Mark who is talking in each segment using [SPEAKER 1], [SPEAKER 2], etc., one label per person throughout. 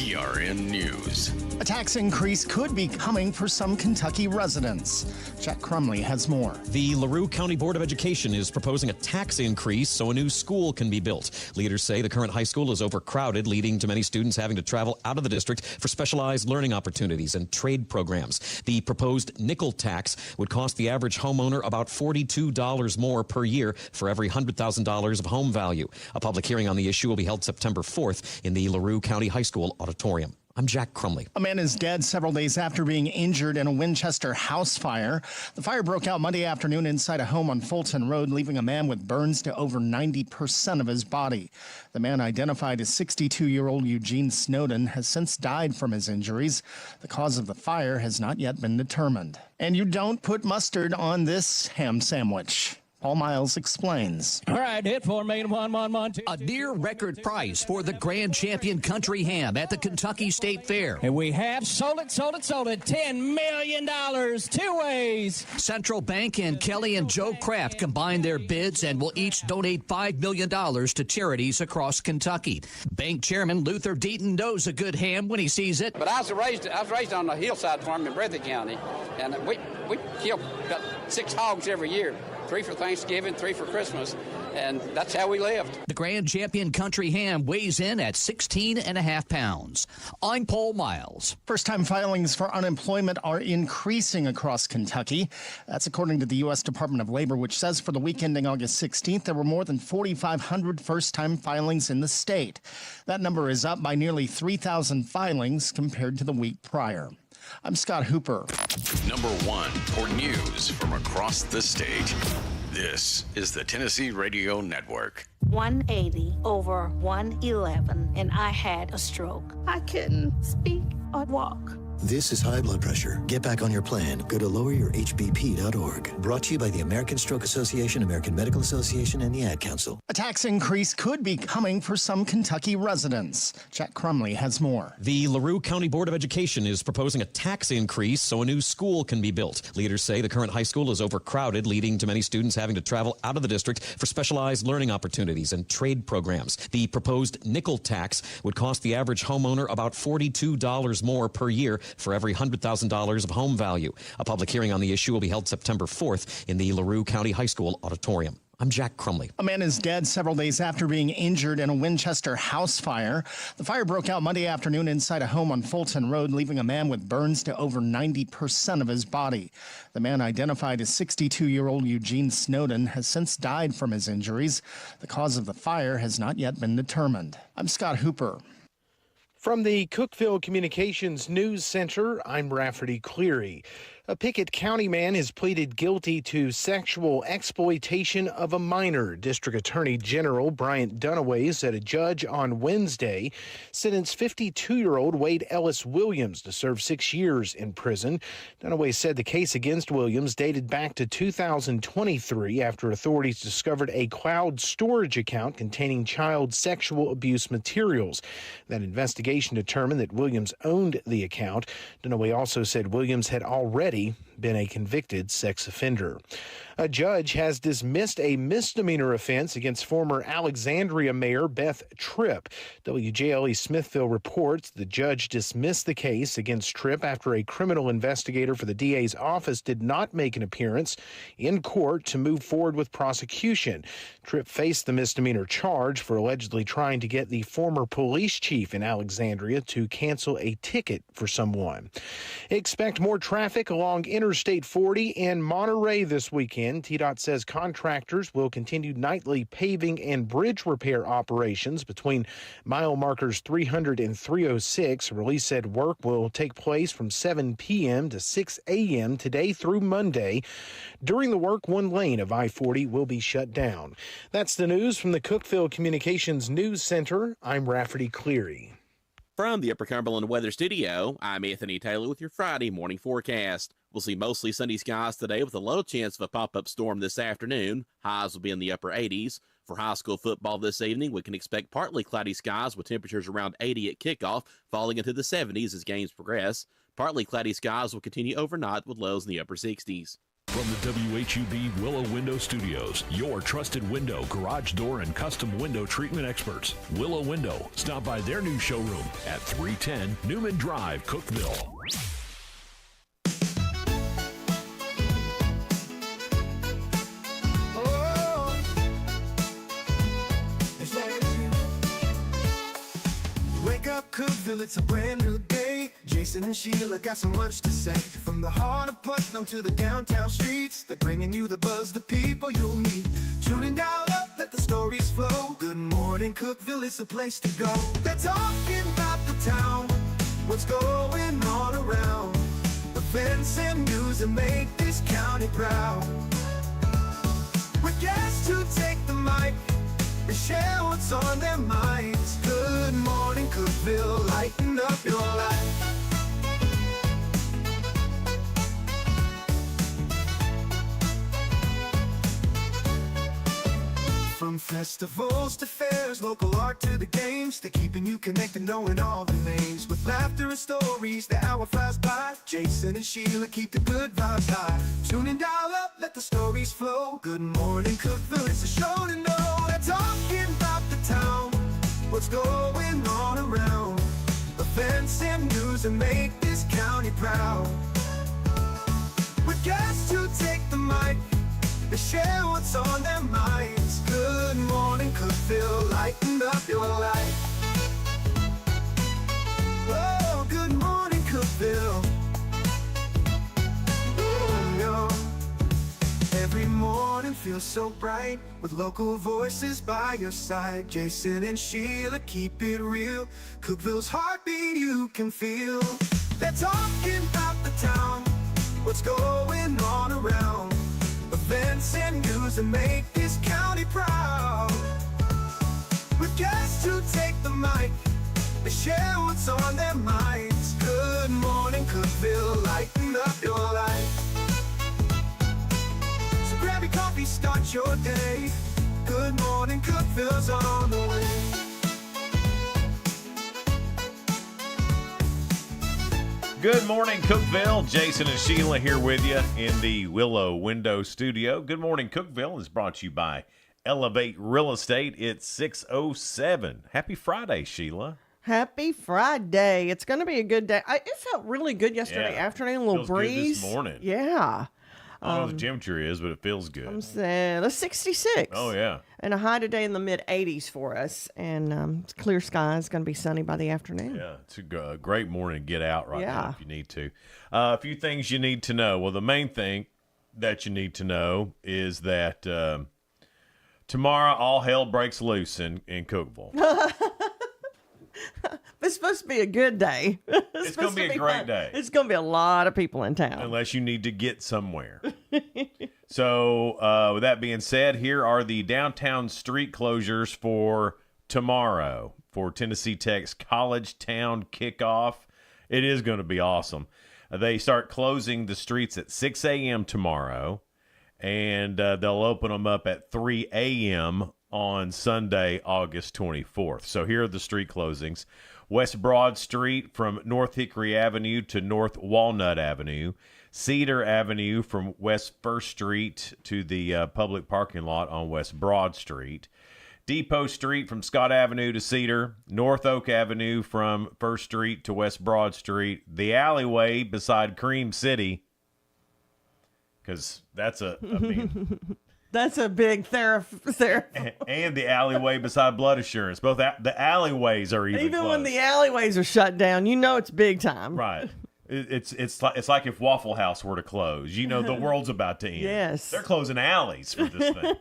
[SPEAKER 1] TRN News.
[SPEAKER 2] A tax increase could be coming for some Kentucky residents. Jack Crumley has more.
[SPEAKER 3] The LaRue County Board of Education is proposing a tax increase so a new school can be built. Leaders say the current high school is overcrowded, leading to many students having to travel out of the district for specialized learning opportunities and trade programs. The proposed nickel tax would cost the average homeowner about $42 more per year for every $100,000 of home value. A public hearing on the issue will be held September 4th in the LaRue County High School auditorium. I'm Jack Crumley.
[SPEAKER 2] A man is dead several days after being injured in a Winchester house fire. The fire broke out Monday afternoon inside a home on Fulton Road, leaving a man with burns to over 90% of his body. The man, identified as 62-year-old Eugene Snowden, has since died from his injuries. The cause of the fire has not yet been determined. And you don't put mustard on this ham sandwich. Paul Miles explains.
[SPEAKER 4] All right, hit for me. 1, 1, 1, 2.
[SPEAKER 5] A near record price for the Grand Champion Country Ham at the Kentucky State Fair.
[SPEAKER 4] And we have sold it. $10 million, 2 ways.
[SPEAKER 5] Central Bank and Kelly and Joe Kraft combined their bids and will each donate $5 million to charities across Kentucky. Bank Chairman Luther Deaton knows a good ham when he sees it.
[SPEAKER 6] But I was raised on a hillside farm in Breathitt County, and we kill about 6 hogs every year. 3 for Thanksgiving, 3 for Christmas, and that's how we lived.
[SPEAKER 5] The Grand Champion Country Ham weighs in at 16.5 pounds. I'm Paul Miles.
[SPEAKER 2] First-time filings for unemployment are increasing across Kentucky. That's according to the U.S. Department of Labor, which says for the week ending August 16th, there were more than 4,500 first-time filings in the state. That number is up by nearly 3,000 filings compared to the week prior. I'm Scott Hooper.
[SPEAKER 1] Number 1 for news from across the state. This is the Tennessee Radio Network.
[SPEAKER 7] 180 over 111, and I had a stroke. I couldn't speak or walk.
[SPEAKER 8] This is high blood pressure. Get back on your plan. Go to loweryourhbp.org. Brought to you by the American Stroke Association, American Medical Association, and the Ad Council.
[SPEAKER 2] A tax increase could be coming for some Kentucky residents. Jack Crumley has more.
[SPEAKER 3] The LaRue County Board of Education is proposing a tax increase so a new school can be built. Leaders say the current high school is overcrowded, leading to many students having to travel out of the district for specialized learning opportunities and trade programs. The proposed nickel tax would cost the average homeowner about $42 more per year for every $100,000 of home value. A public hearing on the issue will be held September 4th in the LaRue County High School auditorium. I'm Jack Crumley.
[SPEAKER 2] A man is dead several days after being injured in a Winchester house fire. The fire broke out Monday afternoon inside a home on Fulton Road, leaving a man with burns to over 90% of his body. The man, identified as 62-year-old Eugene Snowden, has since died from his injuries. The cause of the fire has not yet been determined. I'm Scott Hooper.
[SPEAKER 9] From the Cookeville Communications News Center, I'm Rafferty Cleary. A Pickett County man has pleaded guilty to sexual exploitation of a minor. District Attorney General Bryant Dunaway said a judge on Wednesday sentenced 52-year-old Wade Ellis Williams to serve 6 years in prison. Dunaway said the case against Williams dated back to 2023 after authorities discovered a cloud storage account containing child sexual abuse materials. That investigation determined that Williams owned the account. Dunaway also said Williams had already been a convicted sex offender. A judge has dismissed a misdemeanor offense against former Alexandria Mayor Beth Tripp. WJLE Smithville reports the judge dismissed the case against Tripp after a criminal investigator for the DA's office did not make an appearance in court to move forward with prosecution. Tripp faced the misdemeanor charge for allegedly trying to get the former police chief in Alexandria to cancel a ticket for someone. Expect more traffic along Interstate 40 in Monterey this weekend. TDOT says contractors will continue nightly paving and bridge repair operations between mile markers 300 and 306. A release said work will take place from 7 p.m. to 6 a.m. today through Monday. During the work, one lane of I-40 will be shut down. That's the news from the Cookeville Communications News Center. I'm Rafferty Cleary.
[SPEAKER 10] From the Upper Cumberland Weather Studio, I'm Anthony Taylor with your Friday morning forecast. We'll see mostly sunny skies today with a low chance of a pop-up storm this afternoon. Highs will be in the upper 80s. For high school football this evening, we can expect partly cloudy skies with temperatures around 80 at kickoff, falling into the 70s as games progress. Partly cloudy skies will continue overnight with lows in the upper 60s.
[SPEAKER 11] From the WHUB Willow Window Studios, your trusted window, garage door, and custom window treatment experts. Willow Window. Stop by their new showroom at 310 Newman Drive, Cookeville.
[SPEAKER 12] Wake up, Cookeville, it's a brand new day. Jason and Sheila got so much to say. From the heart of Putnam to the downtown streets, they're bringing you the buzz, the people you'll meet. Tune in, dial up, let the stories flow. Good morning, Cookeville, it's a place to go. They're talking about the town, what's going on around. Events and news that make this county proud. With guests who take the mic, they share what's on their minds. Good morning, Cookeville, lighten up your life. From festivals to fairs, local art to the games, they're keeping you connected, knowing all the names. With laughter and stories, the hour flies by. Jason and Sheila keep the good vibes high. Tune in, dial up, let the stories flow. Good morning, Cookeville, it's a show to know. They're talking about the town, what's going on around. Events and news that make this county proud. With guests who take the mic, they share what's on their minds. Good morning, Cookeville, lighten up your life. Oh, good morning, Cookeville. Oh, yo. Every morning feels so bright with local voices by your side. Jason and Sheila keep it real. Cookeville's heartbeat you can feel. They're talking about the town, what's going on around. Events and news that make this county proud. With guests who take the mic, they share what's on their minds. Good morning, Cookeville, lighten up your life. So grab your coffee, start your day. Good morning, Cookeville's on the way.
[SPEAKER 13] Good morning, Cookeville. Jason and Sheila here with you in the Willow Window Studio. Good morning, Cookeville is brought to you by Elevate Real Estate. It's 6:07. Happy Friday, Sheila.
[SPEAKER 14] Happy Friday. It's going to be a good day. It felt really good yesterday afternoon. A little
[SPEAKER 13] feels
[SPEAKER 14] breeze.
[SPEAKER 13] Good this morning.
[SPEAKER 14] Yeah.
[SPEAKER 13] I don't know what the temperature is, but it feels good.
[SPEAKER 14] I'm saying it's 66.
[SPEAKER 13] Oh, yeah.
[SPEAKER 14] And a high today in the mid-80s for us. And it's clear skies. Going to be sunny by the afternoon.
[SPEAKER 13] Yeah, it's a great morning to get out right now if you need to. A few things you need to know. Well, the main thing that you need to know is that tomorrow all hell breaks loose in Cookeville.
[SPEAKER 14] It's supposed to be a good day.
[SPEAKER 13] It's going to be a great day.
[SPEAKER 14] It's going to be a lot of people in town.
[SPEAKER 13] Unless you need to get somewhere. So, with that being said, here are the downtown street closures for tomorrow for Tennessee Tech's College Town kickoff. It is going to be awesome. They start closing the streets at 6 a.m. tomorrow, and they'll open them up at 3 a.m. on Sunday, August 24th. So here are the street closings. West Broad Street from North Hickory Avenue to North Walnut Avenue. Cedar Avenue from West 1st Street to the public parking lot on West Broad Street. Depot Street from Scott Avenue to Cedar. North Oak Avenue from 1st Street to West Broad Street. The alleyway beside Cream City, because that's
[SPEAKER 14] That's a big therapy.
[SPEAKER 13] And the alleyway beside Blood Assurance. Both the alleyways are even closed.
[SPEAKER 14] When the alleyways are shut down, you know it's big time.
[SPEAKER 13] Right. It's like if Waffle House were to close. You know the world's about to end.
[SPEAKER 14] Yes.
[SPEAKER 13] They're closing alleys for this thing.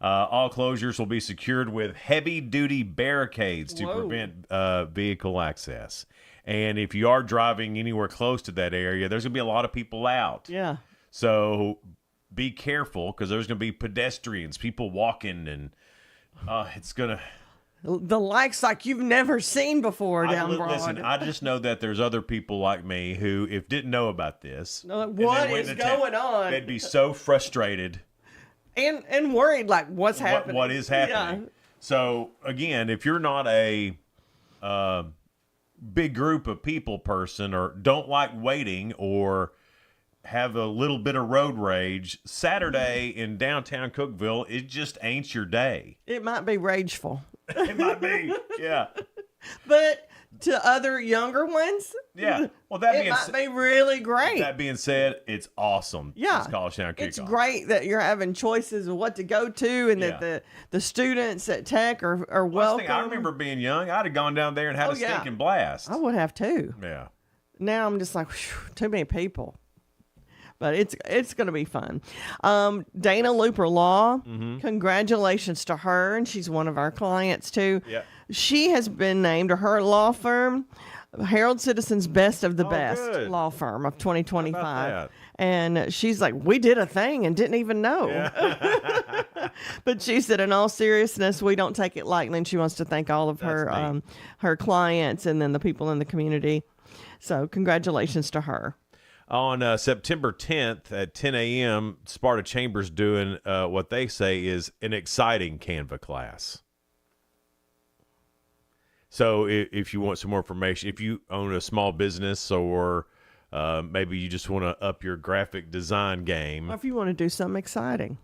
[SPEAKER 13] All closures will be secured with heavy-duty barricades to prevent vehicle access. And if you are driving anywhere close to that area, there's going to be a lot of people out.
[SPEAKER 14] Yeah.
[SPEAKER 13] So be careful, because there's going to be pedestrians, people walking, and it's going to...
[SPEAKER 14] The likes like you've never seen before down Broad.
[SPEAKER 13] Listen, I just know that there's other people like me who, if didn't know about this...
[SPEAKER 14] What is going on?
[SPEAKER 13] They'd be so frustrated.
[SPEAKER 14] And worried, like, what's happening?
[SPEAKER 13] What is happening? Yeah. So, again, if you're not a big group of people person, or don't like waiting, or have a little bit of road rage, Saturday in downtown Cookeville, it just ain't your day.
[SPEAKER 14] It might be rageful.
[SPEAKER 13] It might be, yeah.
[SPEAKER 14] But to other younger ones,
[SPEAKER 13] yeah. Well, that
[SPEAKER 14] it might be really great.
[SPEAKER 13] That being said, it's awesome.
[SPEAKER 14] Yeah,
[SPEAKER 13] It's College Town Kickoff.
[SPEAKER 14] It's great that you're having choices of what to go to, and that the students at Tech are welcome.
[SPEAKER 13] I remember being young. I'd have gone down there and had a stinking blast.
[SPEAKER 14] I would have too.
[SPEAKER 13] Yeah.
[SPEAKER 14] Now I'm just like, whew, too many people. But it's going to be fun. Dana Looper Law, congratulations to her, and she's one of our clients too.
[SPEAKER 13] Yeah.
[SPEAKER 14] She has been named, or her law firm, Herald Citizen's Best of the Best
[SPEAKER 13] good.
[SPEAKER 14] law firm of 2025.
[SPEAKER 13] How about that?
[SPEAKER 14] And she's like, we did a thing and didn't even know.
[SPEAKER 13] Yeah.
[SPEAKER 14] But she said, in all seriousness, we don't take it lightly, and she wants to thank all of her clients and then the people in the community. So congratulations to her.
[SPEAKER 13] On September 10th at 10 a.m., Sparta Chambers doing what they say is an exciting Canva class. So if you want some more information, if you own a small business or maybe you just want to up your graphic design game.
[SPEAKER 14] Or if you want to do something exciting.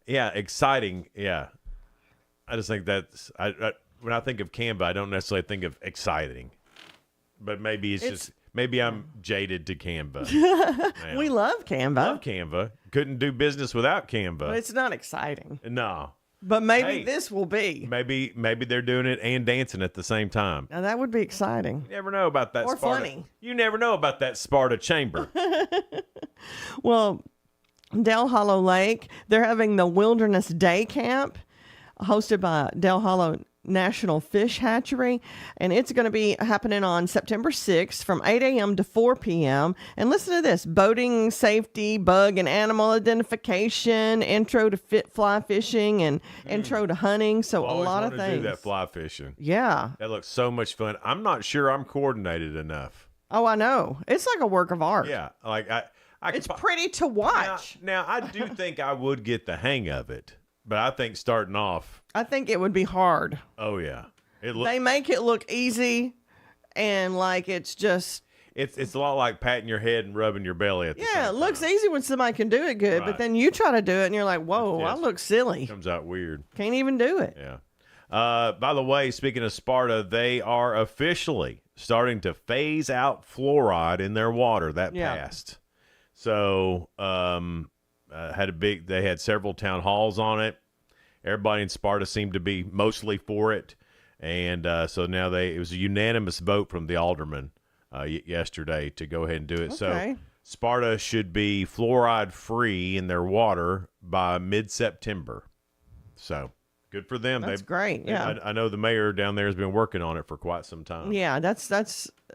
[SPEAKER 13] Yeah, exciting. Yeah. I just think that's, when I think of Canva, I don't necessarily think of exciting. But maybe it's just... Maybe I'm jaded to Canva.
[SPEAKER 14] We love Canva.
[SPEAKER 13] Love Canva. Couldn't do business without Canva.
[SPEAKER 14] But it's not exciting.
[SPEAKER 13] No.
[SPEAKER 14] But maybe this will be.
[SPEAKER 13] Maybe they're doing it and dancing at the same time.
[SPEAKER 14] Now that would be exciting.
[SPEAKER 13] You never know about that.
[SPEAKER 14] Or
[SPEAKER 13] Sparta.
[SPEAKER 14] funny.
[SPEAKER 13] You never know about that Sparta Chamber.
[SPEAKER 14] Well, Del Hollow Lake, they're having the Wilderness Day Camp hosted by Del Hollow National Fish Hatchery, and it's going to be happening on September 6th from 8 a.m. to 4 p.m. And listen to this: boating safety, bug and animal identification, intro to fly fishing, and intro to hunting. So a lot of things.
[SPEAKER 13] Do that fly fishing.
[SPEAKER 14] Yeah,
[SPEAKER 13] that looks so much fun. I'm not sure I'm coordinated enough.
[SPEAKER 14] Oh, I know. It's like a work of art.
[SPEAKER 13] Yeah, like
[SPEAKER 14] it's pretty to watch.
[SPEAKER 13] Now I do think I would get the hang of it. But I think starting off,
[SPEAKER 14] I think it would be hard.
[SPEAKER 13] Oh yeah,
[SPEAKER 14] they make it look easy, and like it's just.
[SPEAKER 13] It's a lot like patting your head and rubbing your belly at the same time.
[SPEAKER 14] Yeah, it looks easy when somebody can do it good, but then you try to do it, and you're like, "Whoa, I look silly."
[SPEAKER 13] It comes out weird.
[SPEAKER 14] Can't even do it.
[SPEAKER 13] Yeah. By the way, speaking of Sparta, they are officially starting to phase out fluoride in their water. That passed. So they had several town halls on it. Everybody in Sparta seemed to be mostly for it. And so now it was a unanimous vote from the aldermen yesterday to go ahead and do it.
[SPEAKER 14] Okay.
[SPEAKER 13] So Sparta should be fluoride free in their water by mid-September. So good for them.
[SPEAKER 14] That's great. Yeah.
[SPEAKER 13] I know the mayor down there has been working on it for quite some time.
[SPEAKER 14] Yeah,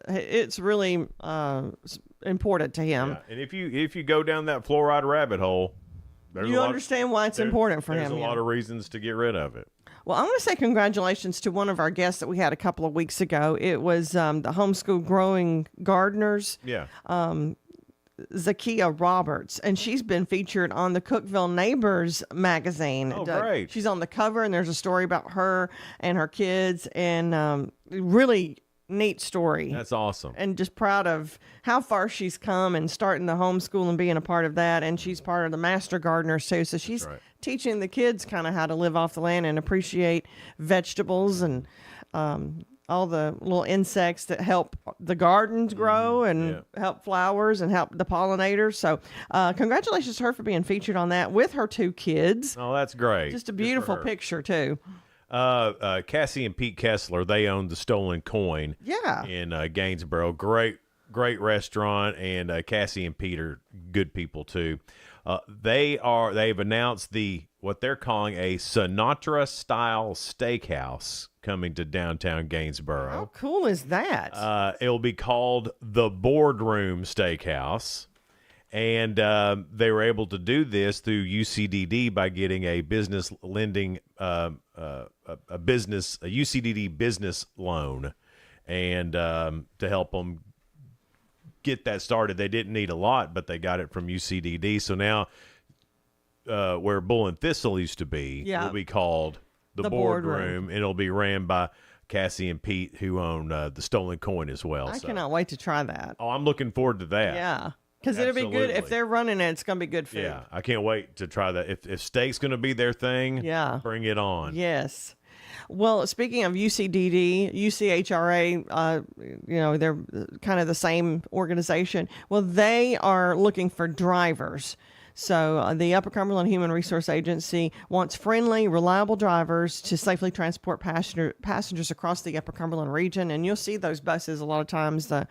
[SPEAKER 14] it's really important to him.
[SPEAKER 13] Yeah. And if you go down that fluoride rabbit hole,
[SPEAKER 14] you understand why it's important for him.
[SPEAKER 13] There's a lot of reasons to get rid of it.
[SPEAKER 14] Well, I want to say congratulations to one of our guests that we had a couple of weeks ago. It was the homeschool growing gardeners.
[SPEAKER 13] Yeah.
[SPEAKER 14] Zakia Roberts, and she's been featured on the Cookeville Neighbors magazine.
[SPEAKER 13] Oh, great.
[SPEAKER 14] She's on the cover, and there's a story about her and her kids, and really neat story.
[SPEAKER 13] That's awesome.
[SPEAKER 14] And just proud of how far she's come and starting the homeschool and being a part of that. And she's part of the Master Gardeners too. So she's teaching the kids kind of how to live off the land and appreciate vegetables and all the little insects that help the gardens grow and help flowers and help the pollinators. So congratulations to her for being featured on that with her two kids.
[SPEAKER 13] Oh, that's great.
[SPEAKER 14] Just a beautiful picture too.
[SPEAKER 13] Cassie and Pete Kessler, they own the Stolen Coin in Gainesboro. Great restaurant, and Cassie and Pete are good people too. They've announced what they're calling a Sinatra style steakhouse coming to downtown Gainesboro.
[SPEAKER 14] How cool is that?
[SPEAKER 13] It'll be called the Boardroom Steakhouse. And they were able to do this through UCDD by getting a business lending, a UCDD business loan, and to help them get that started. They didn't need a lot, but they got it from UCDD. So now, where Bull and Thistle used to be, will be called the Boardroom, and it'll be ran by Cassie and Pete, who own the Stolen Coin as well.
[SPEAKER 14] I cannot wait to try that.
[SPEAKER 13] Oh, I'm looking forward to that.
[SPEAKER 14] Yeah. Because it'll be good if
[SPEAKER 13] Absolutely.
[SPEAKER 14] they're running it. It's going to be good food.
[SPEAKER 13] Yeah, I can't wait to try that. If steak's going to be their thing,
[SPEAKER 14] Yeah.
[SPEAKER 13] bring it on.
[SPEAKER 14] Yes. Well, speaking of UCDD, UCHRA, they're kind of the same organization. Well, they are looking for drivers. So the Upper Cumberland Human Resource Agency wants friendly, reliable drivers to safely transport passengers across the Upper Cumberland region. And you'll see those buses a lot of times, the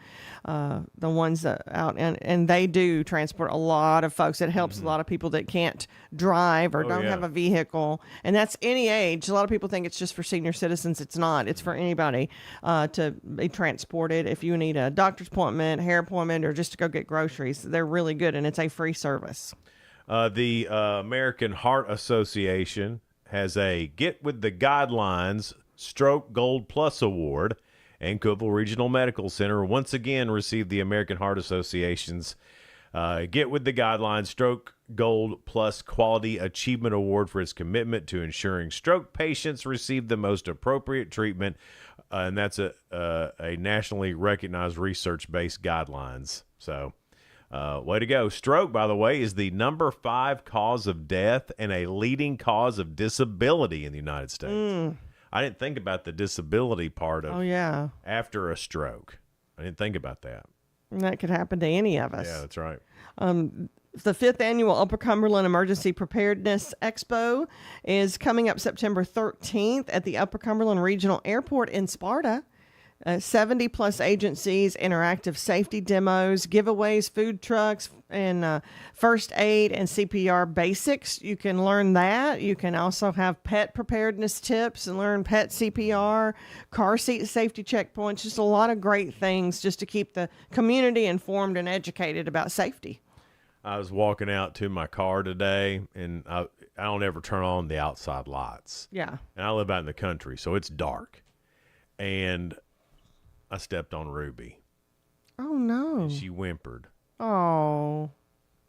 [SPEAKER 14] ones that out, and they do transport a lot of folks. It helps a lot of people that can't drive or don't have a vehicle. And that's any age. A lot of people think it's just for senior citizens. It's not. It's for anybody to be transported. If you need a doctor's appointment, hair appointment, or just to go get groceries, they're really good, and it's a free service.
[SPEAKER 13] The American Heart Association has a Get With the Guidelines Stroke Gold Plus Award, and Cookeville Regional Medical Center once again received the American Heart Association's Get With the Guidelines Stroke Gold Plus Quality Achievement Award for its commitment to ensuring stroke patients receive the most appropriate treatment, and that's a nationally recognized research-based guidelines. So... way to go. Stroke, by the way, is the number 5 cause of death and a leading cause of disability in the United States. I didn't think about the disability part of after a stroke. I didn't think about that.
[SPEAKER 14] And that could happen to any of us.
[SPEAKER 13] Yeah, that's right.
[SPEAKER 14] The 5th annual Upper Cumberland Emergency Preparedness Expo is coming up September 13th at the Upper Cumberland Regional Airport in Sparta. 70 plus agencies, interactive safety demos, giveaways, food trucks, and first aid and CPR basics. You can learn that. You can also have pet preparedness tips and learn pet CPR, car seat safety checkpoints, just a lot of great things just to keep the community informed and educated about safety.
[SPEAKER 13] I was walking out to my car today, and I don't ever turn on the outside lights.
[SPEAKER 14] Yeah.
[SPEAKER 13] And I live out in the country, so it's dark. And I stepped on Ruby.
[SPEAKER 14] Oh, no.
[SPEAKER 13] And she whimpered.
[SPEAKER 14] Oh.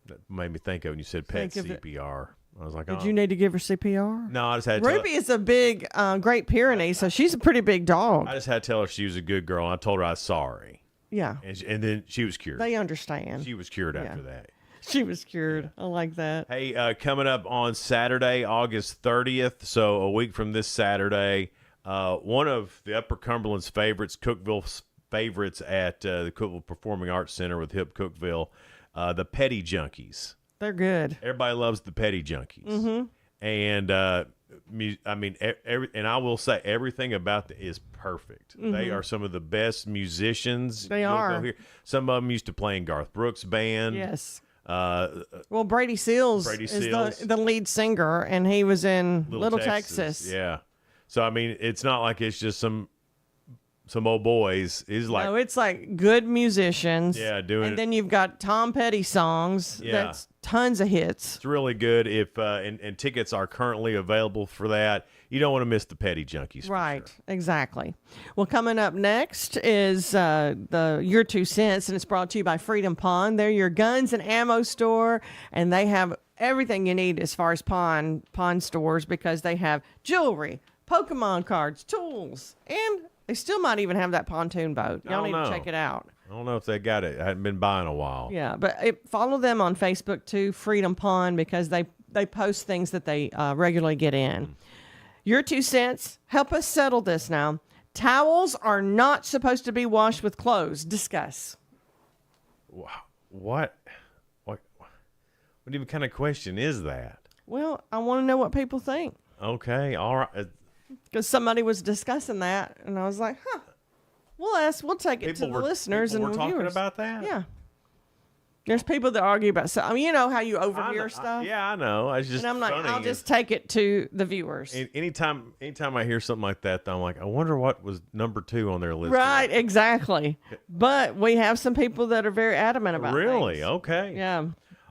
[SPEAKER 13] That made me think of when you said pet CPR. I was like,
[SPEAKER 14] Did you need to give her CPR?
[SPEAKER 13] No, I just had to
[SPEAKER 14] Ruby is a big Great Pyrenees, so she's a pretty big dog.
[SPEAKER 13] I just had to tell her she was a good girl, and I told her I was sorry.
[SPEAKER 14] Yeah.
[SPEAKER 13] And then she was cured.
[SPEAKER 14] They understand.
[SPEAKER 13] She was cured after that.
[SPEAKER 14] She was cured. I like that.
[SPEAKER 13] Hey, coming up on Saturday, August 30th, so a week from this Saturday, one of the Upper Cumberland's favorites, Cookeville's favorites at the Cookeville Performing Arts Center with Hip Cookeville, the Petty Junkies.
[SPEAKER 14] They're good.
[SPEAKER 13] Everybody loves the Petty Junkies.
[SPEAKER 14] Mm-hmm.
[SPEAKER 13] And, I mean, and I will say everything about is perfect.
[SPEAKER 14] Mm-hmm.
[SPEAKER 13] They are some of the best musicians.
[SPEAKER 14] They
[SPEAKER 13] You'll
[SPEAKER 14] are.
[SPEAKER 13] go here. Some of them used to play in Garth Brooks' band.
[SPEAKER 14] Yes. Well, Brady Seals is the lead singer, and he was in Little Texas.
[SPEAKER 13] Yeah. So, I mean, it's not like it's just some old boys. It's like,
[SPEAKER 14] no, it's like good musicians.
[SPEAKER 13] Yeah, doing
[SPEAKER 14] and
[SPEAKER 13] it.
[SPEAKER 14] then you've got Tom Petty songs.
[SPEAKER 13] Yeah.
[SPEAKER 14] That's tons of hits.
[SPEAKER 13] It's really good. If and tickets are currently available for that. You don't want to miss the Petty Junkies.
[SPEAKER 14] Right, exactly. Well, coming up next is Your 2 Cents, and it's brought to you by Freedom Pawn. They're your guns and ammo store, and they have everything you need as far as pawn stores, because they have jewelry, Pokemon cards, tools, and they still might even have that pontoon boat. Y'all need to check it out.
[SPEAKER 13] I don't know if they got it. I hadn't been by in a while.
[SPEAKER 14] Yeah, but follow them on Facebook too, Freedom Pawn, because they post things that they regularly get in. Your 2 cents. Help us settle this now. Towels are not supposed to be washed with clothes. Discuss.
[SPEAKER 13] What even kind of question is that?
[SPEAKER 14] Well, I want to know what people think.
[SPEAKER 13] Okay, all right.
[SPEAKER 14] Because somebody was discussing that, and I was like, we'll take it to the listeners and
[SPEAKER 13] we're talking
[SPEAKER 14] viewers.
[SPEAKER 13] about that?
[SPEAKER 14] Yeah. There's people that argue about I mean, you know how you overhear stuff?
[SPEAKER 13] Yeah, I know. It's just
[SPEAKER 14] and I'm like,
[SPEAKER 13] funny.
[SPEAKER 14] I'll just take it to the viewers.
[SPEAKER 13] Anytime I hear something like that, though, I'm like, I wonder what was number 2 on their list.
[SPEAKER 14] Right, exactly. But we have some people that are very adamant about
[SPEAKER 13] Really?
[SPEAKER 14] things.
[SPEAKER 13] Okay.
[SPEAKER 14] Yeah.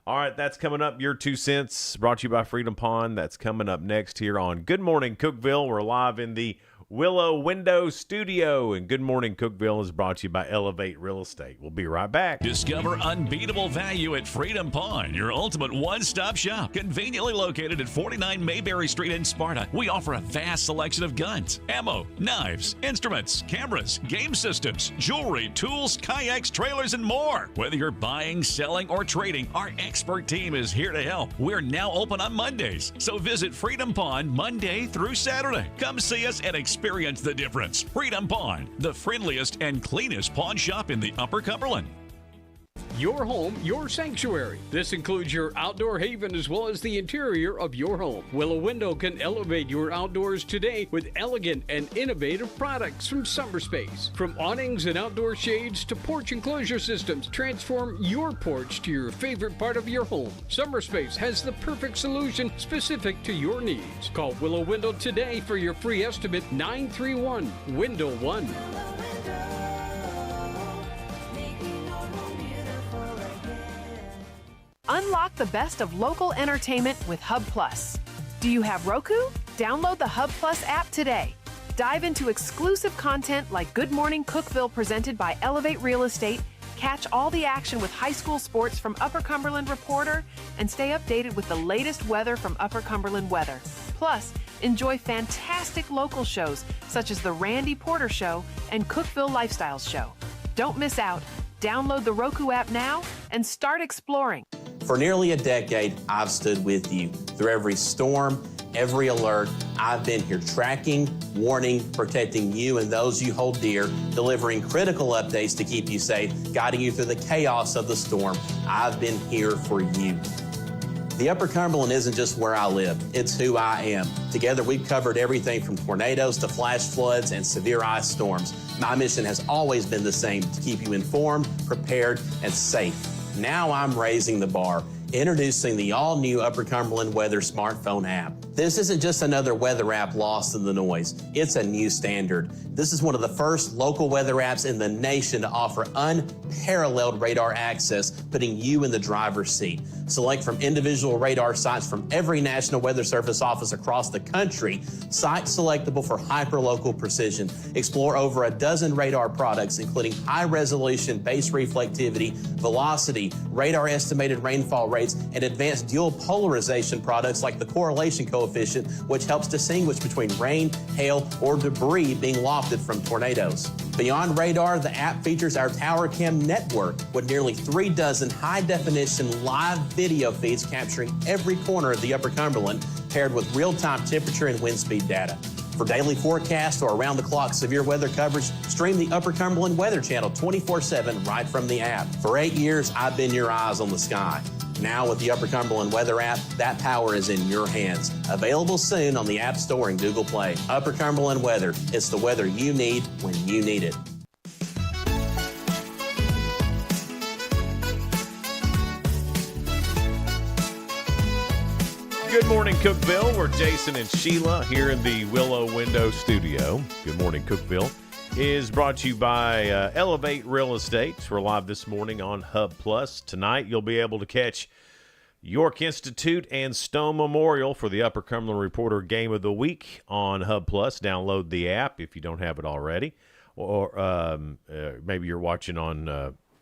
[SPEAKER 13] All right, that's coming up. Your 2 cents, brought to you by Freedom Pawn. That's coming up next here on Good Morning Cookeville. We're live in the Willow Window Studio. And Good Morning Cookeville is brought to you by Elevate Real Estate. We'll be right back.
[SPEAKER 15] Discover unbeatable value at Freedom Pawn, your ultimate one-stop shop. Conveniently located at 49 Mayberry Street in Sparta, we offer a vast selection of guns, ammo, knives, instruments, cameras, game systems, jewelry, tools, kayaks, trailers, and more. Whether you're buying, selling, or trading, our expert team is here to help. We're now open on Mondays, so visit Freedom Pawn Monday through Saturday. Come see us and experience the difference. Freedom Pawn, the friendliest and cleanest pawn shop in the Upper Cumberland.
[SPEAKER 16] Your home, your sanctuary. This includes your outdoor haven as well as the interior of your home. Willow Window can elevate your outdoors today with elegant and innovative products from SummerSpace. From awnings and outdoor shades to porch enclosure systems, transform your porch to your favorite part of your home. SummerSpace has the perfect solution specific to your needs. Call Willow Window today for your free estimate, 931-WINDOW-1.
[SPEAKER 17] Unlock the best of local entertainment with Hub Plus. Do you have Roku? Download the Hub Plus app today. Dive into exclusive content like Good Morning Cookeville presented by Elevate Real Estate, catch all the action with high school sports from Upper Cumberland Reporter, and stay updated with the latest weather from Upper Cumberland Weather. Plus, enjoy fantastic local shows such as The Randy Porter Show and Cookeville Lifestyles Show. Don't miss out. Download the Roku app now and start exploring.
[SPEAKER 10] For nearly a decade, I've stood with you. Through every storm, every alert, I've been here tracking, warning, protecting you and those you hold dear, delivering critical updates to keep you safe, guiding you through the chaos of the storm. I've been here for you. The Upper Cumberland isn't just where I live, it's who I am. Together, we've covered everything from tornadoes to flash floods and severe ice storms. My mission has always been the same, to keep you informed, prepared, and safe. Now I'm raising the bar, introducing the all-new Upper Cumberland Weather smartphone app. This isn't just another weather app lost in the noise. It's a new standard. This is one of the first local weather apps in the nation to offer unparalleled radar access, putting you in the driver's seat. Select from individual radar sites from every National Weather Service office across the country, sites selectable for hyper-local precision. Explore over a dozen radar products, including high-resolution base reflectivity, velocity, radar estimated rainfall rates, and advanced dual polarization products like the correlation coefficient, which helps distinguish between rain, hail, or debris being lofted from tornadoes. Beyond radar, the app features our Tower Cam network with nearly 3 dozen high-definition live video feeds capturing every corner of the Upper Cumberland, paired with real-time temperature and wind speed data. For daily forecasts or around-the-clock severe weather coverage, stream the Upper Cumberland Weather Channel 24/7 right from the app. For 8 years, I've been your eyes on the sky. Now with the Upper Cumberland Weather app, that power is in your hands. Available soon on the App Store and Google Play. Upper Cumberland Weather. It's the weather you need when you need it.
[SPEAKER 13] Good morning, Cookeville. We're Jason and Sheila here in the Willow Window Studio. Good morning, Cookeville is brought to you by Elevate Real Estate. We're live this morning on Hub Plus. Tonight, you'll be able to catch York Institute and Stone Memorial for the Upper Cumberland Reporter Game of the Week on Hub Plus. Download the app if you don't have it already. Or maybe you're watching on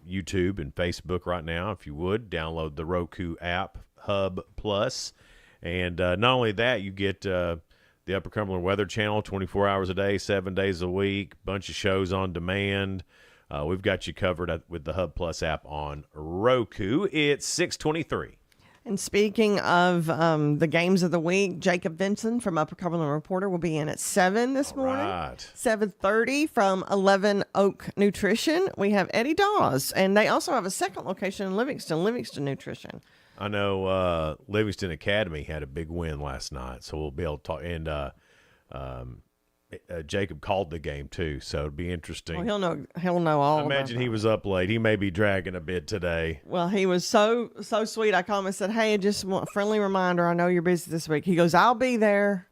[SPEAKER 13] YouTube and Facebook right now. If you would, download the Roku app, Hub Plus. And not only that, you get the Upper Cumberland Weather Channel 24 hours a day, 7 days a week, bunch of shows on demand. We've got you covered with the Hub Plus app on Roku. It's 6:23.
[SPEAKER 14] And speaking of the games of the week, Jacob Vinson from Upper Cumberland Reporter will be in at 7 this morning.
[SPEAKER 13] Right.
[SPEAKER 14] 7:30 from 11 Oak Nutrition. We have Eddie Dawes, and they also have a second location in Livingston Nutrition.
[SPEAKER 13] I know Livingston Academy had a big win last night, so we'll be able to talk. And Jacob called the game too, so it'll be interesting.
[SPEAKER 14] Well, he'll know all.
[SPEAKER 13] I imagine he was up late. He may be dragging a bit today.
[SPEAKER 14] Well, he was so sweet. I called him and said, "Hey, just a friendly reminder. I know you're busy this week." He goes, "I'll be there."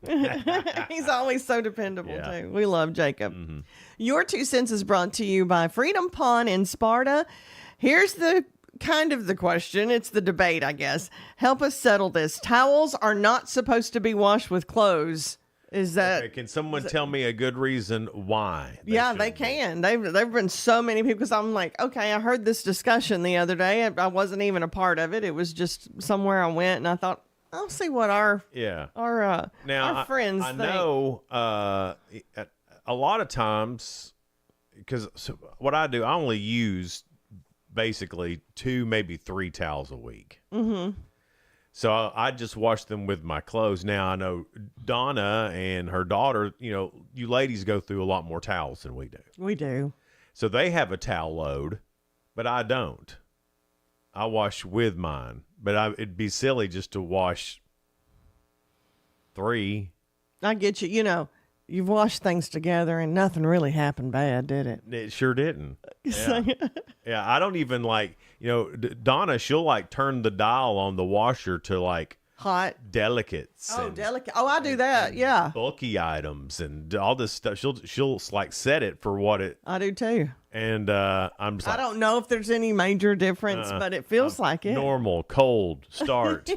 [SPEAKER 14] He's always so dependable too. We love Jacob. Mm-hmm. Your 2 cents is brought to you by Freedom Pawn in Sparta. Here's the question. It's the debate, I guess. Help us settle this. Towels are not supposed to be washed with clothes. Is that?
[SPEAKER 13] Okay, can someone tell me a good reason why?
[SPEAKER 14] They can. They've been so many people because I'm like, okay, I heard this discussion the other day. I wasn't even a part of it. It was just somewhere I went and I thought, I'll see what our friends
[SPEAKER 13] I
[SPEAKER 14] think.
[SPEAKER 13] know a lot of times, because what I do, I only use basically 2, maybe 3 towels a week.
[SPEAKER 14] Mm-hmm.
[SPEAKER 13] So I just wash them with my clothes. Now I know Donna and her daughter, you ladies go through a lot more towels than we do.
[SPEAKER 14] We do.
[SPEAKER 13] So they have a towel load, but I don't. I wash with mine, but it'd be silly just to wash 3.
[SPEAKER 14] I get you. You've washed things together and nothing really happened bad, did it?
[SPEAKER 13] It sure didn't. Yeah. Yeah, I don't even Donna, she'll turn the dial on the washer to
[SPEAKER 14] hot
[SPEAKER 13] delicates.
[SPEAKER 14] Oh, delicate. Oh, I do that. Yeah.
[SPEAKER 13] Bulky items and all this stuff. She'll set it for what it.
[SPEAKER 14] I do too.
[SPEAKER 13] And I'm just
[SPEAKER 14] I don't know if there's any major difference, but it feels like it.
[SPEAKER 13] Normal, cold, start.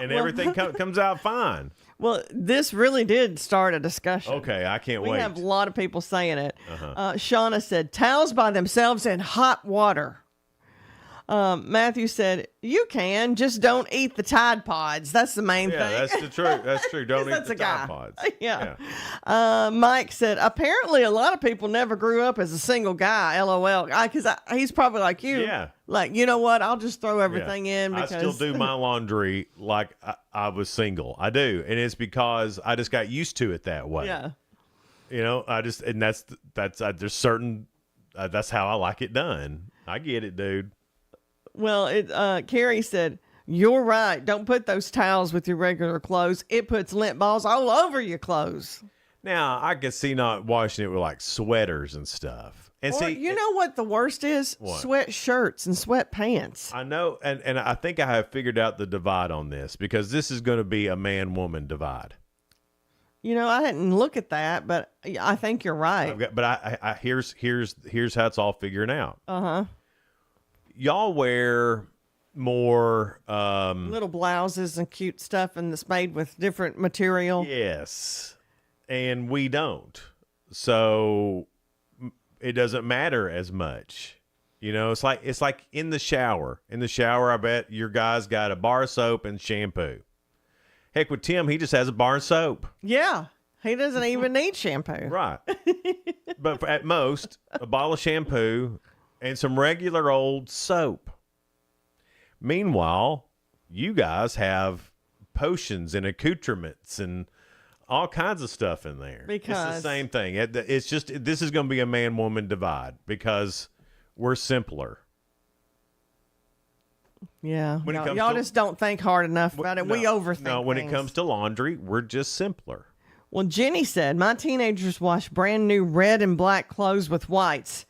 [SPEAKER 13] And everything comes out fine.
[SPEAKER 14] Well, this really did start a discussion.
[SPEAKER 13] Okay, I can't wait.
[SPEAKER 14] We have a lot of people saying it. Shauna said, towels by themselves in hot water. Matthew said, you can, just don't eat the Tide Pods. That's the main thing.
[SPEAKER 13] Yeah, that's the truth. That's true. Don't eat the Tide Pods.
[SPEAKER 14] Yeah. Mike said, apparently a lot of people never grew up as a single guy, LOL. Because he's probably like you.
[SPEAKER 13] Yeah.
[SPEAKER 14] Like, you know what? I'll just throw everything in because
[SPEAKER 13] I still do my laundry like I was single. I do. And it's because I just got used to it that way.
[SPEAKER 14] Yeah.
[SPEAKER 13] There's certain, that's how I like it done. I get it, dude.
[SPEAKER 14] Well, Carrie said, you're right. Don't put those towels with your regular clothes. It puts lint balls all over your clothes.
[SPEAKER 13] Now, I could see not washing it with sweaters and stuff. And
[SPEAKER 14] you know what the worst is?
[SPEAKER 13] What?
[SPEAKER 14] Sweatshirts and sweatpants.
[SPEAKER 13] I know, and I think I have figured out the divide on this because this is going to be a man-woman divide.
[SPEAKER 14] I didn't look at that, but I think you're right.
[SPEAKER 13] But here's how it's all figuring out.
[SPEAKER 14] Uh-huh.
[SPEAKER 13] Y'all wear more
[SPEAKER 14] little blouses and cute stuff and it's made with different material.
[SPEAKER 13] Yes. And we don't. So it doesn't matter as much. It's like in the shower. In the shower, I bet your guy's got a bar of soap and shampoo. Heck, with Tim, he just has a bar of soap.
[SPEAKER 14] Yeah. He doesn't even need shampoo.
[SPEAKER 13] Right. But at most, a bottle of shampoo and some regular old soap. Meanwhile, you guys have potions and accoutrements and all kinds of stuff in there.
[SPEAKER 14] Because
[SPEAKER 13] it's the same thing. It's just, this is going to be a man-woman divide because we're simpler.
[SPEAKER 14] Yeah. Y'all just don't think hard enough about it. We overthink
[SPEAKER 13] No, when
[SPEAKER 14] things.
[SPEAKER 13] it comes to laundry, we're just simpler.
[SPEAKER 14] Well, Jenny said, my teenagers wash brand new red and black clothes with whites.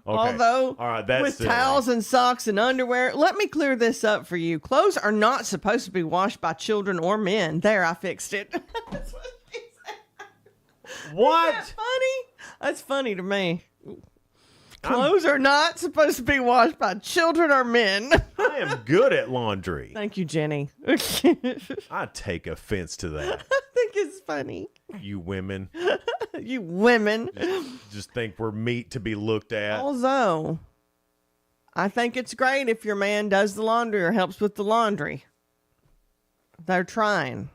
[SPEAKER 13] Okay.
[SPEAKER 14] Although,
[SPEAKER 13] all right, that's
[SPEAKER 14] with
[SPEAKER 13] silly.
[SPEAKER 14] towels and socks and underwear, let me clear this up for you. Clothes are not supposed to be washed by children or men. There, I fixed it. That's what she said.
[SPEAKER 13] What?
[SPEAKER 14] Isn't that funny? That's funny to me. Clothes are not supposed to be washed by children or men.
[SPEAKER 13] I am good at laundry.
[SPEAKER 14] Thank you, Jenny.
[SPEAKER 13] I take offense to that.
[SPEAKER 14] I think it's funny.
[SPEAKER 13] You women.
[SPEAKER 14] You women.
[SPEAKER 13] Just think we're meat to be looked at.
[SPEAKER 14] Although, I think it's great if your man does the laundry or helps with the laundry. They're trying.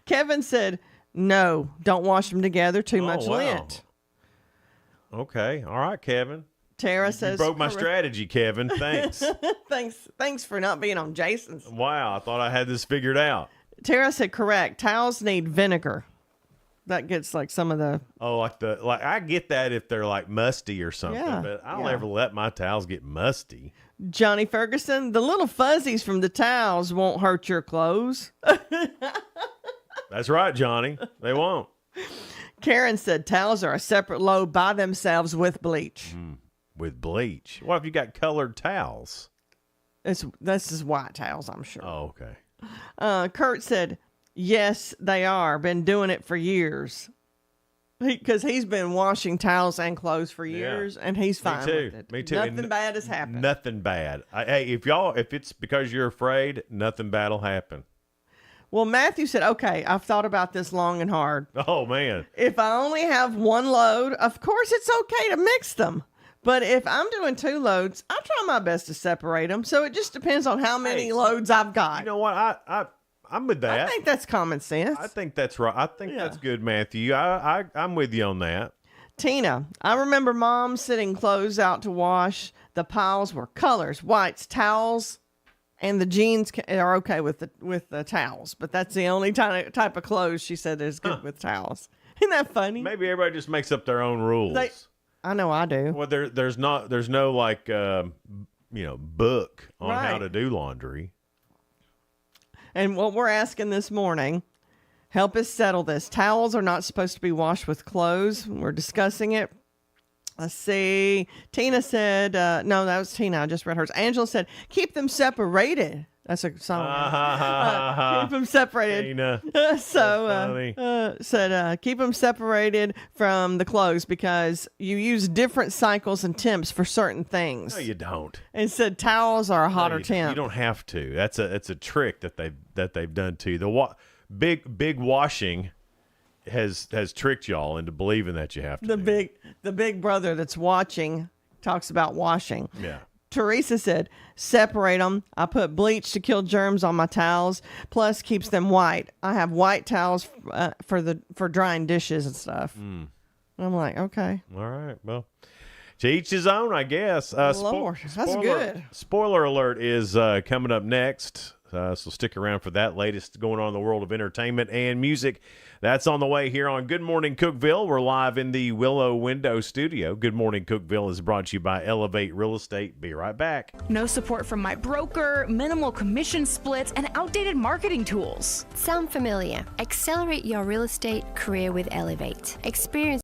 [SPEAKER 14] Kevin said, no, don't wash them together. Too much
[SPEAKER 13] wow.
[SPEAKER 14] lint.
[SPEAKER 13] Okay. All right, Kevin.
[SPEAKER 14] Tara says,
[SPEAKER 13] you broke my strategy, Kevin. Thanks.
[SPEAKER 14] Thanks for not being on Jason's.
[SPEAKER 13] Wow, I thought I had this figured out.
[SPEAKER 14] Tara said, correct. Towels need vinegar. That gets some of the.
[SPEAKER 13] Oh, I get that if they're musty or something,
[SPEAKER 14] Yeah,
[SPEAKER 13] but I don't ever let my towels get musty.
[SPEAKER 14] Johnny Ferguson, the little fuzzies from the towels won't hurt your clothes.
[SPEAKER 13] That's right, Johnny. They won't.
[SPEAKER 14] Karen said towels are a separate load by themselves with bleach.
[SPEAKER 13] With bleach? What if you got colored towels?
[SPEAKER 14] This is white towels, I'm sure.
[SPEAKER 13] Oh, okay.
[SPEAKER 14] Kurt said, yes, they are. Been doing it for years. Because he's been washing towels and clothes for years, and he's fine with it.
[SPEAKER 13] Me too.
[SPEAKER 14] Nothing bad has happened.
[SPEAKER 13] Nothing bad. Hey, if it's because you're afraid, nothing bad will happen.
[SPEAKER 14] Well, Matthew said, okay, I've thought about this long and hard.
[SPEAKER 13] Oh, man.
[SPEAKER 14] If I only have one load, of course it's okay to mix them. But if I'm doing 2 loads, I try my best to separate them. So it just depends on how many loads I've got.
[SPEAKER 13] You know what? I'm with that.
[SPEAKER 14] I think that's common sense.
[SPEAKER 13] I think that's right. I think that's good, Matthew. I'm with you on that.
[SPEAKER 14] Tina, I remember Mom sitting clothes out to wash. The piles were colors, whites, towels, and the jeans are okay with the towels. But that's the only type of clothes she said is good with towels. Isn't that funny?
[SPEAKER 13] Maybe everybody just makes up their own rules.
[SPEAKER 14] I know I do.
[SPEAKER 13] Well, there's no like book on how to do laundry.
[SPEAKER 14] And what we're asking this morning, help us settle this. Towels are not supposed to be washed with clothes. We're discussing it. Let's see. Tina said, no, that was Tina. I just read hers. Angela said, keep them separated. That's a song. Keep them separated.
[SPEAKER 13] Tina.
[SPEAKER 14] Said, keep them separated from the clothes because you use different cycles and temps for certain things.
[SPEAKER 13] No, you don't.
[SPEAKER 14] And said towels are a hotter temp.
[SPEAKER 13] You don't have to. That's a trick that they've done to you. The big washing has tricked y'all into believing that you have to.
[SPEAKER 14] The big brother that's watching talks about washing.
[SPEAKER 13] Yeah.
[SPEAKER 14] Teresa said, separate them. I put bleach to kill germs on my towels, plus keeps them white. I have white towels for drying dishes and stuff. And I'm like, okay.
[SPEAKER 13] All right. Well, to each his own, I guess.
[SPEAKER 14] Lord, that's good.
[SPEAKER 13] Spoiler alert is coming up next. So stick around for that latest going on in the world of entertainment and music. That's on the way here on Good Morning Cookeville. We're live in the Willow Window Studio. Good Morning Cookeville is brought to you by Elevate Real Estate. Be right back.
[SPEAKER 18] No support from my broker, minimal commission splits, and outdated marketing tools.
[SPEAKER 19] Sound familiar? Accelerate your real estate career with Elevate. Experience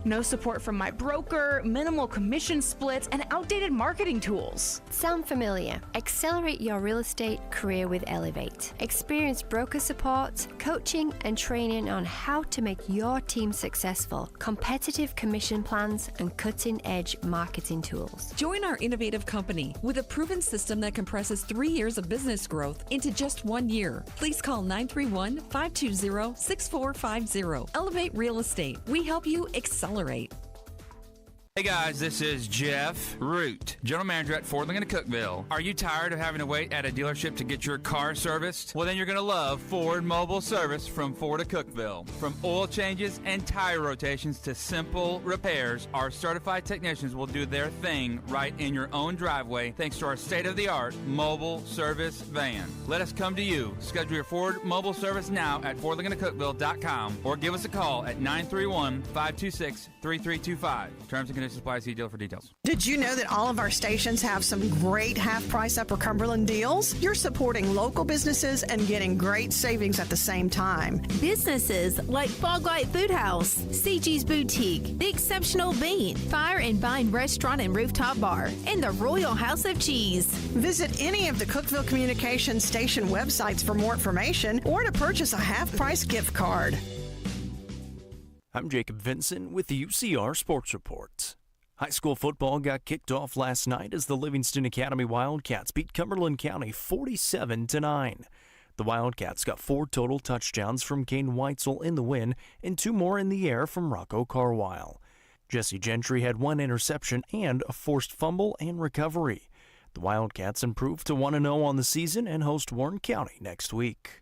[SPEAKER 18] No support from my broker, minimal commission splits, and outdated marketing tools.
[SPEAKER 19] Sound familiar? Accelerate your real estate career with Elevate. Experience broker support, coaching, and training on how to make your team successful, competitive commission plans, and cutting-edge marketing tools.
[SPEAKER 20] Join our innovative company with a proven system that compresses 3 years of business growth into just 1 year. Please call 931-520-6450. Elevate Real Estate. We help you accelerate.
[SPEAKER 21] Hey guys, this is Jeff Root, General Manager at Ford Lincoln Cookeville. Are you tired of having to wait at a dealership to get your car serviced? Well, then you're going to love Ford Mobile Service from Ford of Cookeville. From oil changes and tire rotations to simple repairs, our certified technicians will do their thing right in your own driveway thanks to our state-of-the-art mobile service van. Let us come to you. Schedule your Ford Mobile Service now at FordLincolnCookeville.com or give us a call at 931-526-3325. Terms and conditions apply. See dealer for details.
[SPEAKER 22] Did you know that all of our stations have some great half-price Upper Cumberland deals? You're supporting local businesses and getting great savings at the same time.
[SPEAKER 23] Businesses like Fog Light Food House, CG's Boutique, The Exceptional Bean, Fire and Vine Restaurant and Rooftop Bar, and the Royal House of Cheese.
[SPEAKER 22] Visit any of the Cookeville Communications station websites for more information or to purchase a half-price gift card.
[SPEAKER 24] I'm Jacob Vincent with the UCR Sports Report. High school football got kicked off last night as the Livingston Academy Wildcats beat Cumberland County 47-9. The Wildcats got 4 total touchdowns from Kane Weitzel in the win and 2 more in the air from Rocco Carwile. Jesse Gentry had 1 interception and a forced fumble and recovery. The Wildcats improved to 1-0 on the season and host Warren County next week.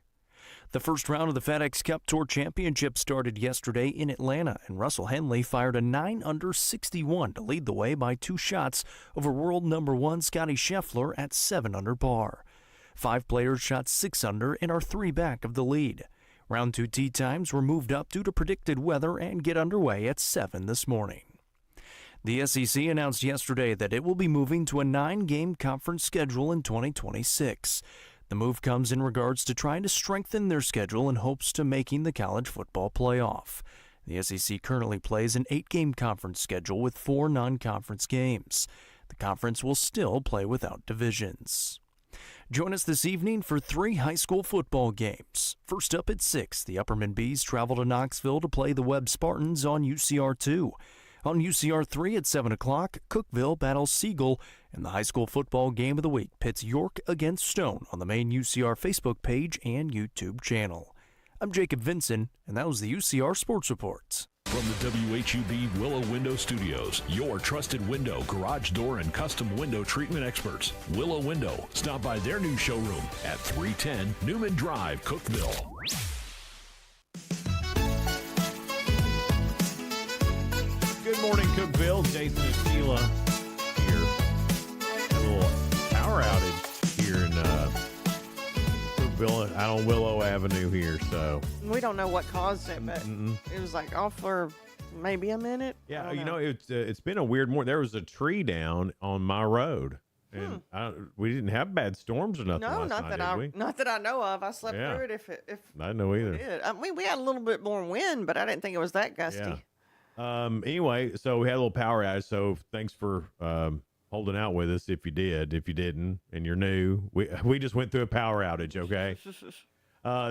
[SPEAKER 24] The first round of the FedEx Cup Tour Championship started yesterday in Atlanta, and Russell Henley fired a 9-under 61 to lead the way by 2 shots over world number 1 Scotty Scheffler at 7 under par. 5 players shot 6 under and are 3 back of the lead. Round 2 tee times were moved up due to predicted weather and get underway at 7 this morning. The SEC announced yesterday that it will be moving to a 9-game conference schedule in 2026. The move comes in regards to trying to strengthen their schedule in hopes to making the college football playoff. The SEC currently plays an 8-game conference schedule with 4 non-conference games. The conference will still play without divisions. Join us this evening for 3 high school football games. First up at 6, the Upperman Bees travel to Knoxville to play the Webb Spartans on UCR2. On UCR3 at 7 o'clock, Cookeville battles Siegel, and the high school football game of the week pits York against Stone on the main UCR Facebook page and YouTube channel. I'm Jacob Vinson, and that was the UCR Sports Report.
[SPEAKER 11] From the WHUB Willow Window Studios, your trusted window, garage door, and custom window treatment experts. Willow Window. Stop by their new showroom at 310 Newman Drive, Cookeville.
[SPEAKER 13] Good morning, Cookeville. Jason and Sheila here. A little power outage here in Cookeville, out on Willow Avenue here. So
[SPEAKER 14] We don't know what caused it, but it was like off for maybe a minute.
[SPEAKER 13] yeah, it's been a weird morning. There was a tree down on my road, and we didn't have bad storms or nothing.
[SPEAKER 14] No,
[SPEAKER 13] last night, did we?
[SPEAKER 14] not that I know of. I slept
[SPEAKER 13] Yeah.
[SPEAKER 14] through it. If
[SPEAKER 13] I didn't know either.
[SPEAKER 14] we did, I mean, we had a little bit more wind, but I didn't think it was that gusty.
[SPEAKER 13] Yeah. Anyway, so we had a little power outage. So thanks for holding out with us. If you did, if you didn't, and you're new, we just went through a power outage. Okay.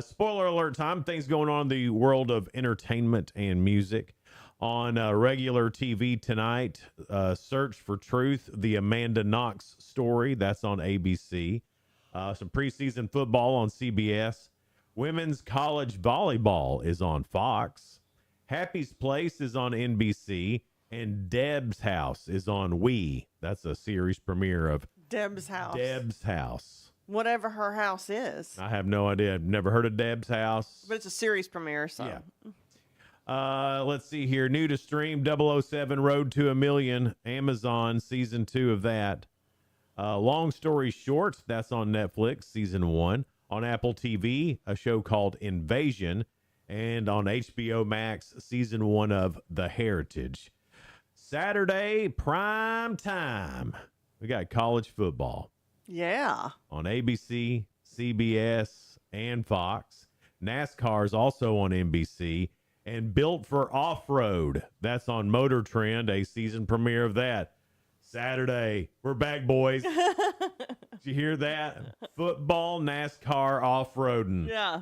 [SPEAKER 13] Spoiler alert time. Things going on in the world of entertainment and music. On regular TV tonight, Search for Truth, the Amanda Knox story. That's on ABC. Some preseason football on CBS. Women's college volleyball is on Fox. Happy's Place is on NBC, and Deb's House is on We. That's a series premiere of
[SPEAKER 14] Deb's House.
[SPEAKER 13] Deb's House.
[SPEAKER 14] Whatever her house is.
[SPEAKER 13] I have no idea. I've never heard of Deb's House.
[SPEAKER 14] But it's a series premiere, so.
[SPEAKER 13] Yeah. Let's see here. New to stream, 007 Road to a Million, Amazon, season 2 of that. Long Story Short, that's on Netflix, season 1. On Apple TV, a show called Invasion. And on HBO Max, season 1 of The Heritage. Saturday, prime time. We got college football.
[SPEAKER 14] Yeah.
[SPEAKER 13] On ABC, CBS, and Fox. NASCAR is also on NBC. and Built for Off-Road. That's on Motor Trend, a season premiere of that. Saturday. We're back, boys. Did you hear that? Football, NASCAR, off-roading.
[SPEAKER 14] Yeah.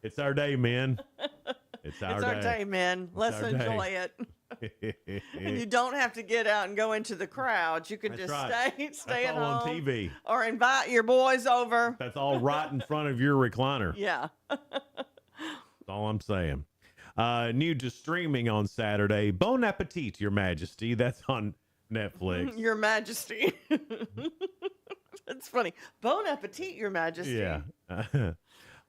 [SPEAKER 13] It's our day, men. It's our
[SPEAKER 14] day, man. Let's enjoy it. And you don't have to get out and go into the crowds. You can
[SPEAKER 13] That's
[SPEAKER 14] just
[SPEAKER 13] right.
[SPEAKER 14] stay
[SPEAKER 13] That's
[SPEAKER 14] at
[SPEAKER 13] all
[SPEAKER 14] home
[SPEAKER 13] on TV.
[SPEAKER 14] or invite your boys over.
[SPEAKER 13] That's all right in front of your recliner.
[SPEAKER 14] Yeah.
[SPEAKER 13] That's all I'm saying. New to streaming on Saturday. Bon Appetit, Your Majesty. That's on Netflix.
[SPEAKER 14] Your Majesty. That's funny. Bon appetit, Your Majesty.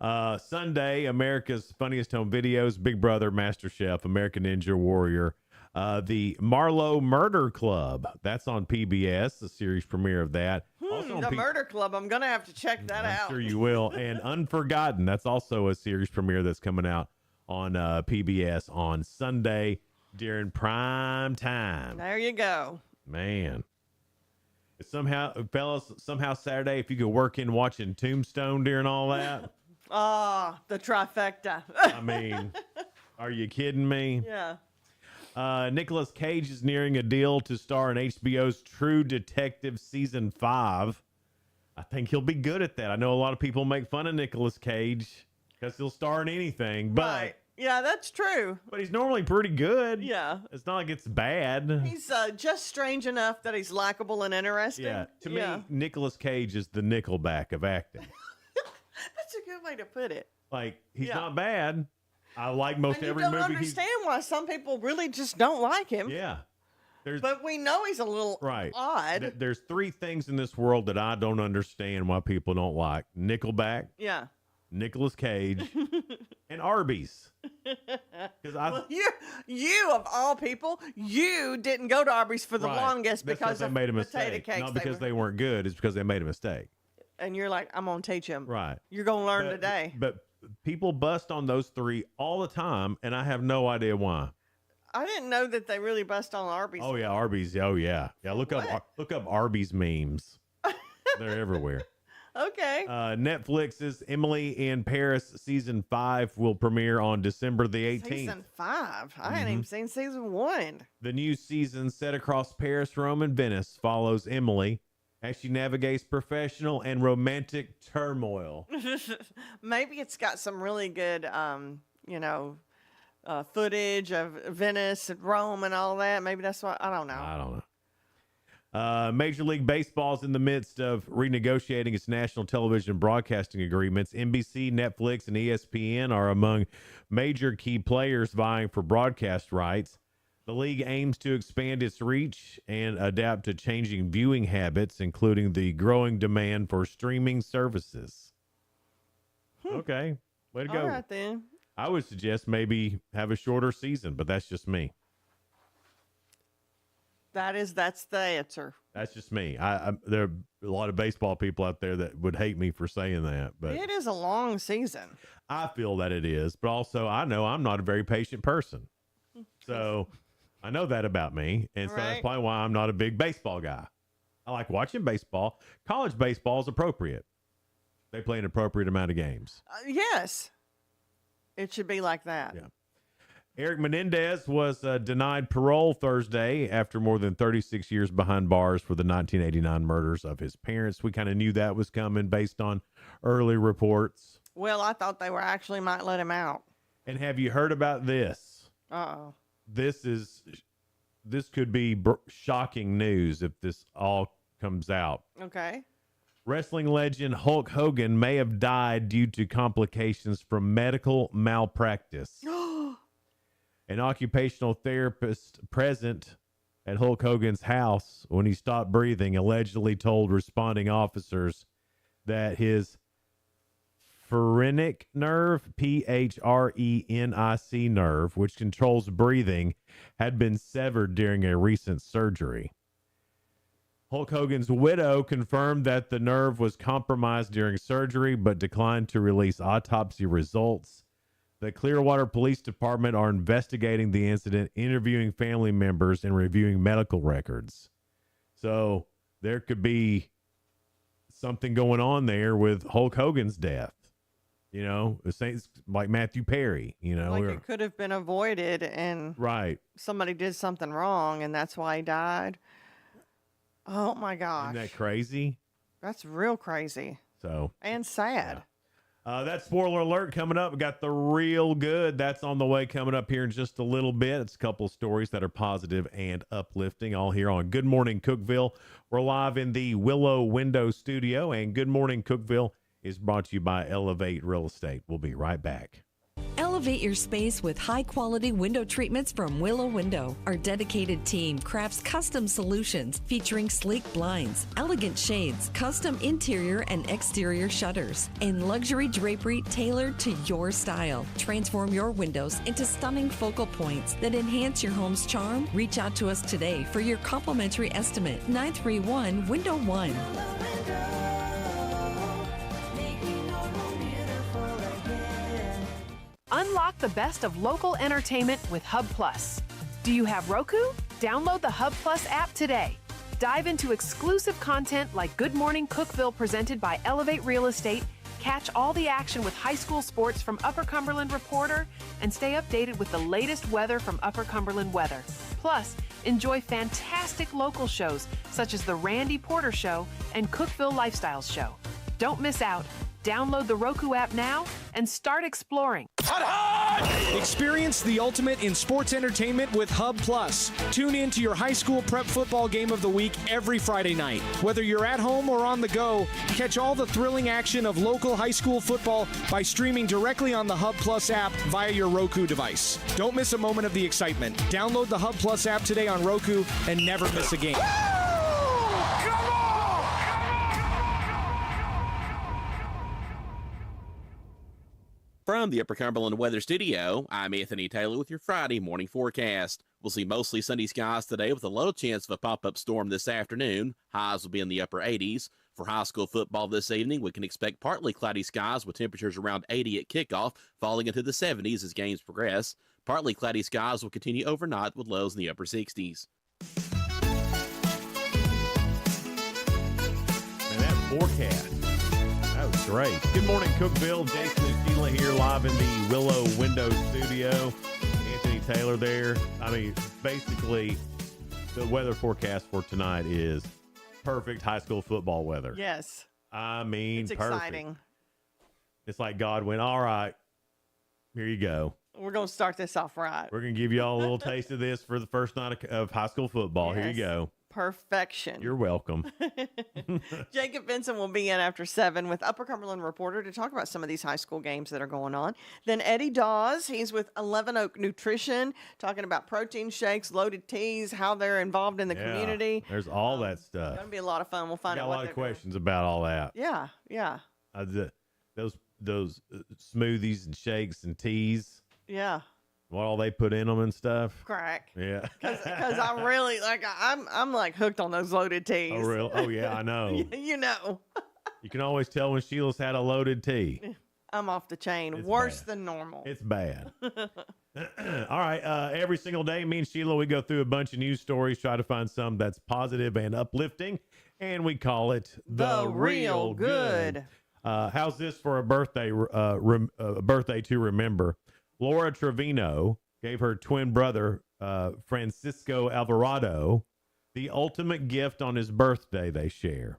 [SPEAKER 13] Yeah. Sunday, America's Funniest Home Videos, Big Brother, MasterChef, American Ninja Warrior. The Marlowe Murder Club. That's on PBS, the series premiere of that. Also on
[SPEAKER 14] The Murder Club. I'm going to have to check that out.
[SPEAKER 13] I'm sure you will. And Unforgotten. That's also a series premiere that's coming out on PBS on Sunday during prime time.
[SPEAKER 14] There you go.
[SPEAKER 13] Man. Somehow, fellas, Saturday, if you could work in watching Tombstone during all that.
[SPEAKER 14] The trifecta.
[SPEAKER 13] I mean, are you kidding me?
[SPEAKER 14] Yeah.
[SPEAKER 13] Nicolas Cage is nearing a deal to star in HBO's True Detective Season 5. I think he'll be good at that. I know a lot of people make fun of Nicolas Cage because he'll star in anything, but
[SPEAKER 14] Right. Yeah, that's true.
[SPEAKER 13] but he's normally pretty good.
[SPEAKER 14] Yeah.
[SPEAKER 13] It's not like it's bad.
[SPEAKER 14] He's just strange enough that he's likable and interesting.
[SPEAKER 13] Yeah. To me, Nicolas Cage is the Nickelback of acting.
[SPEAKER 14] That's a good way to put it.
[SPEAKER 13] Like, he's
[SPEAKER 14] Yeah.
[SPEAKER 13] not bad. I like most
[SPEAKER 14] And you
[SPEAKER 13] every
[SPEAKER 14] don't
[SPEAKER 13] movie
[SPEAKER 14] understand why some people really just don't like him.
[SPEAKER 13] Yeah. There's
[SPEAKER 14] But we know he's a little
[SPEAKER 13] right.
[SPEAKER 14] odd.
[SPEAKER 13] There's three things in this world that I don't understand why people don't like. Nickelback,
[SPEAKER 14] Yeah.
[SPEAKER 13] Nicolas Cage, and Arby's.
[SPEAKER 14] Well, you of all people, you didn't go to Arby's for the
[SPEAKER 13] Right.
[SPEAKER 14] longest
[SPEAKER 13] That's
[SPEAKER 14] because
[SPEAKER 13] they
[SPEAKER 14] of
[SPEAKER 13] made a
[SPEAKER 14] potato
[SPEAKER 13] mistake.
[SPEAKER 14] cakes.
[SPEAKER 13] Not because they weren't good. It's because they made a mistake.
[SPEAKER 14] And you're like, I'm gonna teach him.
[SPEAKER 13] Right.
[SPEAKER 14] You're gonna learn
[SPEAKER 13] But-
[SPEAKER 14] today.
[SPEAKER 13] But people bust on those three all the time, and I have no idea why.
[SPEAKER 14] I didn't know that they really bust on Arby's.
[SPEAKER 13] Oh yeah, Arby's. Oh yeah, yeah. Look up Arby's memes. They're everywhere.
[SPEAKER 14] Okay.
[SPEAKER 13] Netflix's Emily in Paris season 5 will premiere on December the 18th.
[SPEAKER 14] Season 5. I hadn't even seen season 1.
[SPEAKER 13] The new season, set across Paris, Rome, and Venice, follows Emily as she navigates professional and romantic turmoil.
[SPEAKER 14] Maybe it's got some really good, footage of Venice and Rome and all that. Maybe that's why. I don't know.
[SPEAKER 13] I don't know. Major League Baseball is in the midst of renegotiating its national television broadcasting agreements. NBC, Netflix, and ESPN are among major key players vying for broadcast rights. The league aims to expand its reach and adapt to changing viewing habits, including the growing demand for streaming services. Okay, way to go.
[SPEAKER 14] All right, then.
[SPEAKER 13] I would suggest maybe have a shorter season, but that's just me.
[SPEAKER 14] That's the answer.
[SPEAKER 13] That's just me. There are a lot of baseball people out there that would hate me for saying that, but
[SPEAKER 14] It is a long season.
[SPEAKER 13] I feel that it is. But also, I know I'm not a very patient person, so I know that about me, and so that's
[SPEAKER 14] Right.
[SPEAKER 13] probably why I'm not a big baseball guy. I like watching baseball. College baseball is appropriate. They play an appropriate amount of games.
[SPEAKER 14] Yes. It should be like that.
[SPEAKER 13] Yeah. Eric Menendez was denied parole Thursday after more than 36 years behind bars for the 1989 murders of his parents. We kind of knew that was coming based on early reports.
[SPEAKER 14] Well, I thought they might let him out.
[SPEAKER 13] And have you heard about this?
[SPEAKER 14] Uh-oh.
[SPEAKER 13] This could be shocking news if this all comes out.
[SPEAKER 14] Okay.
[SPEAKER 13] Wrestling legend Hulk Hogan may have died due to complications from medical malpractice. An occupational therapist present at Hulk Hogan's house when he stopped breathing allegedly told responding officers that his phrenic nerve, PHRENIC nerve, which controls breathing, had been severed during a recent surgery. Hulk Hogan's widow confirmed that the nerve was compromised during surgery, but declined to release autopsy results. The Clearwater Police Department are investigating the incident, interviewing family members, and reviewing medical records. So there could be something going on there with Hulk Hogan's death. You know, it's like Matthew Perry, you know.
[SPEAKER 14] Like it could have been avoided and
[SPEAKER 13] right.
[SPEAKER 14] somebody did something wrong and that's why he died. Oh my gosh.
[SPEAKER 13] Isn't that crazy?
[SPEAKER 14] That's real crazy.
[SPEAKER 13] So
[SPEAKER 14] and sad.
[SPEAKER 13] That spoiler alert coming up. We got the real good. That's on the way coming up here in just a little bit. It's a couple of stories that are positive and uplifting, all here on Good Morning Cookeville. We're live in the Willow Window Studio, and Good Morning Cookeville is brought to you by Elevate Real Estate. We'll be right back.
[SPEAKER 20] Elevate your space with high-quality window treatments from Willow Window. Our dedicated team crafts custom solutions featuring sleek blinds, elegant shades, custom interior and exterior shutters, and luxury drapery tailored to your style. Transform your windows into stunning focal points that enhance your home's charm. Reach out to us today for your complimentary estimate. 931-Window-1.
[SPEAKER 17] Unlock the best of local entertainment with Hub Plus. Do you have Roku? Download the Hub Plus app today. Dive into exclusive content like Good Morning Cookeville presented by Elevate Real Estate, catch all the action with high school sports from Upper Cumberland Reporter, and stay updated with the latest weather from Upper Cumberland Weather. Plus, enjoy fantastic local shows such as The Randy Porter Show and Cookeville Lifestyles Show. Don't miss out. Download the Roku app now and start exploring.
[SPEAKER 1] Experience the ultimate in sports entertainment with Hub Plus. Tune in to your high school prep football game of the week every Friday night. Whether you're at home or on the go, catch all the thrilling action of local high school football by streaming directly on the Hub Plus app via your Roku device. Don't miss a moment of the excitement. Download the Hub Plus app today on Roku and never miss a game.
[SPEAKER 10] From the Upper Cumberland Weather Studio, I'm Anthony Taylor with your Friday morning forecast. We'll see mostly sunny skies today with a low chance of a pop-up storm this afternoon. Highs will be in the upper 80s. For high school football this evening, we can expect partly cloudy skies with temperatures around 80 at kickoff, falling into the 70s as games progress. Partly cloudy skies will continue overnight with lows in the upper 60s.
[SPEAKER 13] And that forecast. That was great. Good morning, Cookeville. Jason and Sheila here live in the Willow Window Studio. Anthony Taylor there. I mean, basically, the weather forecast for tonight is perfect high school football weather.
[SPEAKER 14] Yes.
[SPEAKER 13] I mean,
[SPEAKER 14] it's
[SPEAKER 13] perfect.
[SPEAKER 14] exciting.
[SPEAKER 13] It's like God went, all right, here you go.
[SPEAKER 14] We're going to start this off right.
[SPEAKER 13] We're going to give you all a little taste of this for the first night of high school football.
[SPEAKER 14] Yes.
[SPEAKER 13] Here you go.
[SPEAKER 14] Perfection.
[SPEAKER 13] You're welcome.
[SPEAKER 14] Jacob Vincent will be in after 7 with Upper Cumberland Reporter to talk about some of these high school games that are going on. Then Eddie Dawes, he's with 11 Oak Nutrition, talking about protein shakes, loaded teas, how they're involved in the community.
[SPEAKER 13] There's all that stuff.
[SPEAKER 14] It's going to be a lot of fun. We'll find out
[SPEAKER 13] got
[SPEAKER 14] what
[SPEAKER 13] a lot
[SPEAKER 14] they're
[SPEAKER 13] of questions about all that.
[SPEAKER 14] doing. Yeah.
[SPEAKER 13] Those smoothies and shakes and teas.
[SPEAKER 14] Yeah.
[SPEAKER 13] What all they put in them and stuff.
[SPEAKER 14] Crack.
[SPEAKER 13] Yeah.
[SPEAKER 14] Because I really I'm like hooked on those loaded teas.
[SPEAKER 13] Oh, really? Oh, yeah, I know.
[SPEAKER 14] You know.
[SPEAKER 13] You can always tell when Sheila's had a loaded tea.
[SPEAKER 14] I'm off the chain.
[SPEAKER 13] It's
[SPEAKER 14] Worse
[SPEAKER 13] bad.
[SPEAKER 14] than normal.
[SPEAKER 13] It's bad. All right. Every single day, me and Sheila, we go through a bunch of news stories, try to find some that's positive and uplifting, and we call it
[SPEAKER 14] The Real Good.
[SPEAKER 13] How's this for a birthday to remember? Laura Trevino gave her twin brother, Francisco Alvarado, the ultimate gift on his birthday they share.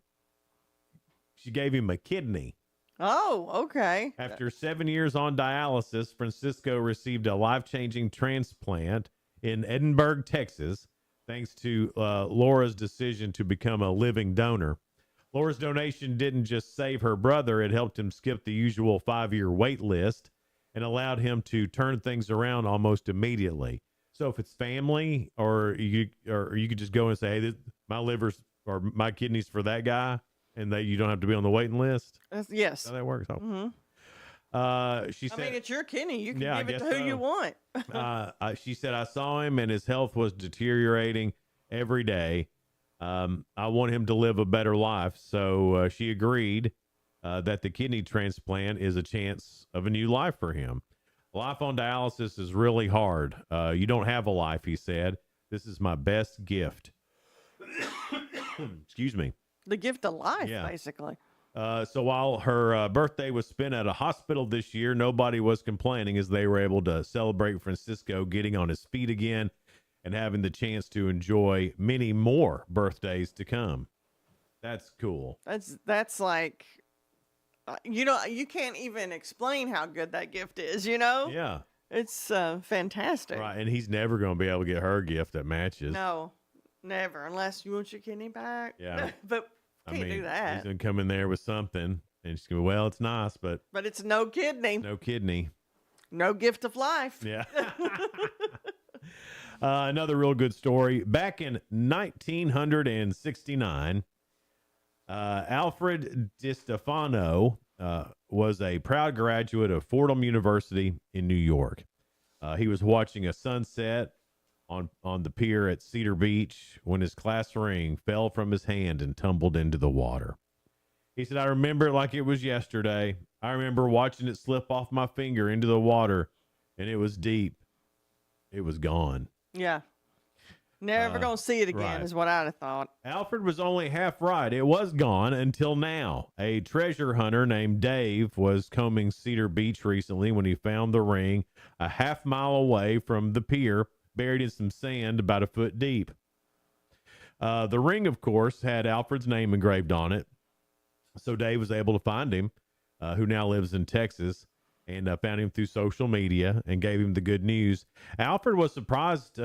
[SPEAKER 13] She gave him a kidney.
[SPEAKER 14] Oh, okay.
[SPEAKER 13] After 7 years on dialysis, Francisco received a life-changing transplant in Edinburgh, Texas, thanks to Laura's decision to become a living donor. Laura's donation didn't just save her brother, it helped him skip the usual 5-year wait list and allowed him to turn things around almost immediately. So if it's family, or you could just go and say, hey, my liver's or my kidney's for that guy, and you don't have to be on the waiting list.
[SPEAKER 14] Yes.
[SPEAKER 13] That's how that works.
[SPEAKER 14] Mm-hmm.
[SPEAKER 13] She said,
[SPEAKER 14] I mean, it's your kidney. You can
[SPEAKER 13] Yeah,
[SPEAKER 14] give
[SPEAKER 13] I
[SPEAKER 14] it to
[SPEAKER 13] guess
[SPEAKER 14] who you want.
[SPEAKER 13] she said, I saw him and his health was deteriorating every day. I want him to live a better life. So she agreed that the kidney transplant is a chance of a new life for him. Life on dialysis is really hard. You don't have a life, he said. This is my best gift. Excuse me.
[SPEAKER 14] The gift of life,
[SPEAKER 13] Yeah.
[SPEAKER 14] basically.
[SPEAKER 13] So while her birthday was spent at a hospital this year, nobody was complaining as they were able to celebrate Francisco getting on his feet again and having the chance to enjoy many more birthdays to come. That's cool.
[SPEAKER 14] That's like, you can't even explain how good that gift is, you know?
[SPEAKER 13] Yeah.
[SPEAKER 14] It's fantastic.
[SPEAKER 13] Right, and he's never going to be able to get her a gift that matches.
[SPEAKER 14] No, never, unless you want your kidney back.
[SPEAKER 13] Yeah.
[SPEAKER 14] But can't do that.
[SPEAKER 13] He's going to come in there with something, and she's going to, well, it's nice, but
[SPEAKER 14] But it's no kidney.
[SPEAKER 13] no kidney.
[SPEAKER 14] No gift of life.
[SPEAKER 13] Yeah. Another real good story. Back in 1969, Alfred DiStefano was a proud graduate of Fordham University in New York. He was watching a sunset on the pier at Cedar Beach when his class ring fell from his hand and tumbled into the water. He said, I remember it like it was yesterday. I remember watching it slip off my finger into the water, and it was deep. It was gone.
[SPEAKER 14] Yeah. Never going to see it again
[SPEAKER 13] right.
[SPEAKER 14] is what I'd have thought.
[SPEAKER 13] Alfred was only half right. It was gone until now. A treasure hunter named Dave was combing Cedar Beach recently when he found the ring a half-mile away from the pier, buried in some sand about a foot deep. The ring, of course, had Alfred's name engraved on it. So Dave was able to find him, who now lives in Texas, and found him through social media and gave him the good news. Alfred was surprised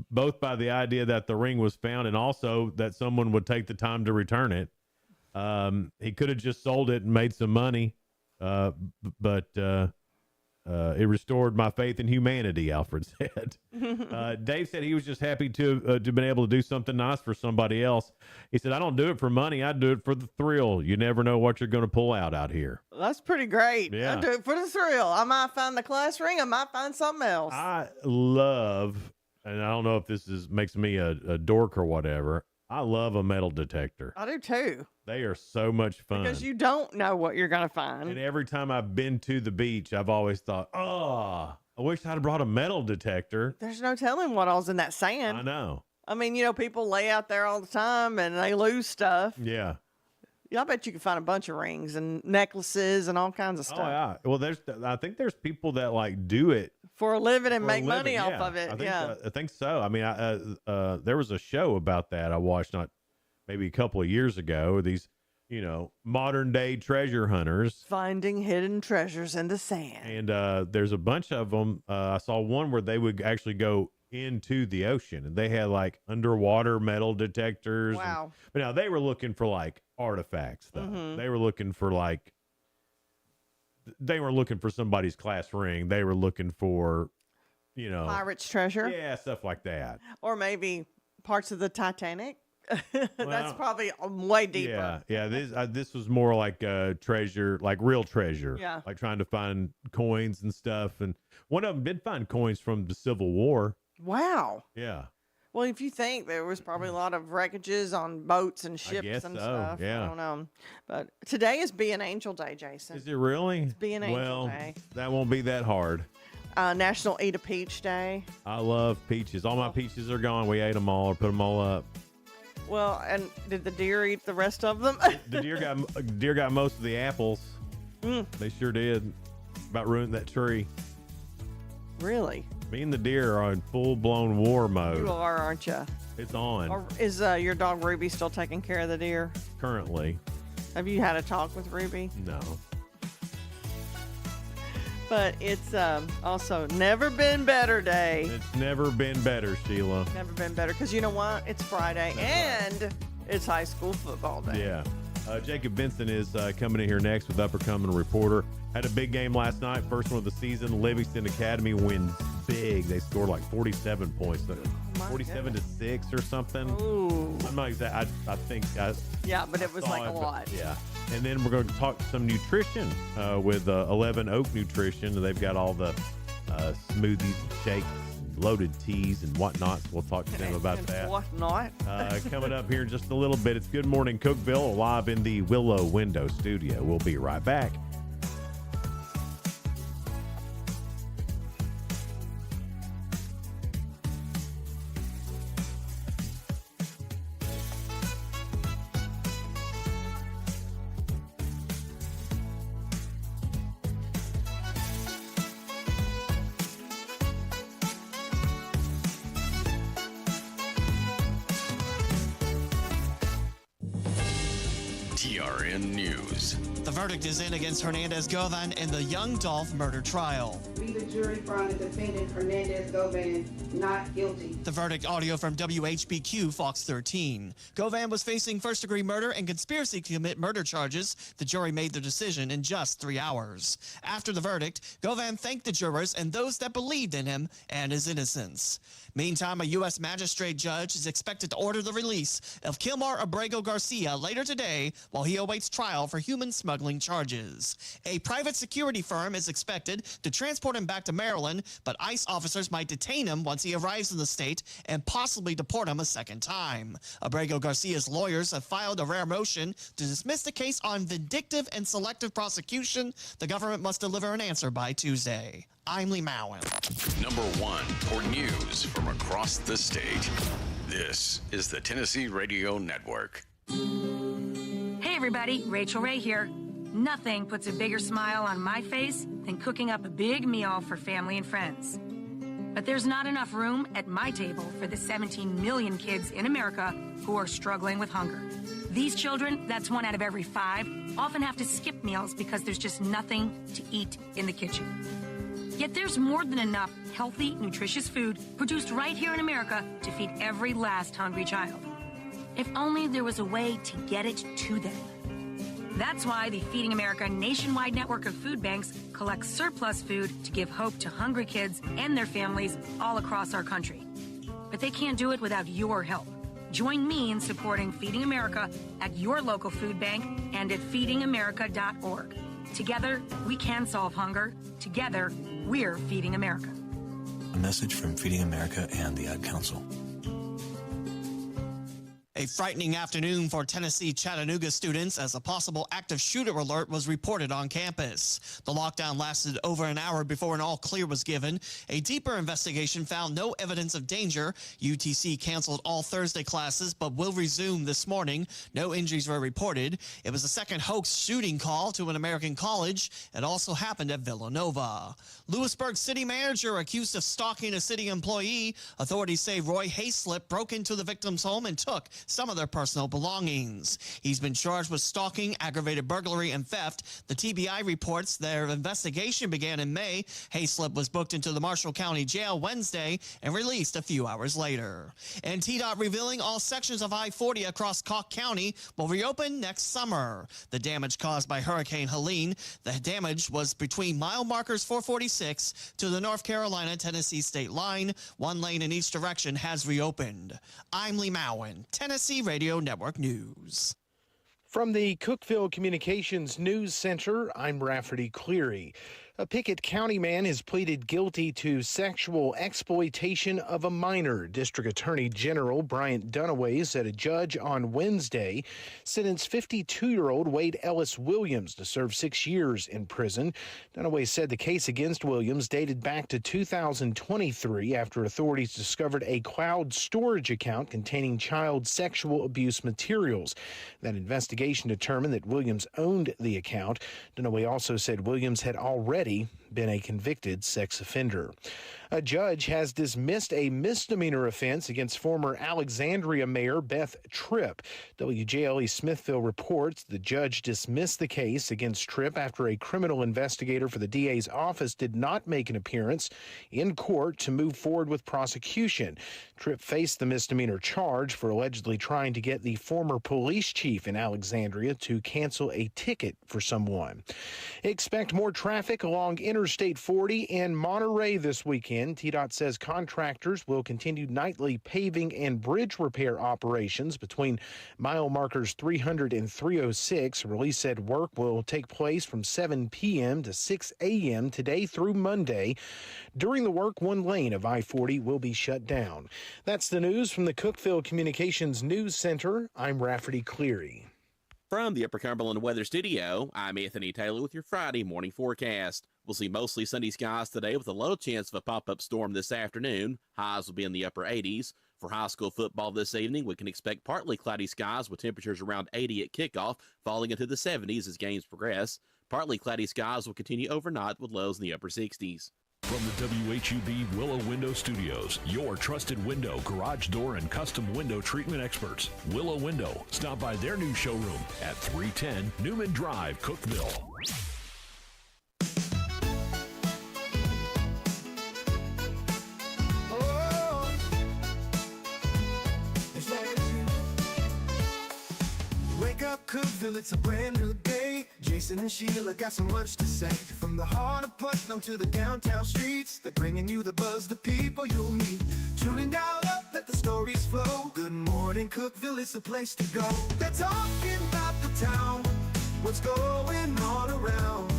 [SPEAKER 13] both by the idea that the ring was found and also that someone would take the time to return it. He could have just sold it and made some money, but it restored my faith in humanity, Alfred said. Dave said he was just happy to have been able to do something nice for somebody else. He said, I don't do it for money. I do it for the thrill. You never know what you're going to pull out here.
[SPEAKER 14] That's pretty great.
[SPEAKER 13] Yeah.
[SPEAKER 14] I do it for the thrill. I might find the class ring. I might find something else.
[SPEAKER 13] I love, and I don't know if this makes me a dork or whatever, I love a metal detector.
[SPEAKER 14] I do too.
[SPEAKER 13] They are so much fun.
[SPEAKER 14] Because you don't know what you're going to find.
[SPEAKER 13] And every time I've been to the beach, I've always thought, I wish I'd have brought a metal detector.
[SPEAKER 14] There's no telling what all's in that sand.
[SPEAKER 13] I know.
[SPEAKER 14] I mean, people lay out there all the time and they lose stuff.
[SPEAKER 13] Yeah.
[SPEAKER 14] Yeah, I bet you can find a bunch of rings and necklaces and all kinds of stuff.
[SPEAKER 13] Oh, yeah. Well, I think there's people that do it
[SPEAKER 14] for a living and
[SPEAKER 13] for
[SPEAKER 14] make
[SPEAKER 13] a
[SPEAKER 14] money
[SPEAKER 13] living.
[SPEAKER 14] off of it.
[SPEAKER 13] I think so. I mean, there was a show about that I watched maybe a couple of years ago. These, modern day treasure hunters
[SPEAKER 14] finding hidden treasures in the sand.
[SPEAKER 13] And there's a bunch of them. I saw one where they would actually go into the ocean and they had underwater metal detectors.
[SPEAKER 14] Wow.
[SPEAKER 13] But now they were looking for artifacts though.
[SPEAKER 14] Mm-hmm.
[SPEAKER 13] They were looking for they weren't looking for somebody's class ring. They were looking for,
[SPEAKER 14] pirate's treasure.
[SPEAKER 13] Yeah, stuff like that.
[SPEAKER 14] Or maybe parts of the Titanic. That's probably way deeper.
[SPEAKER 13] Yeah. This was more like treasure, like real treasure.
[SPEAKER 14] Yeah.
[SPEAKER 13] Like trying to find coins and stuff. And one of them did find coins from the Civil War.
[SPEAKER 14] Wow.
[SPEAKER 13] Yeah.
[SPEAKER 14] Well, if you think there was probably a lot of wreckages on boats and ships and stuff.
[SPEAKER 13] Yeah.
[SPEAKER 14] I don't know. But today is Be an Angel Day, Jason.
[SPEAKER 13] Is it really?
[SPEAKER 14] It's Be an Angel Day.
[SPEAKER 13] That won't be that hard.
[SPEAKER 14] National Eat a Peach Day.
[SPEAKER 13] I love peaches. All my peaches are gone. We ate them all or put them all up.
[SPEAKER 14] Well, and did the deer eat the rest of them?
[SPEAKER 13] The deer got most of the apples. They sure did. About ruined that tree.
[SPEAKER 14] Really?
[SPEAKER 13] Me and the deer are in full-blown war mode.
[SPEAKER 14] You are, aren't you?
[SPEAKER 13] It's on.
[SPEAKER 14] Or is your dog Ruby still taking care of the deer?
[SPEAKER 13] Currently.
[SPEAKER 14] Have you had a talk with Ruby?
[SPEAKER 13] No.
[SPEAKER 14] But it's also Never Been Better Day.
[SPEAKER 13] It's never been better, Sheila.
[SPEAKER 14] Never been better. Because you know what? It's Friday and it's high school football day.
[SPEAKER 13] Yeah. Jacob Benson is coming in here next with Upper Cumming Reporter. Had a big game last night. First one of the season. Livingston Academy wins big. They scored 47 points. 47-6 or something.
[SPEAKER 14] Ooh.
[SPEAKER 13] I'm not exact. I think.
[SPEAKER 14] Yeah, but it was a lot.
[SPEAKER 13] Yeah. And then we're going to talk some nutrition with 11 Oak Nutrition. They've got all the smoothies, shakes, loaded teas, and whatnot. So we'll talk to them about that.
[SPEAKER 14] Whatnot.
[SPEAKER 13] Coming up here in just a little bit. It's Good Morning Cookeville, live in the Willow Window Studio. We'll be right back.
[SPEAKER 4] TRN News.
[SPEAKER 5] The verdict is in against Hernandez Govan in the Young Dolph murder trial.
[SPEAKER 6] We, the jury, found the defendant Hernandez Govan not guilty.
[SPEAKER 5] The verdict audio from WHBQ Fox 13. Govan was facing first-degree murder and conspiracy to commit murder charges. The jury made their decision in just 3 hours. After the verdict, Govan thanked the jurors and those that believed in him and his innocence. Meantime, a U.S. magistrate judge is expected to order the release of Kilmar Abrego Garcia later today while he awaits trial for human smuggling charges. A private security firm is expected to transport him back to Maryland, but ICE officers might detain him once he arrives in the state and possibly deport him a second time. Abrego Garcia's lawyers have filed a rare motion to dismiss the case on vindictive and selective prosecution. The government must deliver an answer by Tuesday. I'm Lee Mowen.
[SPEAKER 4] Number 1 for news from across the state. This is the Tennessee Radio Network.
[SPEAKER 7] Hey everybody, Rachel Ray here. Nothing puts a bigger smile on my face than cooking up a big meal for family and friends. But there's not enough room at my table for the 17 million kids in America who are struggling with hunger. These children, that's 1 out of every 5, often have to skip meals because there's just nothing to eat in the kitchen. Yet there's more than enough healthy, nutritious food produced right here in America to feed every last hungry child. If only there was a way to get it to them. That's why the Feeding America nationwide network of food banks collects surplus food to give hope to hungry kids and their families all across our country. But they can't do it without your help. Join me in supporting Feeding America at your local food bank and at feedingamerica.org. Together, we can solve hunger. Together, we're Feeding America.
[SPEAKER 8] A message from Feeding America and the Ad Council.
[SPEAKER 5] A frightening afternoon for Tennessee Chattanooga students as a possible active shooter alert was reported on campus. The lockdown lasted over an hour before an all clear was given. A deeper investigation found no evidence of danger. UTC canceled all Thursday classes but will resume this morning. No injuries were reported. It was the second hoax shooting call to an American college. It also happened at Villanova. Lewisburg city manager accused of stalking a city employee. Authorities say Roy Hayslip broke into the victim's home and took some of their personal belongings. He's been charged with stalking, aggravated burglary, and theft. The TBI reports their investigation began in May. Hayslip was booked into the Marshall County Jail Wednesday and released a few hours later. And TDOT revealing all sections of I-40 across Cocke County will reopen next summer. The damage caused by Hurricane Helene. The damage was between mile markers 446 to the North Carolina-Tennessee state line. One lane in each direction has reopened. I'm Lee Mowen, Tennessee Radio Network News.
[SPEAKER 9] From the Cookeville Communications News Center, I'm Rafferty Cleary. A Pickett County man has pleaded guilty to sexual exploitation of a minor. District Attorney General Bryant Dunaway said a judge on Wednesday sentenced 52-year-old Wade Ellis Williams to serve 6 years in prison. Dunaway said the case against Williams dated back to 2023 after authorities discovered a cloud storage account containing child sexual abuse materials. That investigation determined that Williams owned the account. Dunaway also said Williams had already been a convicted sex offender. A judge has dismissed a misdemeanor offense against former Alexandria Mayor Beth Tripp. WJLE Smithville reports the judge dismissed the case against Tripp after a criminal investigator for the DA's office did not make an appearance in court to move forward with prosecution. Tripp faced the misdemeanor charge for allegedly trying to get the former police chief in Alexandria to cancel a ticket for someone. Expect more traffic along Interstate 40 in Monterey this weekend. TDOT says contractors will continue nightly paving and bridge repair operations between mile markers 300 and 306. Release said work will take place from 7 p.m. to 6 a.m. today through Monday. During the work, one lane of I-40 will be shut down. That's the news from the Cookeville Communications News Center. I'm Rafferty Cleary.
[SPEAKER 10] From the Upper Cumberland Weather Studio, I'm Anthony Taylor with your Friday morning forecast. We'll see mostly sunny skies today with a low chance of a pop-up storm this afternoon. Highs will be in the upper 80s. For high school football this evening, we can expect partly cloudy skies with temperatures around 80 at kickoff, falling into the 70s as games progress. Partly cloudy skies will continue overnight with lows in the upper 60s.
[SPEAKER 11] From the WHUB Willow Window Studios, your trusted window, garage door, and custom window treatment experts. Willow Window. Stop by their new showroom at 310 Newman Drive, Cookeville.
[SPEAKER 2] Wake up, Cookeville, it's a brand new day. Jason and Sheila got so much to say. From the heart of Putnam to the downtown streets, they're bringing you the buzz, the people you'll meet. Tuning dial up, let the stories flow. Good morning, Cookeville, it's the place to go. They're talking about the town, what's going on around.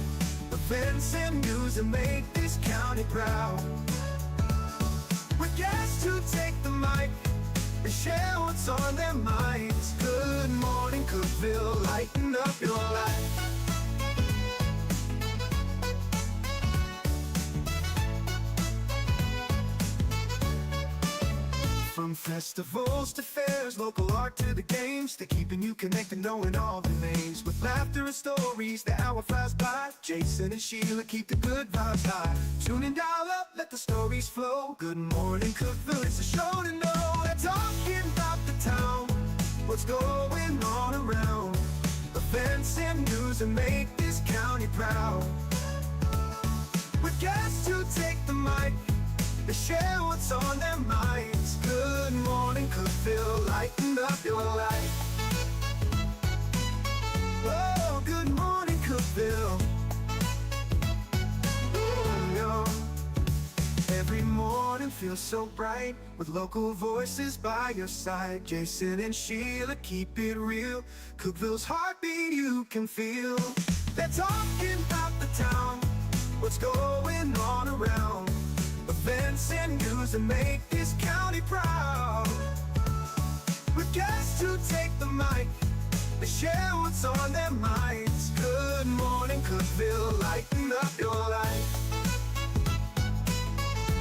[SPEAKER 2] Events and news that make this county proud. With guests who take the mic and share what's on their minds. Good morning, Cookeville, lighten up your life. From festivals to fairs, local art to the games, they're keeping you connected, knowing all the names. With laughter and stories, the hour flies by. Jason and Sheila keep the good vibes high. Tune in, dial up, let the stories flow. Good morning, Cookeville, it's a show to know. They're talking about the town, what's going on around. Events and news that make this county proud. With guests who take the mic, they share what's on their minds. Good morning, Cookeville, lighten up your life. Oh, good morning, Cookeville. Every morning feels so bright with local voices by your side. Jason and Sheila keep it real. Cookeville's heartbeat you can feel. They're talking about the town, what's going on around. Events and news that make this county proud. With guests who take the mic, they share what's on their minds. Good morning, Cookeville, lighten up your life.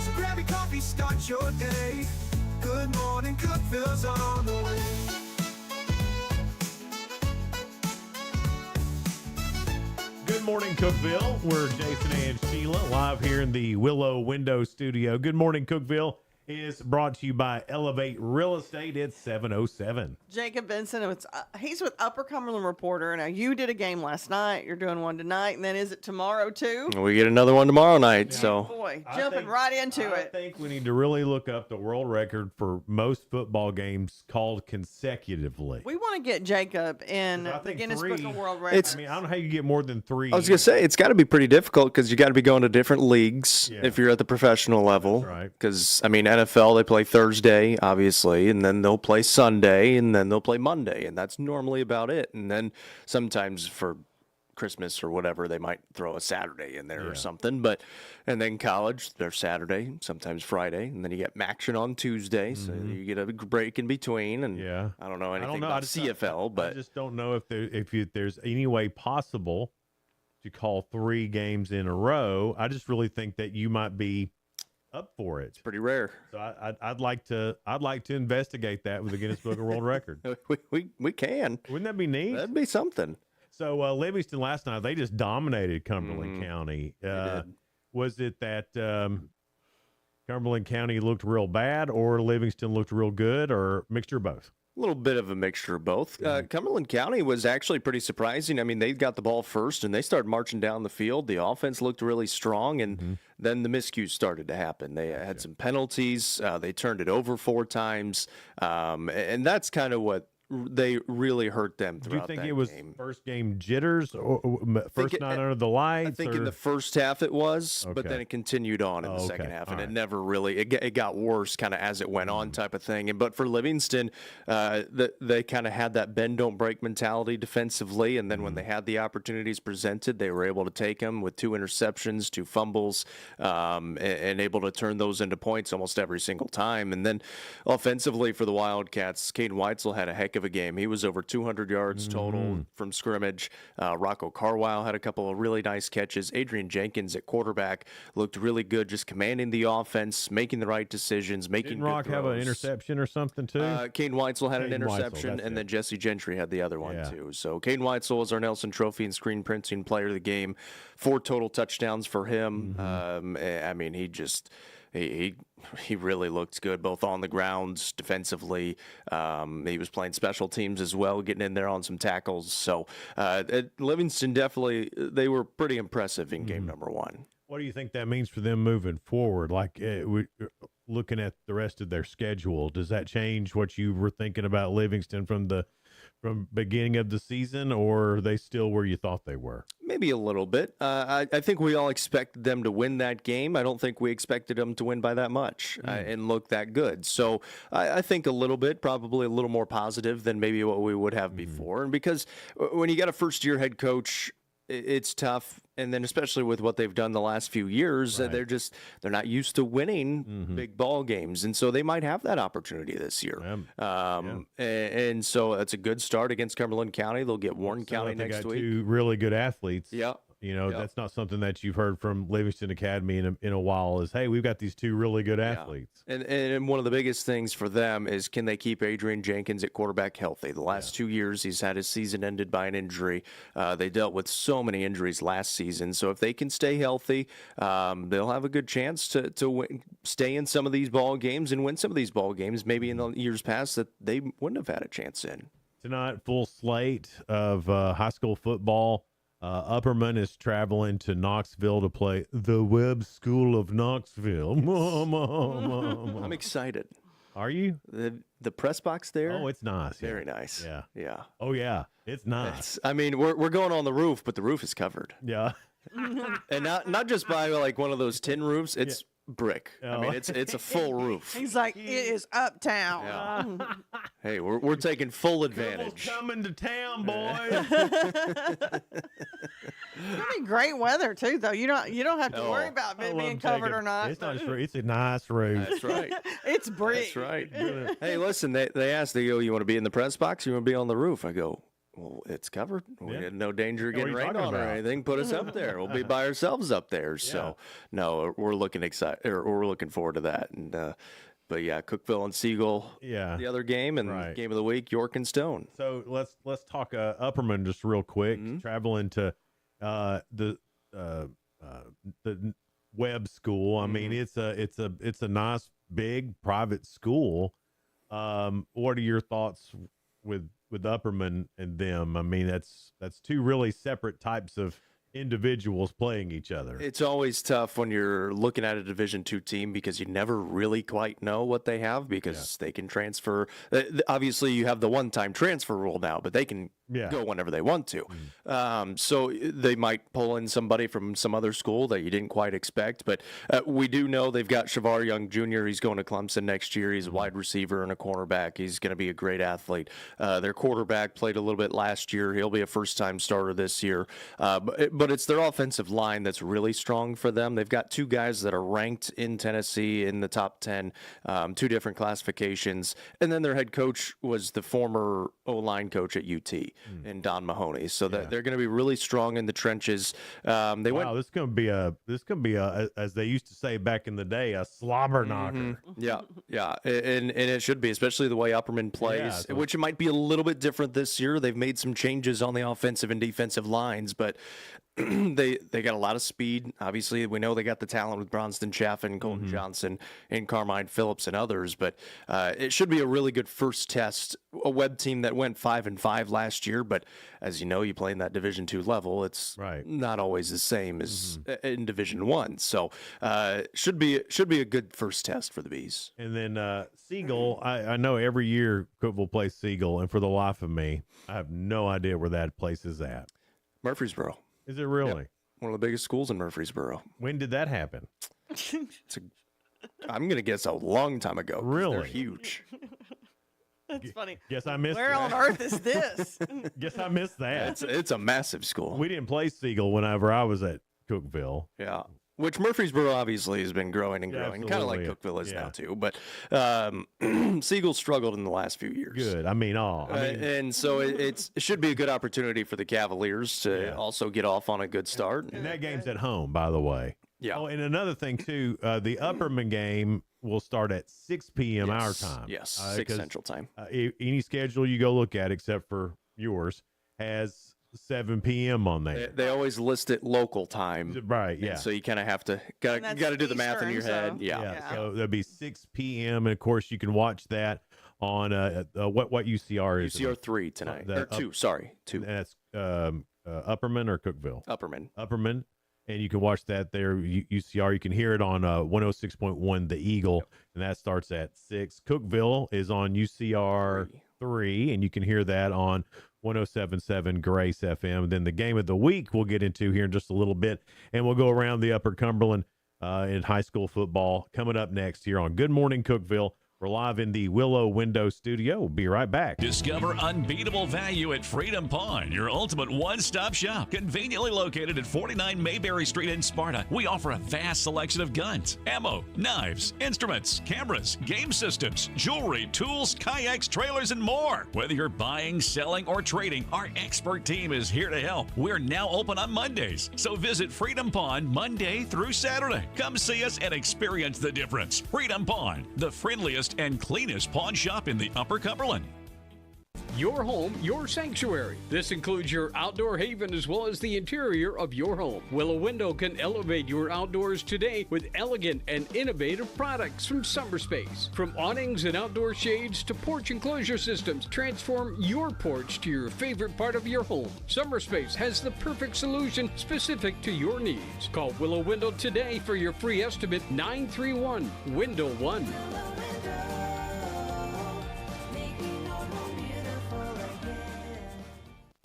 [SPEAKER 2] So grab your coffee, start your day. Good morning, Cookeville's on the way.
[SPEAKER 13] Good morning, Cookeville. We're Jason and Sheila live here in the Willow Window Studio. Good morning, Cookeville is brought to you by Elevate Real Estate at 707.
[SPEAKER 14] Jacob Benson, he's with Upper Cumberland Reporter. Now, you did a game last night. You're doing one tonight. And then is it tomorrow, too?
[SPEAKER 3] We get another one tomorrow night.
[SPEAKER 13] Yeah.
[SPEAKER 3] So,
[SPEAKER 14] boy, jumping right into it.
[SPEAKER 13] I think we need to really look up the world record for most football games called consecutively.
[SPEAKER 14] We want to get Jacob in the Guinness Book of World Records.
[SPEAKER 13] I mean, I don't know how you get more than 3.
[SPEAKER 3] I was going to say, it's got to be pretty difficult because you got to be going to different leagues if you're at the professional level.
[SPEAKER 13] That's right.
[SPEAKER 3] Because, I mean, NFL, they play Thursday, obviously, and then they'll play Sunday, and then they'll play Monday, and that's normally about it. And then sometimes for Christmas or whatever, they might throw a Saturday in there or something. And then college, they're Saturday, sometimes Friday, and then you get action on Tuesday, so you get a break in between. And I don't know anything about CFL, but
[SPEAKER 13] I just don't know if there's any way possible to call 3 games in a row. I just really think that you might be up for it. It's
[SPEAKER 3] pretty rare.
[SPEAKER 13] So I'd like to investigate that with the Guinness Book of World Record.
[SPEAKER 3] We can.
[SPEAKER 13] Wouldn't that be neat?
[SPEAKER 3] That'd be something.
[SPEAKER 13] So Livingston last night, they just dominated Cumberland County. Was it that Cumberland County looked real bad, or Livingston looked real good, or mixture of both?
[SPEAKER 3] A little bit of a mixture of both. Cumberland County was actually pretty surprising. I mean, they got the ball first, and they started marching down the field. The offense looked really strong, and then the miscues started to happen. They had some penalties. They turned it over 4 times, and that's kind of what they really hurt them throughout that game.
[SPEAKER 13] Do you think it was first game jitters or first night under the lights?
[SPEAKER 3] I think in the first half it was, but then it continued on in the second half, and it never really it got worse kind of as it went on type of thing. But for Livingston, they kind of had that bend don't break mentality defensively, and then when they had the opportunities presented, they were able to take them with 2 interceptions, 2 fumbles, and able to turn those into points almost every single time. And then offensively for the Wildcats, Caden Weitzel had a heck of of a game. He was over 200 yards total from scrimmage. Rocco Carwile had a couple of really nice catches. Adrian Jenkins at quarterback looked really good, just commanding the offense, making the right decisions, making
[SPEAKER 13] Didn't Rock
[SPEAKER 3] good
[SPEAKER 13] have an
[SPEAKER 3] throws.
[SPEAKER 13] interception or something too?
[SPEAKER 3] Caden Weitzel had an
[SPEAKER 13] Caden Weitzel,
[SPEAKER 3] interception,
[SPEAKER 13] that's
[SPEAKER 3] and
[SPEAKER 13] it.
[SPEAKER 3] then Jesse Gentry had the other one
[SPEAKER 13] Yeah.
[SPEAKER 3] too. So Caden Weitzel was our Nelson Trophy and Screen Printing Player of the Game. 4 total touchdowns for him. I mean, he really looked good, both on the ground, defensively. He was playing special teams as well, getting in there on some tackles. So Livingston definitely, they were pretty impressive in game number 1.
[SPEAKER 13] What do you think that means for them moving forward? Like looking at the rest of their schedule, does that change what you were thinking about Livingston from beginning of the season, or are they still where you thought they were?
[SPEAKER 3] Maybe a little bit. I think we all expected them to win that game. I don't think we expected them to win by that much and look that good. So I think a little bit, probably a little more positive than maybe what we would have before. And because when you got a first-year head coach, it's tough. And then especially with what they've done the last few years, they're not used to winning big ball games. And so they might have that opportunity this year. And so it's a good start against Cumberland County. They'll get Warren County
[SPEAKER 13] They
[SPEAKER 3] next
[SPEAKER 13] got
[SPEAKER 3] week.
[SPEAKER 13] 2 really good athletes.
[SPEAKER 3] Yeah.
[SPEAKER 13] You know, that's not something that you've heard from Livingston Academy in a while is, hey, we've got these 2 really good athletes.
[SPEAKER 3] And one of the biggest things for them is, can they keep Adrian Jenkins at quarterback healthy? The last 2 years, he's had his season ended by an injury. They dealt with so many injuries last season. So if they can stay healthy, they'll have a good chance to win, stay in some of these ball games and win some of these ball games, maybe in the years past that they wouldn't have had a chance in.
[SPEAKER 13] Tonight, full slate of high school football. Upperman is traveling to Knoxville to play the Webb School of Knoxville.
[SPEAKER 3] I'm excited.
[SPEAKER 13] Are you?
[SPEAKER 3] The press box there?
[SPEAKER 13] Oh, it's nice.
[SPEAKER 3] Very nice.
[SPEAKER 13] Yeah.
[SPEAKER 3] Yeah.
[SPEAKER 13] Oh, yeah. It's nice.
[SPEAKER 3] I mean, we're going on the roof, but the roof is covered.
[SPEAKER 13] Yeah.
[SPEAKER 3] And not just by like one of those tin roofs. It's brick. I mean, it's a full roof.
[SPEAKER 14] He's like, it is uptown.
[SPEAKER 3] Hey, we're taking full advantage.
[SPEAKER 13] Coming to town, boys.
[SPEAKER 14] It'll be great weather too, though. You don't have to worry about it being covered or not.
[SPEAKER 13] It's not. It's a nice roof.
[SPEAKER 3] That's right.
[SPEAKER 14] It's brick.
[SPEAKER 3] That's right. Hey, listen, they asked, they go, you want to be in the press box? Or you want to be on the roof? I go, well, it's covered. We had no danger of getting rained on or anything. Put us up there. We'll be by ourselves up there. So, no, we're looking excited. We're looking forward to that. And but yeah, Cookeville and Siegel.
[SPEAKER 13] Yeah.
[SPEAKER 3] The other game and game of the week, York and Stone.
[SPEAKER 13] So let's talk Upperman just real quick. Traveling to the Webb School. I mean, it's a nice big private school. What are your thoughts with Upperman and them? I mean, that's 2 really separate types of individuals playing each other.
[SPEAKER 3] It's always tough when you're looking at a Division II team because you never really quite know what they have because they can transfer. Obviously, you have the one-time transfer rule now, but they can go whenever they want to. So they might pull in somebody from some other school that you didn't quite expect. But we do know they've got Shavar Young Jr. He's going to Clemson next year. He's a wide receiver and a cornerback. He's going to be a great athlete. Their quarterback played a little bit last year. He'll be a first-time starter this year. But it's their offensive line that's really strong for them. They've got 2 guys that are ranked in Tennessee in the top 10, 2 different classifications. And then their head coach was the former O-line coach at UT. And Don Mahoney, so that they're going to be really strong in the trenches. This
[SPEAKER 13] is going to be a, as they used to say back in the day, a slobber knocker.
[SPEAKER 3] Yeah, and it should be, especially the way Upperman plays, which it might be a little bit different this year. They've made some changes on the offensive and defensive lines, but they got a lot of speed. Obviously, we know they got the talent with Bronston Chaffin, Colton Johnson, and Carmine Phillips and others, but it should be a really good first test. A Webb team that went 5-5 last year, but as you know, you play in that Division II level. It's not always the same as in Division I. So should be a good first test for the Bees.
[SPEAKER 13] And then Siegel, I know every year Cookeville plays Siegel, and for the life of me, I have no idea where that place is at.
[SPEAKER 3] Murfreesboro.
[SPEAKER 13] Is it really?
[SPEAKER 3] Yep. One of the biggest schools in Murfreesboro.
[SPEAKER 13] When did that happen?
[SPEAKER 3] I'm going to guess a long time ago.
[SPEAKER 13] Really?
[SPEAKER 3] They're huge.
[SPEAKER 14] That's funny.
[SPEAKER 13] Guess I missed
[SPEAKER 14] Where
[SPEAKER 13] that.
[SPEAKER 14] on earth is this?
[SPEAKER 13] Guess I missed that.
[SPEAKER 3] It's a massive school.
[SPEAKER 13] We didn't play Siegel whenever I was at Cookeville.
[SPEAKER 3] Yeah. Which Murfreesboro obviously has been growing and
[SPEAKER 13] Yeah,
[SPEAKER 3] growing, kind of like
[SPEAKER 13] absolutely.
[SPEAKER 3] Cookeville is
[SPEAKER 13] Yeah.
[SPEAKER 3] now too. But Siegel struggled in the last few years.
[SPEAKER 13] Good.
[SPEAKER 3] And so it should be a good opportunity for the Cavaliers to also get off on a good start.
[SPEAKER 13] And that game's at home, by the way.
[SPEAKER 3] Yeah.
[SPEAKER 13] Oh, and another thing too, the Upperman game will start at 6 p.m. our
[SPEAKER 3] Yes.
[SPEAKER 13] time.
[SPEAKER 3] Yes, 6 Central Time.
[SPEAKER 13] Any schedule you go look at, except for yours, has 7 p.m. on there.
[SPEAKER 3] They always list it local time,
[SPEAKER 13] right?
[SPEAKER 3] And
[SPEAKER 13] Yeah.
[SPEAKER 3] so you kind of have to got to do the math in your head. Yeah.
[SPEAKER 13] So that'll be 6 p.m. and of course you can watch that on what UCR is
[SPEAKER 3] UCR 3 tonight or 2. Sorry, 2.
[SPEAKER 13] That's Upperman or Cookeville.
[SPEAKER 3] Upperman.
[SPEAKER 13] And you can watch that there, UCR. You can hear it on 106.1 The Eagle, and that starts at 6. Cookeville is on UCR 3, and you can hear that on 107.7 Grace FM. Then the game of the week we'll get into here in just a little bit, and we'll go around the Upper Cumberland in high school football coming up next here on Good Morning Cookeville. We're live in the Willow Window Studio. We'll be right back.
[SPEAKER 11] Discover unbeatable value at Freedom Pawn, your ultimate one-stop shop. Conveniently located at 49 Mayberry Street in Sparta, we offer a vast selection of guns, ammo, knives, instruments, cameras, game systems, jewelry, tools, kayaks, trailers, and more. Whether you're buying, selling, or trading, our expert team is here to help. We're now open on Mondays, so visit Freedom Pawn Monday through Saturday. Come see us and experience the difference. Freedom Pawn, the friendliest and cleanest pawn shop in the Upper Cumberland.
[SPEAKER 12] Your home, your sanctuary. This includes your outdoor haven as well as the interior of your home. Willow Window can elevate your outdoors today with elegant and innovative products from Summerspace. From awnings and outdoor shades to porch enclosure systems, transform your porch to your favorite part of your home. Summerspace has the perfect solution specific to your needs. Call Willow Window today for your free estimate, 931-WINDOW-1.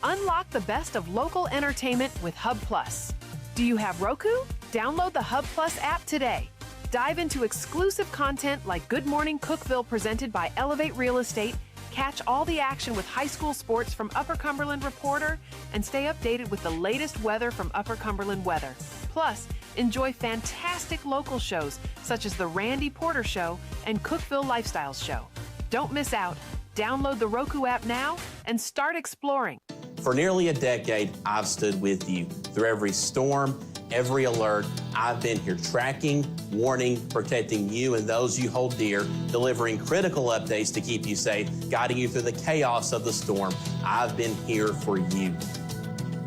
[SPEAKER 17] Unlock the best of local entertainment with Hub Plus. Do you have Roku? Download the Hub Plus app today. Dive into exclusive content like Good Morning Cookeville presented by Elevate Real Estate, catch all the action with high school sports from Upper Cumberland Reporter, and stay updated with the latest weather from Upper Cumberland Weather. Plus, enjoy fantastic local shows such as The Randy Porter Show and Cookeville Lifestyles Show. Don't miss out. Download the Roku app now and start exploring.
[SPEAKER 15] For nearly a decade, I've stood with you. Through every storm, every alert, I've been here tracking, warning, protecting you and those you hold dear, delivering critical updates to keep you safe, guiding you through the chaos of the storm. I've been here for you.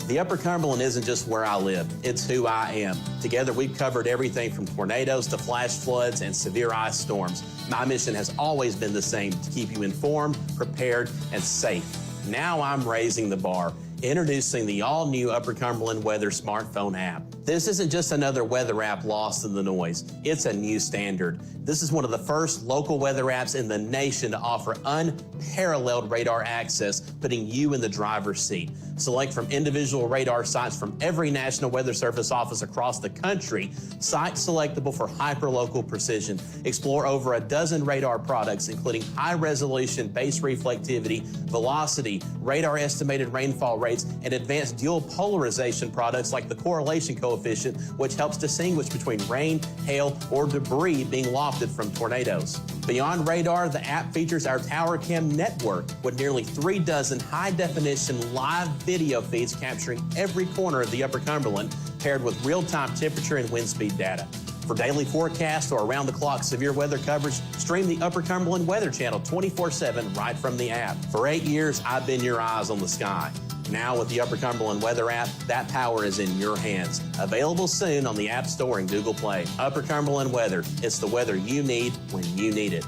[SPEAKER 15] The Upper Cumberland isn't just where I live, it's who I am. Together, we've covered everything from tornadoes to flash floods and severe ice storms. My mission has always been the same, to keep you informed, prepared, and safe. Now I'm raising the bar, introducing the all-new Upper Cumberland Weather smartphone app. This isn't just another weather app lost in the noise. It's a new standard. This is one of the first local weather apps in the nation to offer unparalleled radar access, putting you in the driver's seat. Select from individual radar sites from every National Weather Service office across the country, sites selectable for hyperlocal precision. Explore over a dozen radar products, including high-resolution base reflectivity, velocity, radar estimated rainfall rates, and advanced dual polarization products like the correlation coefficient, which helps distinguish between rain, hail, or debris being lofted from tornadoes. Beyond radar, the app features our Tower Cam network with nearly 3 dozen high-definition live video feeds capturing every corner of the Upper Cumberland, paired with real-time temperature and wind speed data. For daily forecasts or around-the-clock severe weather coverage, stream the Upper Cumberland Weather Channel 24/7 right from the app. For 8 years, I've been your eyes on the sky. Now with the Upper Cumberland Weather app, that power is in your hands. Available soon on the App Store and Google Play. Upper Cumberland Weather. It's the weather you need when you need it.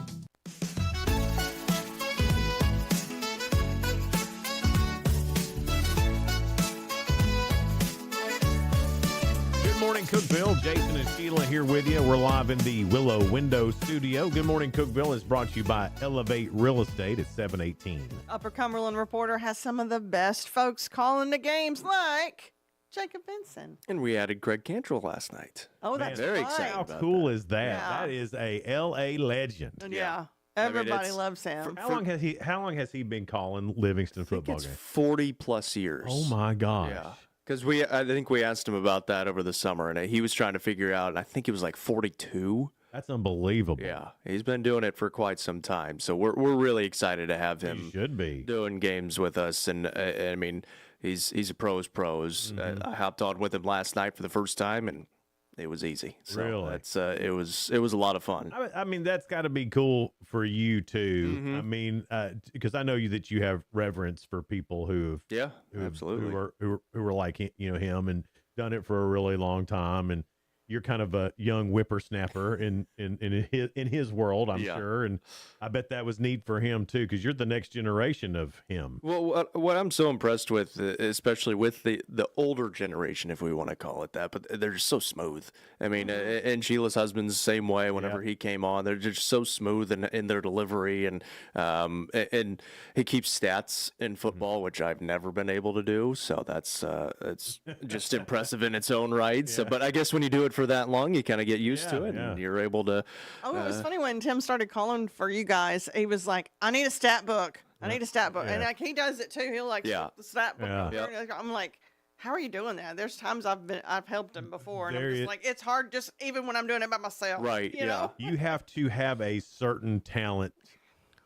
[SPEAKER 13] Good morning, Cookeville. Jason and Sheila here with you. We're live in the Willow Window Studio. Good morning, Cookeville is brought to you by Elevate Real Estate at 718.
[SPEAKER 14] Upper Cumberland Reporter has some of the best folks calling the games, like Jacob Vinson.
[SPEAKER 3] And we added Greg Cantrell last night.
[SPEAKER 14] Oh, that's
[SPEAKER 3] very
[SPEAKER 14] fun.
[SPEAKER 3] excited
[SPEAKER 13] How
[SPEAKER 3] about
[SPEAKER 13] cool
[SPEAKER 3] that.
[SPEAKER 13] is that?
[SPEAKER 14] Yeah.
[SPEAKER 13] That is a L.A. legend.
[SPEAKER 14] Yeah.
[SPEAKER 3] I mean,
[SPEAKER 14] Everybody
[SPEAKER 3] it's-
[SPEAKER 14] loves him.
[SPEAKER 13] How long has he been calling Livingston football
[SPEAKER 3] It's
[SPEAKER 13] games?
[SPEAKER 3] 40 plus years.
[SPEAKER 13] Oh my gosh.
[SPEAKER 3] Yeah. Because I think we asked him about that over the summer, and he was trying to figure out, and I think he was like 42.
[SPEAKER 13] That's unbelievable.
[SPEAKER 3] Yeah, he's been doing it for quite some time, so we're really excited to have him.
[SPEAKER 13] He should be
[SPEAKER 3] doing games with us, and I mean, he's a pros.
[SPEAKER 13] Mm-hmm.
[SPEAKER 3] I hopped on with him last night for the first time, and it was easy. So
[SPEAKER 13] Really?
[SPEAKER 3] that's it was a lot of fun.
[SPEAKER 13] I mean, that's got to be cool for you too.
[SPEAKER 3] Mhm.
[SPEAKER 13] I mean, because I know that you have reverence for people who
[SPEAKER 3] absolutely
[SPEAKER 13] who are like him and done it for a really long time, and you're kind of a young whippersnapper in his world, I'm sure, and I bet that was neat for him too, because you're the next generation of him.
[SPEAKER 3] Well, what I'm so impressed with, especially with the older generation, if we want to call it that, but they're just so smooth. I mean, and Sheila's husband's the same way. Whenever he came on, they're just so smooth in their delivery, and he keeps stats in football, which I've never been able to do. So that's just impressive in its own right. So, but I guess when you do it for that long, you kind of get used to it, and you're able to.
[SPEAKER 14] Oh, it was funny when Tim started calling for you guys. He was like, "I need a stat book. I need a stat book," and like he does it too. He'll like flip the stat book. I'm like, how are you doing that? There's times I've helped him before, and I'm just like, it's hard, just even when I'm doing it by myself.
[SPEAKER 3] Right.
[SPEAKER 14] You know?
[SPEAKER 13] You have to have a certain talent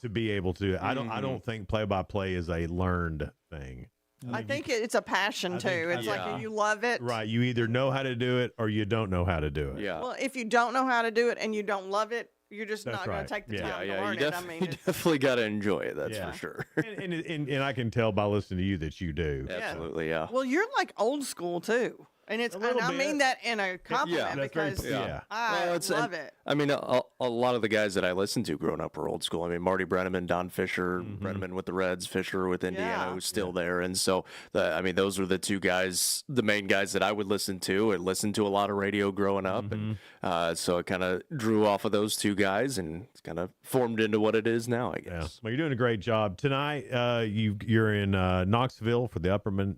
[SPEAKER 13] to be able to. I don't think play-by-play is a learned thing.
[SPEAKER 14] I think it's a passion too. It's like you love it.
[SPEAKER 13] Right. You either know how to do it or you don't know how to do it.
[SPEAKER 3] Yeah.
[SPEAKER 14] Well, if you don't know how to do it and you don't love it, you're just not going to take the time to learn it. I mean,
[SPEAKER 3] you definitely got to enjoy it. That's for sure.
[SPEAKER 13] and I can tell by listening to you that you do.
[SPEAKER 3] Absolutely, yeah.
[SPEAKER 14] well, you're like old school too. And I mean that in a compliment because I love it.
[SPEAKER 3] I mean, a lot of the guys that I listened to growing up were old school. I mean, Marty Brenneman, Don Fisher, Brenneman with the Reds, Fisher with Indiana, who's still there. And so, I mean, those were the two guys, the main guys that I would listen to. I listened to a lot of radio growing up. And so it kind of drew off of those two guys and it's kind of formed into what it is now, I guess.
[SPEAKER 13] Yeah. Well, you're doing a great job. Tonight, you're in Knoxville for the Upperman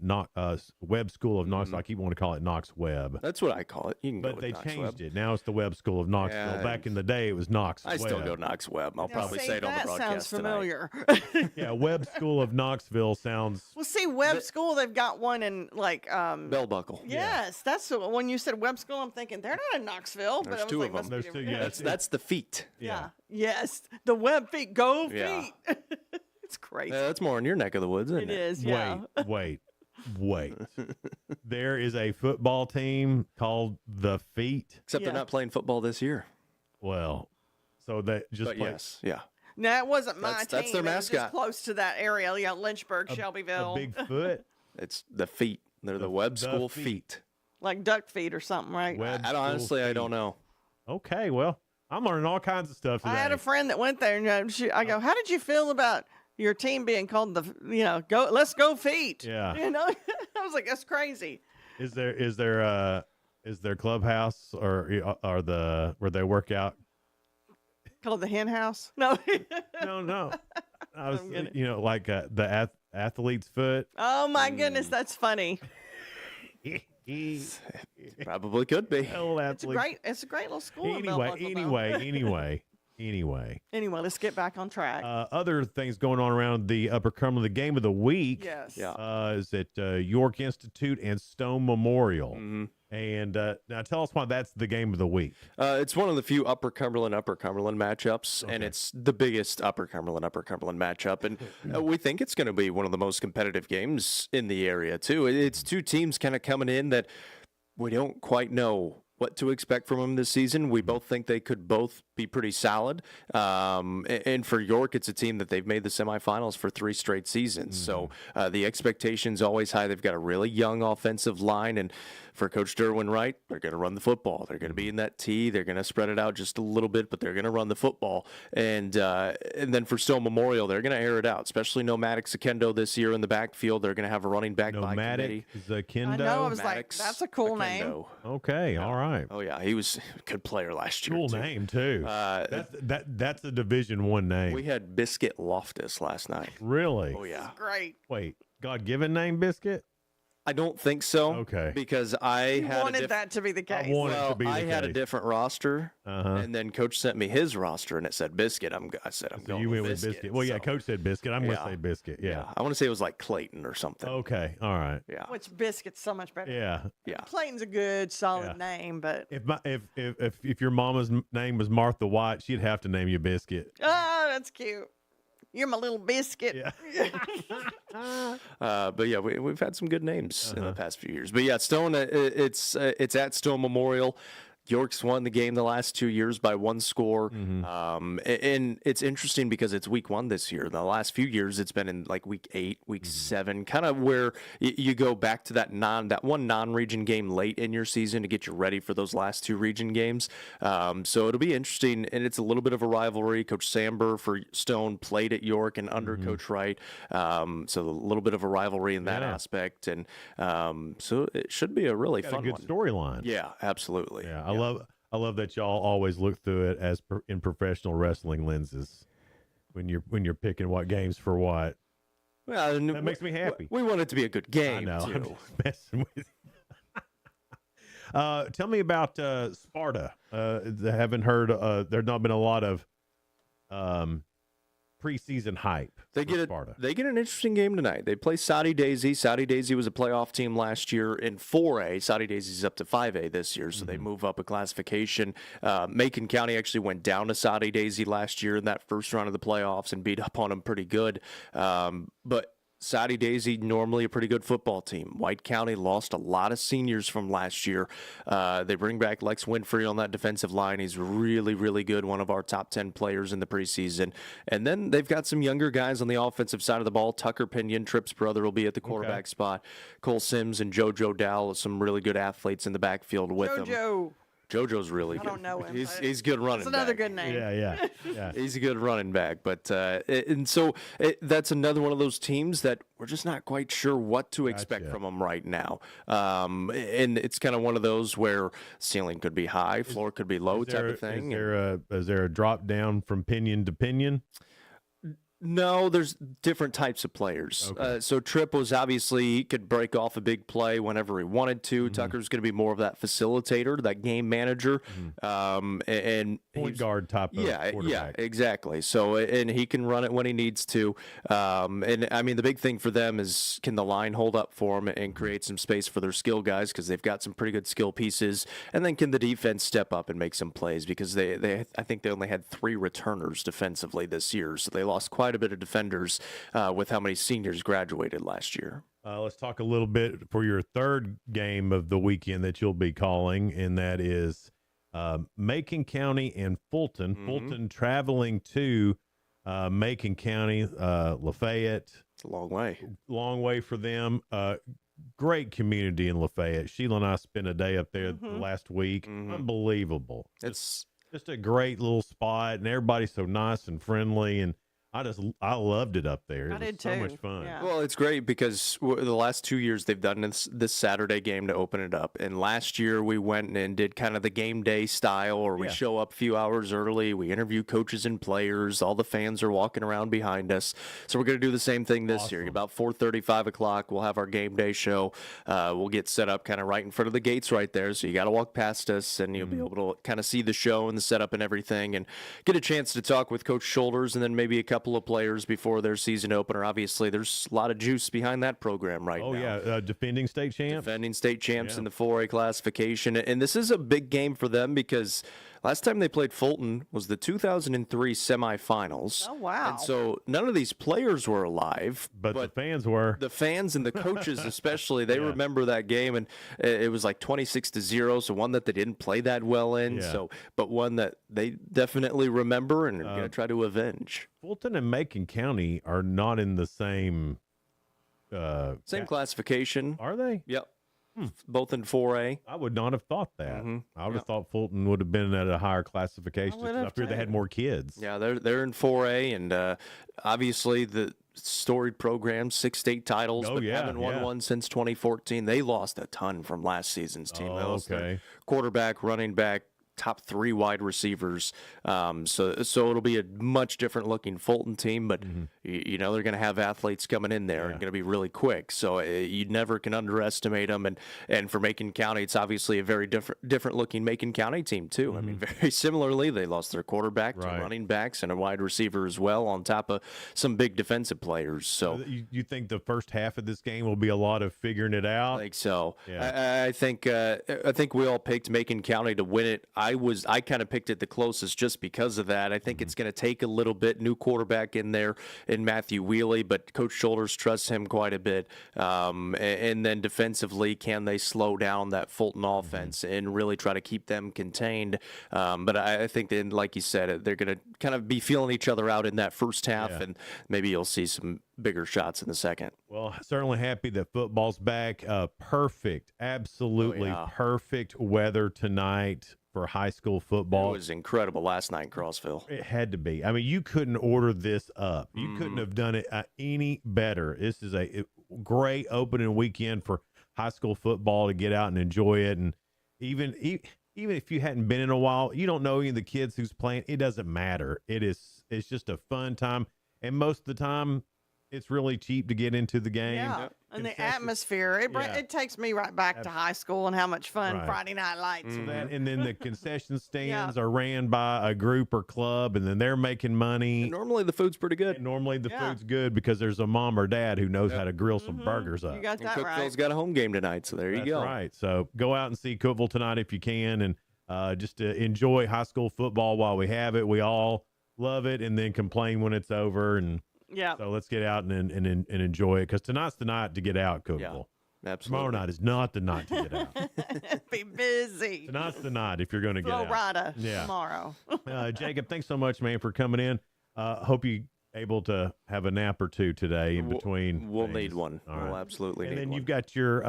[SPEAKER 13] Webb School of Knoxville. I keep wanting to call it Knox Webb.
[SPEAKER 3] That's what I call it. You can go with
[SPEAKER 13] they
[SPEAKER 3] Knox
[SPEAKER 13] changed
[SPEAKER 3] Webb.
[SPEAKER 13] it. Now it's the Webb School of Knoxville.
[SPEAKER 3] Yeah.
[SPEAKER 13] Back in the day, it was Knox
[SPEAKER 3] I
[SPEAKER 13] Webb.
[SPEAKER 3] still go Knox Webb. I'll probably say it on the broadcast
[SPEAKER 14] That sounds familiar.
[SPEAKER 13] Yeah, Webb School of Knoxville sounds.
[SPEAKER 14] Well, see, Webb School, they've got one in like
[SPEAKER 3] Bell Buckle.
[SPEAKER 14] Yes, that's the, when you said Webb School, I'm thinking they're not in Knoxville.
[SPEAKER 3] There's
[SPEAKER 14] but I was
[SPEAKER 3] two
[SPEAKER 14] like,
[SPEAKER 3] of them.
[SPEAKER 14] must be
[SPEAKER 13] There's two.
[SPEAKER 14] different.
[SPEAKER 13] Yeah,
[SPEAKER 3] That's the feet.
[SPEAKER 14] Yeah. Yes, the Webb feet, go
[SPEAKER 3] Yeah.
[SPEAKER 14] feet. It's crazy.
[SPEAKER 3] That's more in your neck of the woods, isn't
[SPEAKER 14] It is, yeah.
[SPEAKER 13] Wait. There is a football team called the Feet.
[SPEAKER 3] Except they're not playing football this year.
[SPEAKER 13] Well, so they just
[SPEAKER 3] But
[SPEAKER 13] play.
[SPEAKER 3] yes, yeah.
[SPEAKER 14] No, it wasn't my team.
[SPEAKER 3] That's their
[SPEAKER 14] It was just
[SPEAKER 3] mascot.
[SPEAKER 14] close to that area. Yeah, Lynchburg, Shelbyville.
[SPEAKER 13] A Bigfoot.
[SPEAKER 3] It's the feet. They're the Webb
[SPEAKER 13] the
[SPEAKER 3] School
[SPEAKER 13] feet.
[SPEAKER 3] feet.
[SPEAKER 14] Like duck feet or something, right?
[SPEAKER 13] Webb
[SPEAKER 3] I honestly, I don't know.
[SPEAKER 13] Okay, well, I'm learning all kinds of stuff today.
[SPEAKER 14] I had a friend that went there, and I go, "How did you feel about your team being called the, let's go feet?"
[SPEAKER 13] Yeah.
[SPEAKER 14] I was like, "That's crazy."
[SPEAKER 13] Is there clubhouse or where they work out?
[SPEAKER 14] Called the hen house? No.
[SPEAKER 13] No. I was like the athlete's foot.
[SPEAKER 14] Oh my goodness, that's funny.
[SPEAKER 3] Probably could be.
[SPEAKER 14] It's a great little school. in Bell Buckle, though.
[SPEAKER 13] Anyway,
[SPEAKER 14] let's get back on track.
[SPEAKER 13] other things going on around the Upper Cumberland. The game of the week
[SPEAKER 14] Yes.
[SPEAKER 13] is at York Institute and Stone Memorial. And now tell us why that's the game of the week.
[SPEAKER 3] It's one of the few Upper Cumberland matchups, and it's the biggest Upper Cumberland matchup. And we think it's going to be one of the most competitive games in the area, too. It's two teams kind of coming in that we don't quite know what to expect from them this season. We both think they could both be pretty solid. And for York, it's a team that they've made the semifinals for 3 straight seasons. So the expectation's always high. They've got a really young offensive line. And for Coach Derwin Wright, they're going to run the football. They're going to be in that T. They're going to spread it out just a little bit, but they're going to run the football. And then for Stone Memorial, they're going to air it out, especially Nomadic Sekendo this year in the backfield. They're going to have a running back by committee.
[SPEAKER 13] Sekendo?
[SPEAKER 14] I know. I was like, that's a cool name.
[SPEAKER 13] Okay, all right.
[SPEAKER 3] Oh, yeah. He was a good player last year.
[SPEAKER 13] Cool name, too. That's a Division I name.
[SPEAKER 3] We had Biscuit Loftus last night.
[SPEAKER 13] Really?
[SPEAKER 3] Oh, yeah.
[SPEAKER 14] Great.
[SPEAKER 13] Wait, God-given name, Biscuit?
[SPEAKER 3] I don't think so.
[SPEAKER 13] Okay.
[SPEAKER 3] Because I
[SPEAKER 14] You
[SPEAKER 3] had
[SPEAKER 14] wanted that to be the case.
[SPEAKER 3] I had a different roster,
[SPEAKER 13] Uh-huh.
[SPEAKER 3] and then Coach sent me his roster, and it said Biscuit. I said I'm
[SPEAKER 13] So
[SPEAKER 3] going
[SPEAKER 13] you went
[SPEAKER 3] with
[SPEAKER 13] with Biscuit. Well, yeah,
[SPEAKER 3] so-
[SPEAKER 13] Coach said Biscuit. I'm going to
[SPEAKER 3] Yeah.
[SPEAKER 13] say Biscuit. Yeah.
[SPEAKER 3] I want to say it was like Clayton or something.
[SPEAKER 13] Okay. All right.
[SPEAKER 3] Yeah.
[SPEAKER 14] Which Biscuit's so much better.
[SPEAKER 13] Yeah.
[SPEAKER 3] Yeah.
[SPEAKER 14] Clayton's a good, solid name, but
[SPEAKER 13] If your mama's name was Martha White, she'd have to name you Biscuit.
[SPEAKER 14] that's cute. You're my little biscuit.
[SPEAKER 3] But yeah, we've had some good names in
[SPEAKER 13] Uh-huh.
[SPEAKER 3] the past few years. But yeah, Stone, it's at Stone Memorial. York's won the game the last 2 years by one score.
[SPEAKER 13] Mm-hmm.
[SPEAKER 3] And it's interesting because it's week 1 this year. The last few years, it's been in like week 8, week
[SPEAKER 13] Mm-hmm.
[SPEAKER 3] 7, kind of where you go back to that one non-region game late in your season to get you ready for those last 2 region games. So it'll be interesting, and it's a little bit of a rivalry. Coach Samber for Stone played at York and under Coach Wright. So a little bit of a rivalry in that aspect. And so it should be a really
[SPEAKER 13] Got
[SPEAKER 3] fun
[SPEAKER 13] a good
[SPEAKER 3] one.
[SPEAKER 13] storyline.
[SPEAKER 3] Yeah, absolutely.
[SPEAKER 13] Yeah, I love that y'all always look through it as in professional wrestling lenses when you're picking what games for what.
[SPEAKER 3] Well,
[SPEAKER 13] that makes me happy.
[SPEAKER 3] We want it to be a good game.
[SPEAKER 13] I know. I'm
[SPEAKER 3] too.
[SPEAKER 13] just messing with you. Tell me about Sparta. I haven't heard. There's not been a lot of preseason hype.
[SPEAKER 3] They get
[SPEAKER 13] Sparta.
[SPEAKER 3] They get an interesting game tonight. They play Saudi Daisy. Saudi Daisy was a playoff team last year in 4A. Saudi Daisy's up to 5A this year, so they move up a classification. Macon County actually went down to Saudi Daisy last year in that first round of the playoffs and beat up on them pretty good. But Saudi Daisy, normally a pretty good football team. White County lost a lot of seniors from last year. They bring back Lex Winfrey on that defensive line. He's really, really good, one of our top 10 players in the preseason. And then they've got some younger guys on the offensive side of the ball. Tucker Pinion, Tripp's brother, will be at the quarterback spot. Cole Sims and JoJo Dowell, some really good athletes in the backfield with them. JoJo's really good.
[SPEAKER 14] I don't know him.
[SPEAKER 3] He's good running
[SPEAKER 14] It's another
[SPEAKER 3] back.
[SPEAKER 14] good name.
[SPEAKER 13] Yeah.
[SPEAKER 3] He's a good running back. But that's another one of those teams that we're just not quite sure what to expect from them right now. And it's kind of one of those where ceiling could be high, floor could be low type of thing.
[SPEAKER 13] Is there a drop down from pinion to pinion?
[SPEAKER 3] No, there's different types of players. So Tripp was obviously, he could break off a big play whenever he wanted to. Tucker's going to be more of that facilitator, that game manager. And
[SPEAKER 13] Point guard type of quarterback.
[SPEAKER 3] Yeah, exactly. So, and he can run it when he needs to. And I mean, the big thing for them is, can the line hold up for them and create some space for their skill guys, because they've got some pretty good skill pieces. And then can the defense step up and make some plays, because I think they only had 3 returners defensively this year. So they lost quite a bit of defenders with how many seniors graduated last year.
[SPEAKER 13] Let's talk a little bit for your third game of the weekend that you'll be calling, and that is Macon County and Fulton. Fulton traveling to Macon County, Lafayette.
[SPEAKER 3] It's a long way.
[SPEAKER 13] Long way for them. Great community in Lafayette. Sheila and I spent a day up there last week. Unbelievable.
[SPEAKER 3] It's
[SPEAKER 13] just a great little spot, and everybody's so nice and friendly, and I loved it up there. It was so much fun.
[SPEAKER 3] Well, it's great because the last 2 years they've done this Saturday game to open it up. And last year we went and did kind of the game day style, or we show up a few hours early. We interview coaches and players. All the fans are walking around behind us. So we're going to do the same thing this year. About 4:30, 5 o'clock, we'll have our game day show. We'll get set up kind of right in front of the gates right there. So you got to walk past us, and you'll be able to kind of see the show and the setup and everything, and get a chance to talk with Coach Shoulders, and then maybe a couple of players before their season opener. Obviously, there's a lot of juice behind that program right now.
[SPEAKER 13] Oh, yeah. Defending state champs.
[SPEAKER 3] Defending state champs in the 4A classification. And this is a big game for them because last time they played Fulton was the 2003 semifinals.
[SPEAKER 14] Oh, wow.
[SPEAKER 3] And so none of these players were alive.
[SPEAKER 13] But the fans were.
[SPEAKER 3] The fans and the coaches especially, they remember that game. And it was like 26-0, so one that they didn't play that well in.
[SPEAKER 13] Yeah.
[SPEAKER 3] So, but one that they definitely remember and are going to try to avenge.
[SPEAKER 13] Fulton and Macon County are not in the same
[SPEAKER 3] classification.
[SPEAKER 13] Are they?
[SPEAKER 3] Yep. Both in 4A.
[SPEAKER 13] I would not have thought that. I would have thought Fulton would have been at a higher classification. I fear they had more kids.
[SPEAKER 3] Yeah, they're in 4A, and obviously the storied program, 6 state titles, but haven't won one since 2014. They lost a ton from last season's team. They lost their quarterback, running back, top 3 wide receivers. So it'll be a much different looking Fulton team, but you know they're going to have athletes coming in there and going to be really quick. So you never can underestimate them. And for Macon County, it's obviously a very different looking Macon County team too. I mean, very similarly, they lost their quarterback, 2 running backs, and a wide receiver as well, on top of some big defensive players. So
[SPEAKER 13] you think the first half of this game will be a lot of figuring it out?
[SPEAKER 3] I think so. Yeah. I think we all picked Macon County to win it. I kind of picked it the closest just because of that. I think it's going to take a little bit. New quarterback in there in Matthew Wheely, but Coach Shoulders trusts him quite a bit. And then defensively, can they slow down that Fulton offense and really try to keep them contained? But I think then, like you said, they're going to kind of be feeling each other out in that first half, and maybe you'll see some bigger shots in the second.
[SPEAKER 13] Well, certainly happy that football's back. Perfect, absolutely perfect weather tonight for high school football.
[SPEAKER 3] It was incredible last night in Crossville.
[SPEAKER 13] It had to be. I mean, you couldn't order this up. You couldn't have done it any better. This is a great opening weekend for high school football to get out and enjoy it. And even if you hadn't been in a while, you don't know any of the kids who's playing. It doesn't matter. It's just a fun time, and most of the time, it's really cheap to get into the game.
[SPEAKER 14] Yeah, and the atmosphere, it takes me right back to high school and how much fun Friday Night Lights were.
[SPEAKER 13] And then the concession stands are ran by a group or club, and then they're making money.
[SPEAKER 3] And normally the food's pretty good.
[SPEAKER 13] And normally the food's good because there's a mom or dad who knows how to grill some burgers up.
[SPEAKER 14] You got that
[SPEAKER 3] Cookeville's got a home game tonight, so there you go.
[SPEAKER 13] That's right. So go out and see Cookeville tonight if you can, and just to enjoy high school football while we have it. We all love it, and then complain when it's over. And so let's get out and enjoy it, because tonight's the night to get out, Cookeville.
[SPEAKER 3] Yeah, absolutely.
[SPEAKER 13] Tomorrow night is not the night to get out.
[SPEAKER 14] Be busy.
[SPEAKER 13] Tonight's the night if you're going to get out.
[SPEAKER 14] Florida tomorrow.
[SPEAKER 13] Jacob, thanks so much, man, for coming in. Hope you able to have a nap or two today in between.
[SPEAKER 3] We'll need one. We'll absolutely need one.
[SPEAKER 13] And then you've got your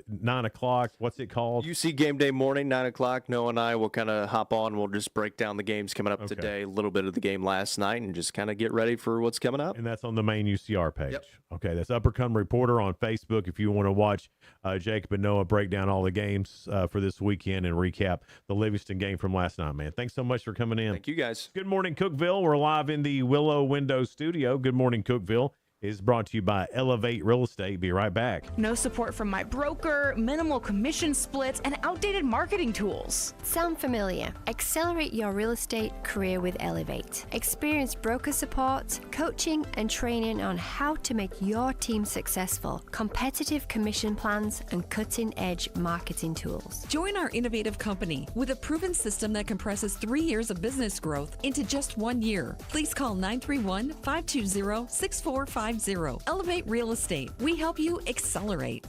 [SPEAKER 13] 9 o'clock. What's it called?
[SPEAKER 3] UC Game Day morning, 9 o'clock. Noah and I will kind of hop on. We'll just break down the games coming up today, a little bit of the game last night, and just kind of get ready for what's coming up.
[SPEAKER 13] And that's on the main UCR page. Yep. Okay, that's Upper Cum Reporter on Facebook if you want to watch Jacob and Noah break down all the games for this weekend and recap the Livingston game from last night, man. Thanks so much for coming in.
[SPEAKER 3] Thank you, guys.
[SPEAKER 13] Good morning, Cookeville. We're live in the Willow Window Studio. Good morning, Cookeville is brought to you by Elevate Real Estate. Be right back.
[SPEAKER 16] No support from my broker, minimal commission splits, and outdated marketing tools.
[SPEAKER 18] Sound familiar? Accelerate your real estate career with Elevate. Experience broker support, coaching, and training on how to make your team successful, competitive commission plans, and cutting-edge marketing tools.
[SPEAKER 20] Join our innovative company with a proven system that compresses 3 years of business growth into just 1 year. Please call 931-520-6450. Elevate Real Estate. We help you accelerate.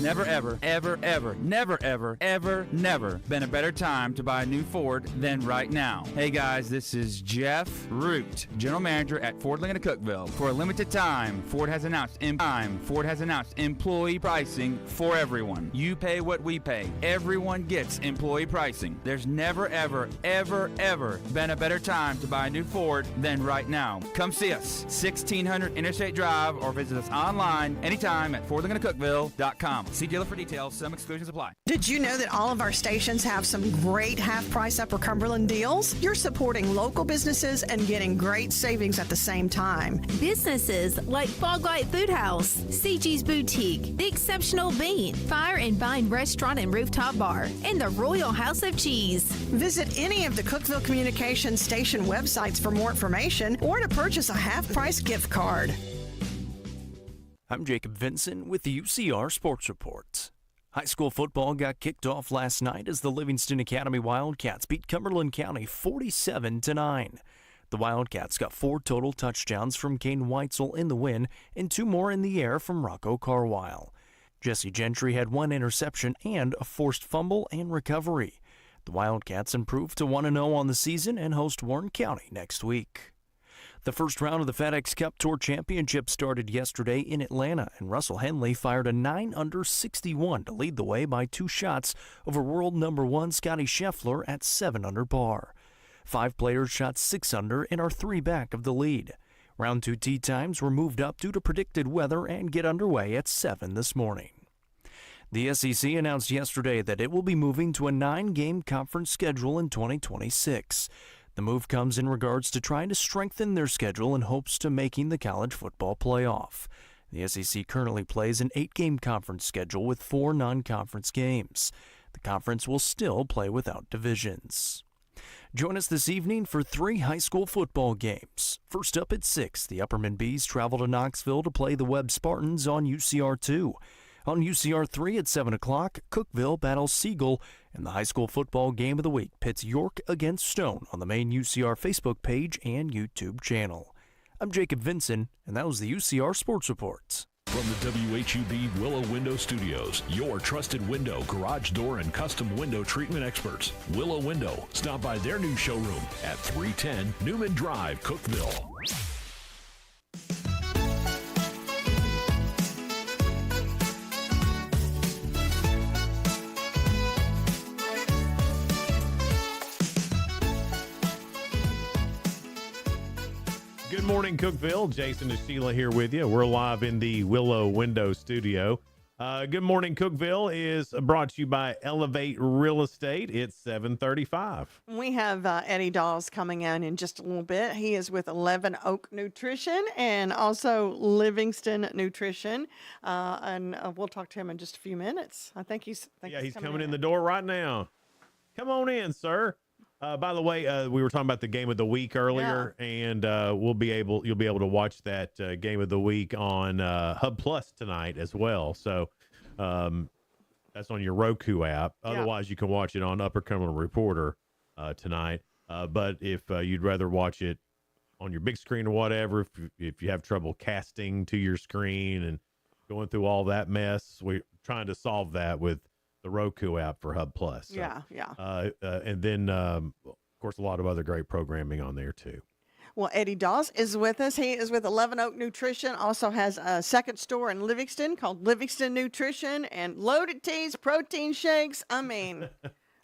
[SPEAKER 19] Never, ever, ever, ever, never, ever, ever, never been a better time to buy a new Ford than right now. Hey guys, this is Jeff Root, General Manager at Ford Lincoln of Cookeville. For a limited time, Ford has announced employee pricing for everyone. You pay what we pay. Everyone gets employee pricing. There's never, ever, ever, ever been a better time to buy a new Ford than right now. Come see us, 1600 Interstate Drive, or visit us online anytime at FordLincolnofCookeville.com. See dealer for details. Some exclusions apply.
[SPEAKER 22] Did you know that all of our stations have some great half-price Upper Cumberland deals? You're supporting local businesses and getting great savings at the same time.
[SPEAKER 23] Businesses like Foglight Food House, CG's Boutique, The Exceptional Bean, Fire and Vine Restaurant and Rooftop Bar, and the Royal House of Cheese.
[SPEAKER 22] Visit any of the Cookeville Communications station websites for more information or to purchase a half-price gift card.
[SPEAKER 24] I'm Jacob Vincent with the UCR Sports Report. High school football got kicked off last night as the Livingston Academy Wildcats beat Cumberland County 47-9. The Wildcats got 4 total touchdowns from Kane Weitzel in the win and 2 more in the air from Rocco Carwile. Jesse Gentry had 1 interception and a forced fumble and recovery. The Wildcats improved to 1-0 on the season and host Warren County next week. The first round of the FedEx Cup Tour Championship started yesterday in Atlanta, and Russell Henley fired a 9-under 61 to lead the way by 2 shots over world number 1 Scotty Scheffler at 7-under par. 5 players shot 6 under and are 3 back of the lead. Round 2 tee times were moved up due to predicted weather and get underway at 7 this morning. The SEC announced yesterday that it will be moving to a 9-game conference schedule in 2026. The move comes in regards to trying to strengthen their schedule in hopes to making the college football playoff. The SEC currently plays an 8-game conference schedule with 4 non-conference games. The conference will still play without divisions. Join us this evening for 3 high school football games. First up at 6, the Upperman Bees travel to Knoxville to play the Webb Spartans on UCR2. On UCR3 at 7 o'clock, Cookeville battles Siegel, and the high school football game of the week pits York against Stone on the main UCR Facebook page and YouTube channel. I'm Jacob Vinson, and that was the UCR Sports Report.
[SPEAKER 11] From the WHUB Willow Window Studios, your trusted window, garage door, and custom window treatment experts. Willow Window. Stop by their new showroom at 310 Newman Drive, Cookeville.
[SPEAKER 13] Good morning, Cookeville. Jason and Sheila here with you. We're live in the Willow Window Studio. Good morning, Cookeville is brought to you by Elevate Real Estate. It's 7:35.
[SPEAKER 14] We have Eddie Dawes coming in just a little bit. He is with 11 Oak Nutrition and also Livingston Nutrition. And we'll talk to him in just a few minutes. I think he's
[SPEAKER 13] coming in the door right now. Come on in, sir. By the way, we were talking about the game of the week earlier, and you'll be able to watch that game of the week on Hub Plus tonight as well. So that's on your Roku app. Otherwise, you can watch it on Upper Cumberland Reporter tonight. But if you'd rather watch it on your big screen or whatever, if you have trouble casting to your screen and going through all that mess, we're trying to solve that with the Roku app for Hub Plus. So, and then, of course, a lot of other great programming on there, too.
[SPEAKER 14] Well, Eddie Dawes is with us. He is with 11 Oak Nutrition, also has a second store in Livingston called Livingston Nutrition, and loaded teas, protein shakes. I mean,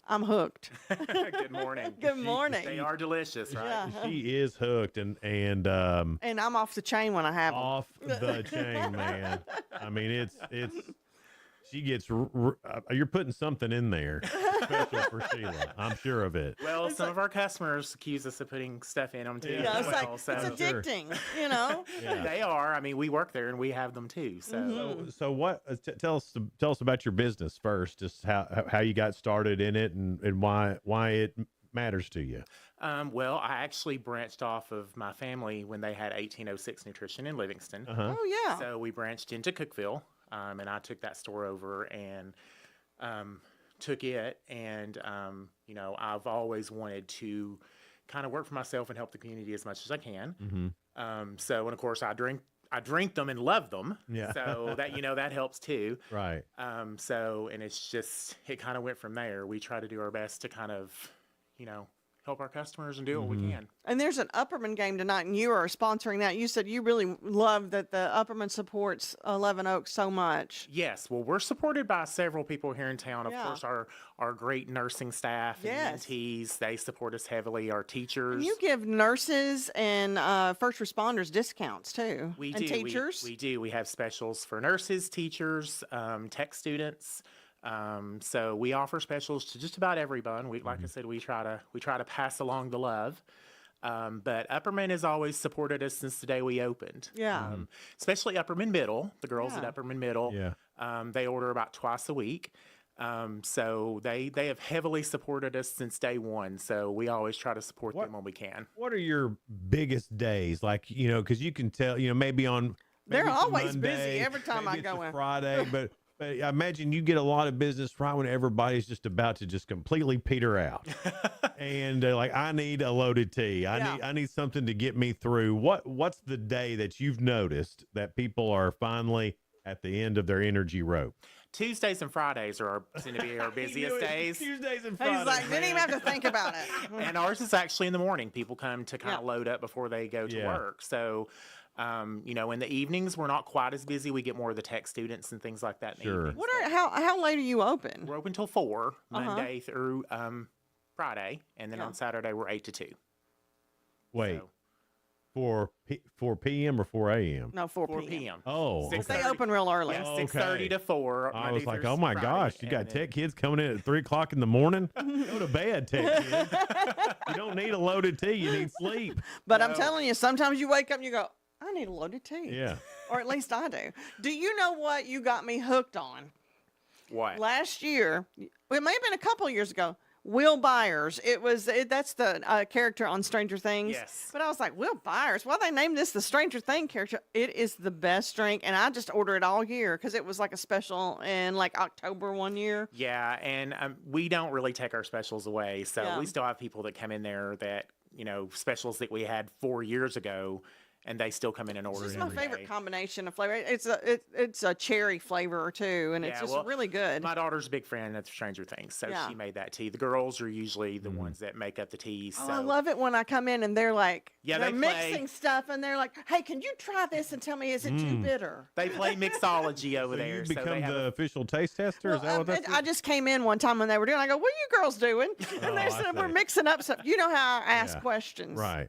[SPEAKER 14] I'm hooked.
[SPEAKER 1] Good morning.
[SPEAKER 14] Good morning.
[SPEAKER 1] They are delicious, right?
[SPEAKER 14] Yeah.
[SPEAKER 13] She is hooked, and
[SPEAKER 14] I'm off the chain when I have them.
[SPEAKER 13] Off the chain, man. I mean, it's she gets, you're putting something in there special for Sheila. I'm sure of it.
[SPEAKER 1] Well, some of our customers accuse us of putting stuff in them too.
[SPEAKER 14] Yeah,
[SPEAKER 1] as well,
[SPEAKER 14] it's addicting, you know?
[SPEAKER 1] Yeah. They are. I mean, we work there and we have them too. So,
[SPEAKER 13] So what, tell us about your business first, just how you got started in it and why it matters to you.
[SPEAKER 1] Well, I actually branched off of my family when they had 1806 Nutrition in Livingston.
[SPEAKER 14] Oh, yeah.
[SPEAKER 1] So we branched into Cookeville. And I took that store over and took it. And, I've always wanted to kind of work for myself and help the community as much as I can.
[SPEAKER 13] Mm-hmm.
[SPEAKER 1] And of course, I drink them and love them.
[SPEAKER 13] Yeah.
[SPEAKER 1] So that, that helps too.
[SPEAKER 13] Right.
[SPEAKER 1] And it kind of went from there. We try to do our best to kind of, help our customers and do what we can.
[SPEAKER 14] And there's an Upperman game tonight, and you are sponsoring that. You said you really love that the Upperman supports 11 Oaks so much.
[SPEAKER 1] Yes. Well, we're supported by several people here in town. Of course, our great nursing staff and mentees, they support us heavily. Our teachers.
[SPEAKER 14] And you give nurses and first responders discounts, too.
[SPEAKER 1] We
[SPEAKER 14] and
[SPEAKER 1] do.
[SPEAKER 14] Teachers?
[SPEAKER 1] We do. We have specials for nurses, teachers, tech students. So we offer specials to just about everyone. Like I said, we try to pass along the love. But Upperman has always supported us since the day we opened.
[SPEAKER 14] Yeah.
[SPEAKER 1] Especially Upperman Middle. The girls at Upperman Middle.
[SPEAKER 13] Yeah.
[SPEAKER 1] They order about twice a week. So they have heavily supported us since day one. So we always try to support them when we can.
[SPEAKER 13] What are your biggest days? Like, because you can tell, maybe on
[SPEAKER 14] they're always
[SPEAKER 13] Monday,
[SPEAKER 14] busy every time I go in.
[SPEAKER 13] Friday, but I imagine you get a lot of business right when everybody's just about to just completely peter out. And like, I need a loaded tea. I need something to get me through. What's the day that you've noticed that people are finally at the end of their energy rope?
[SPEAKER 1] Tuesdays and Fridays seem to be our busiest days.
[SPEAKER 13] Tuesdays and Fridays.
[SPEAKER 14] He's like, didn't even have to think about it.
[SPEAKER 1] And ours is actually in the morning. People come to kind of load up before they go to work. So, in the evenings, we're not quite as busy. We get more of the tech students and things like that in the evenings.
[SPEAKER 14] How late are you open?
[SPEAKER 1] We're open till 4, Monday through Friday. And then on Saturday, we're 8 to 2.
[SPEAKER 13] Wait. 4 p.m. or 4 a.m.?
[SPEAKER 14] No, 4
[SPEAKER 1] 4
[SPEAKER 14] p.m.
[SPEAKER 1] p.m.
[SPEAKER 13] Oh,
[SPEAKER 14] They
[SPEAKER 13] okay.
[SPEAKER 14] open real early.
[SPEAKER 1] Yeah,
[SPEAKER 13] Oh,
[SPEAKER 1] 6:30
[SPEAKER 13] okay.
[SPEAKER 1] to 4.
[SPEAKER 13] I
[SPEAKER 1] Monday
[SPEAKER 13] was like,
[SPEAKER 1] through
[SPEAKER 13] oh my
[SPEAKER 1] Friday,
[SPEAKER 13] gosh, you
[SPEAKER 1] and
[SPEAKER 13] got
[SPEAKER 1] then-
[SPEAKER 13] tech kids coming in at 3 o'clock in the morning? Go to bed, tech kids. You don't need a loaded tea. You need sleep.
[SPEAKER 14] But I'm telling you, sometimes you wake up and you go, I need a loaded tea.
[SPEAKER 13] Yeah.
[SPEAKER 14] Or at least I do. Do you know what you got me hooked on?
[SPEAKER 1] What?
[SPEAKER 14] Last year, it may have been a couple years ago, Will Byers. That's the character on Stranger Things.
[SPEAKER 1] Yes.
[SPEAKER 14] But I was like, Will Byers? Why they named this the Stranger Thing character? It is the best drink, and I just order it all year because it was like a special in like October one year.
[SPEAKER 1] Yeah, and we don't really take our specials away. So
[SPEAKER 14] Yeah.
[SPEAKER 1] we still have people that come in there that, specials that we had 4 years ago, and they still come in and order
[SPEAKER 14] It's
[SPEAKER 1] it
[SPEAKER 14] my
[SPEAKER 1] every
[SPEAKER 14] favorite
[SPEAKER 1] day.
[SPEAKER 14] combination of flavor. It's a cherry flavor too, and it's
[SPEAKER 1] Yeah,
[SPEAKER 14] just
[SPEAKER 1] well,
[SPEAKER 14] really good.
[SPEAKER 1] My daughter's a big fan of Stranger Things, so
[SPEAKER 14] Yeah.
[SPEAKER 1] she made that tea. The girls are usually the ones that make up the teas.
[SPEAKER 14] Oh,
[SPEAKER 1] So
[SPEAKER 14] I love it when I come in and they're like,
[SPEAKER 1] Yeah,
[SPEAKER 14] they're
[SPEAKER 1] they play.
[SPEAKER 14] mixing stuff, and they're like, hey, can you try this and tell me, is it too bitter?
[SPEAKER 1] they play mixology over
[SPEAKER 13] So
[SPEAKER 1] there.
[SPEAKER 13] you
[SPEAKER 1] so
[SPEAKER 13] become
[SPEAKER 1] they have
[SPEAKER 13] the official taste tester? Is that what that's?
[SPEAKER 14] I just came in one time when they were doing. I go, "What are you girls doing?" And they
[SPEAKER 13] I
[SPEAKER 14] said, "We're
[SPEAKER 13] see.
[SPEAKER 14] mixing up stuff." You know how I ask
[SPEAKER 13] Yeah.
[SPEAKER 14] questions,
[SPEAKER 13] Right.